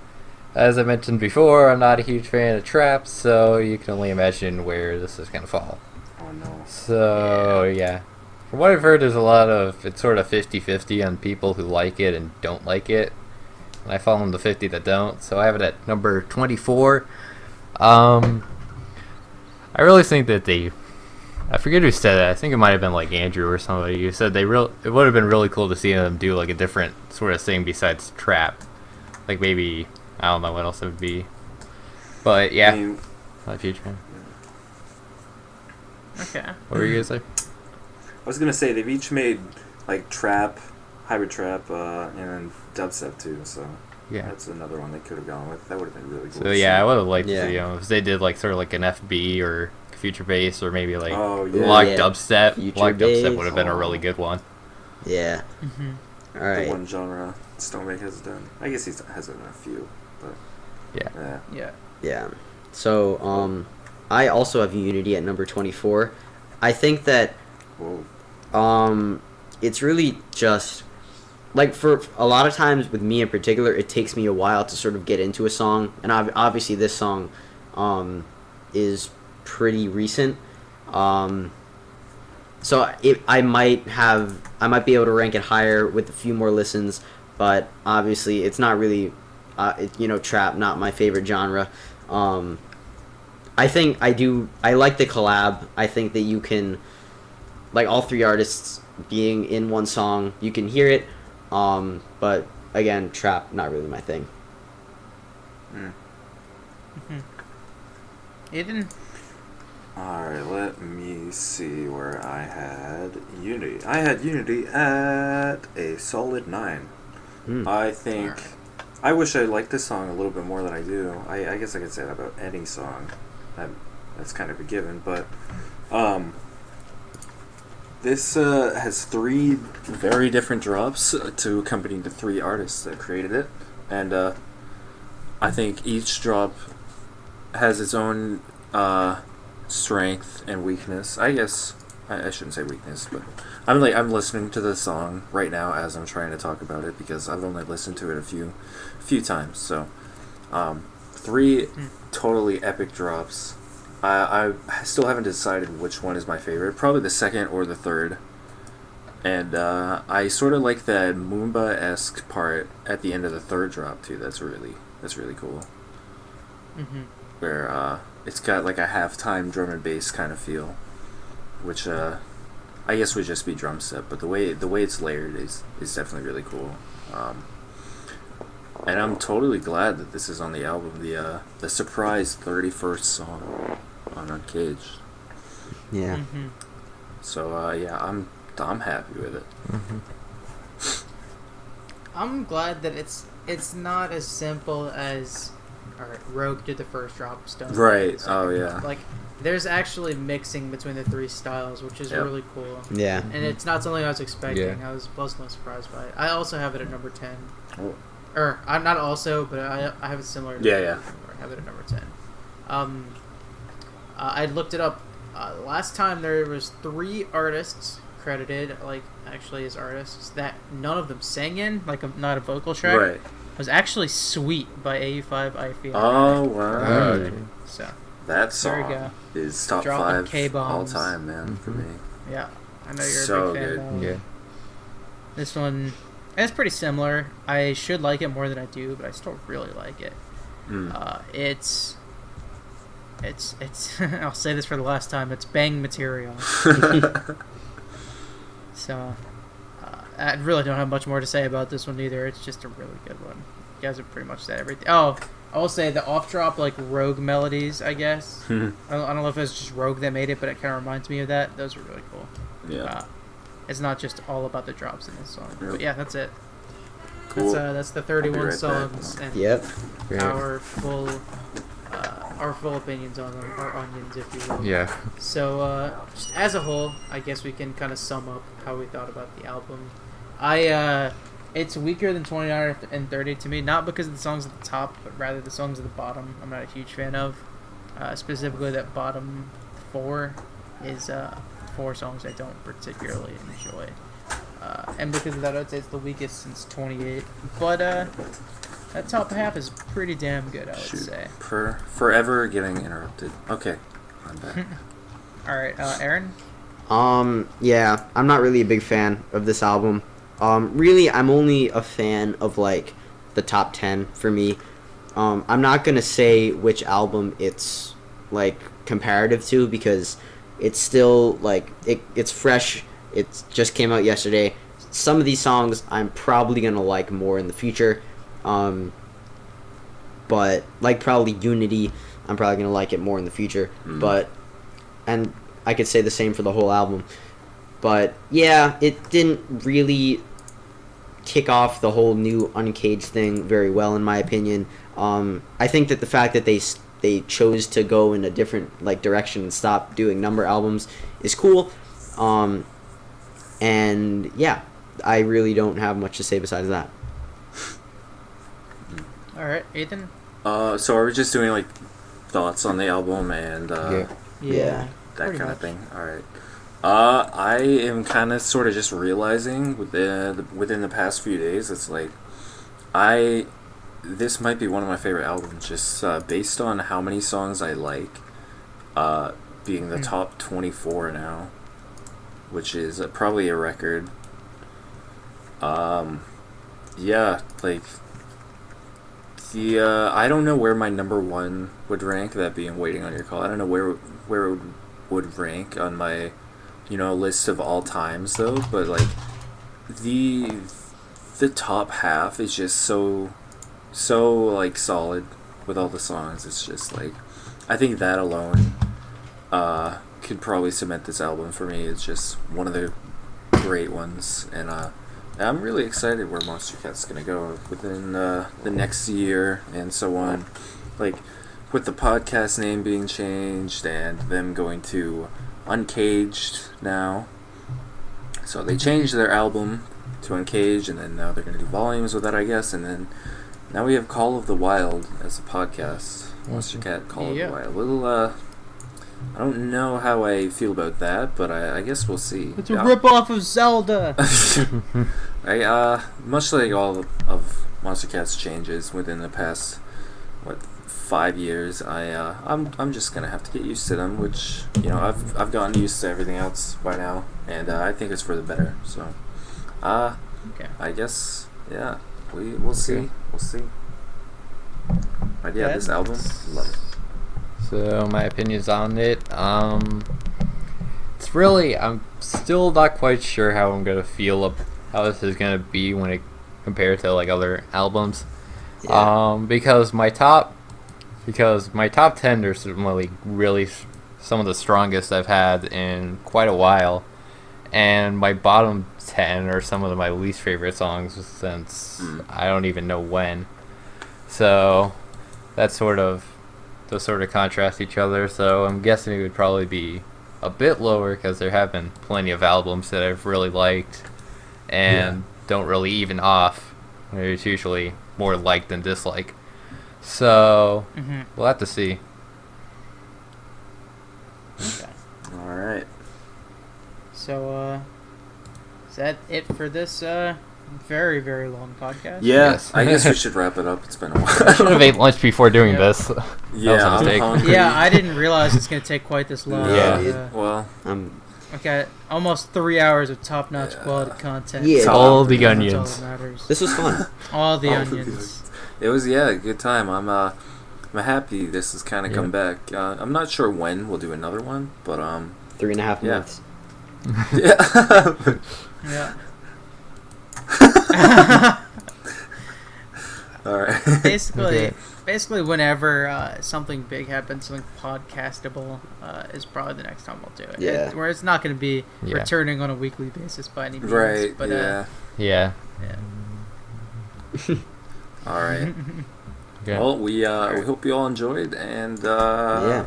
as I mentioned before, I'm not a huge fan of trap, so you can only imagine where this is gonna fall. Oh no. So yeah. From what I've heard, there's a lot of, it's sort of 50-50 on people who like it and don't like it. And I fall in the 50 that don't, so I have it at number 24. I really think that I forget who said it, I think it might have been like Andrew or somebody who said it would have been really cool to see them do like a different sort of thing besides trap. Like maybe, I don't know what else it would be. But yeah, I mean, my future. Okay. What were you gonna say? I was gonna say they've each made like trap, hybrid trap, and then dubstep too. So Yeah. that's another one they could have gone with. That would have been really cool. So yeah, I would have liked to see them if they did like sort of like an FB or future bass or maybe like lock dubstep. Future Lock dubstep bass. would have been a really good one. Yeah. Mm-hmm. All The right. one genre Stonebank has done. I guess he has done a few, but Yeah. Yeah. Yeah. So, I also have Unity at number 24. I think that, whoa. it's really just, like, for a lot of times with me in particular, it takes me a while to sort of get into a song, and obviously this song, is pretty recent. So I might be able to rank it higher with a few more listens, but obviously it's not really, trap, not my favorite genre. I think I like the collab. I think that you can, like, all 3 artists being in one song, you can hear it, but again, trap, not really my thing. Mm-hmm. Aiden? Alright, let me see where I had Unity. I had Unity at a solid 9. I think... I wish I liked this song a little bit more than I do. I guess I could say that about any song. That's kind of a given, but... this has 3 very different drops to accompany the 3 artists that created it. And I think each drop has its own... strength and weakness. I guess I shouldn't say weakness, but I'm listening to the song right now as I'm trying to talk about it because I've only listened to it a few times. So 3 totally epic drops. I still haven't decided which one is my favorite. Probably the second or the third. And I sort of like that Moomba-esque part at the end of the third drop too. That's really cool. Mm-hmm. Where it's got like a halftime drum and bass kind of feel, which I guess would just be drum set, but the way it's layered is definitely really cool. And I'm totally glad that this is on the album. The surprise 31st song on Uncaged. Yeah. Mm-hmm. So yeah, I'm happy with it. I'm glad that it's not as simple as, alright, Rogue did the first drop, Stone. Right. Oh yeah. Like, there's actually mixing between the 3 styles, which is really cool. Yeah. And it's not something I was expecting. Yeah. I was pleasantly surprised by it. I also have it at number 10. Oh. Or, I'm not also, but I have it similar to Yeah. I have it at number 10. I looked it up. Last time there was 3 artists credited, like, actually as artists, that none of them sang in, like, not a vocal track. Right. Was actually Sweet by AU5 IFE. Oh wow. So That there you song go. is top Dropping 5 K-bombs. all time, man, for me. yeah, I know you're So a big fan good. of that one. Yeah. This one, it's pretty similar. I should like it more than I do, but I still really like it. It's I'll say this for the last time. It's bang material. So, I really don't have much more to say about this one either. It's just a really good one. You guys have pretty much said everything. Oh, I will say the off-drop, like, Rogue melodies, I guess. I don't know if it's just Rogue that made it, but it kind of reminds me of that. Those are really cool. Yeah. It's not just all about the drops in this song. Yep. But yeah, that's it. Cool. That's the 31 right songs back. and Yep. Great. our full opinions on them, our onions, if you will. Yeah. So, just as a whole, I guess we can kind of sum up how we thought about the album. It's weaker than 29 and 30 to me, not because of the songs at the top, but rather the songs at the bottom. I'm not a huge fan of. Specifically, that bottom 4 is 4 songs I don't particularly enjoy. And because of that, I'd say it's the weakest since 28. But that top half is pretty damn good, I would say. Forever getting interrupted. Okay, I'm back. All right, Aaron? Yeah, I'm not really a big fan of this album. Really, I'm only a fan of, like, the top 10 for me. I'm not gonna say which album it's, like, comparative to, because it's still, like, it's fresh. It just came out yesterday. Some of these songs I'm probably gonna like more in the future. But, like, probably Unity, I'm probably gonna like it more in the future. But, and I could say the same for the whole album. But, yeah, it didn't really kick off the whole new Uncaged thing very well, in my opinion. I think that the fact that they chose to go in a different, like, direction and stop doing number albums is cool. And, yeah, I really don't have much to say besides that. All right, Ethan? So are we just doing, like, thoughts on the album and Yeah. that pretty kind much. of thing? All right. I am kind of sort of just realizing within the past few days, it's like this might be one of my favorite albums, just based on how many songs I like, being the top 24 now, which is probably a record. Yeah, like I don't know where my number 1 would rank, that being Waiting on Your Call. I don't know where it would rank on my list of all times though, but like the top half is just so like solid with all the songs. It's just like, I think that alone could probably cement this album for me. It's just one of the great ones, and I'm really excited where Monstercat's gonna go within the next year and so on. Like, with the podcast name being changed and them going to Uncaged now. So they changed their album to Uncaged, and then now they're going to do volumes with that, I guess. And then now we have Call of the Wild as a podcast. Monstercat Call of the Wild. Little, I don't know how I feel about that, but I guess we'll see. It's a rip-off of Zelda! Much like all of Monstercat's changes within the past, 5 years, I'm just gonna have to get used to them, which I've gotten used to everything else by now, and I think it's for the better. So, Okay. I guess we'll see. But yeah, this album, love it. So my opinions on it, it's really, I'm still not quite sure how I'm gonna feel how this is gonna be when it compared to like other albums. Yeah. Because my top 10 are really some of the strongest I've had in quite a while, and my bottom 10 are some of my least favorite songs since I don't even know when. So those sort of contrast each other. So I'm guessing it would probably be a bit lower because there have been plenty of albums that I've really liked and don't really even off. It's usually more like than dislike. So we'll have to see. Okay. All right. So, is that it for this very, very long podcast? Yeah, Yes. I guess we should wrap it up. It's been a I while. should have ate lunch before doing Yeah. this. Yeah, That was a I'm mistake. hungry. Yeah, I didn't realize it's going to take quite this long. Yeah. Well, I'm I got almost 3 hours of top-notch quality content. Yeah. All the That's all onions. that matters. This was fun. All the All the onions. It was a good time. I'm happy this has kind of come back. I'm not sure when we'll do another one, but 3.5 Yeah. months. Yeah. Yeah. All right. Basically, whenever something big happens, something podcastable is probably the next time we'll do it. Yeah. Where it's not going to be Yeah. returning on a weekly basis by any means. Right. But, yeah. Yeah. All right. Okay. Well, we hope you all enjoyed, and Yeah.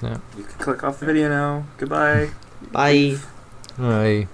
Yeah. you can click off the video now. Goodbye. Bye. Bye.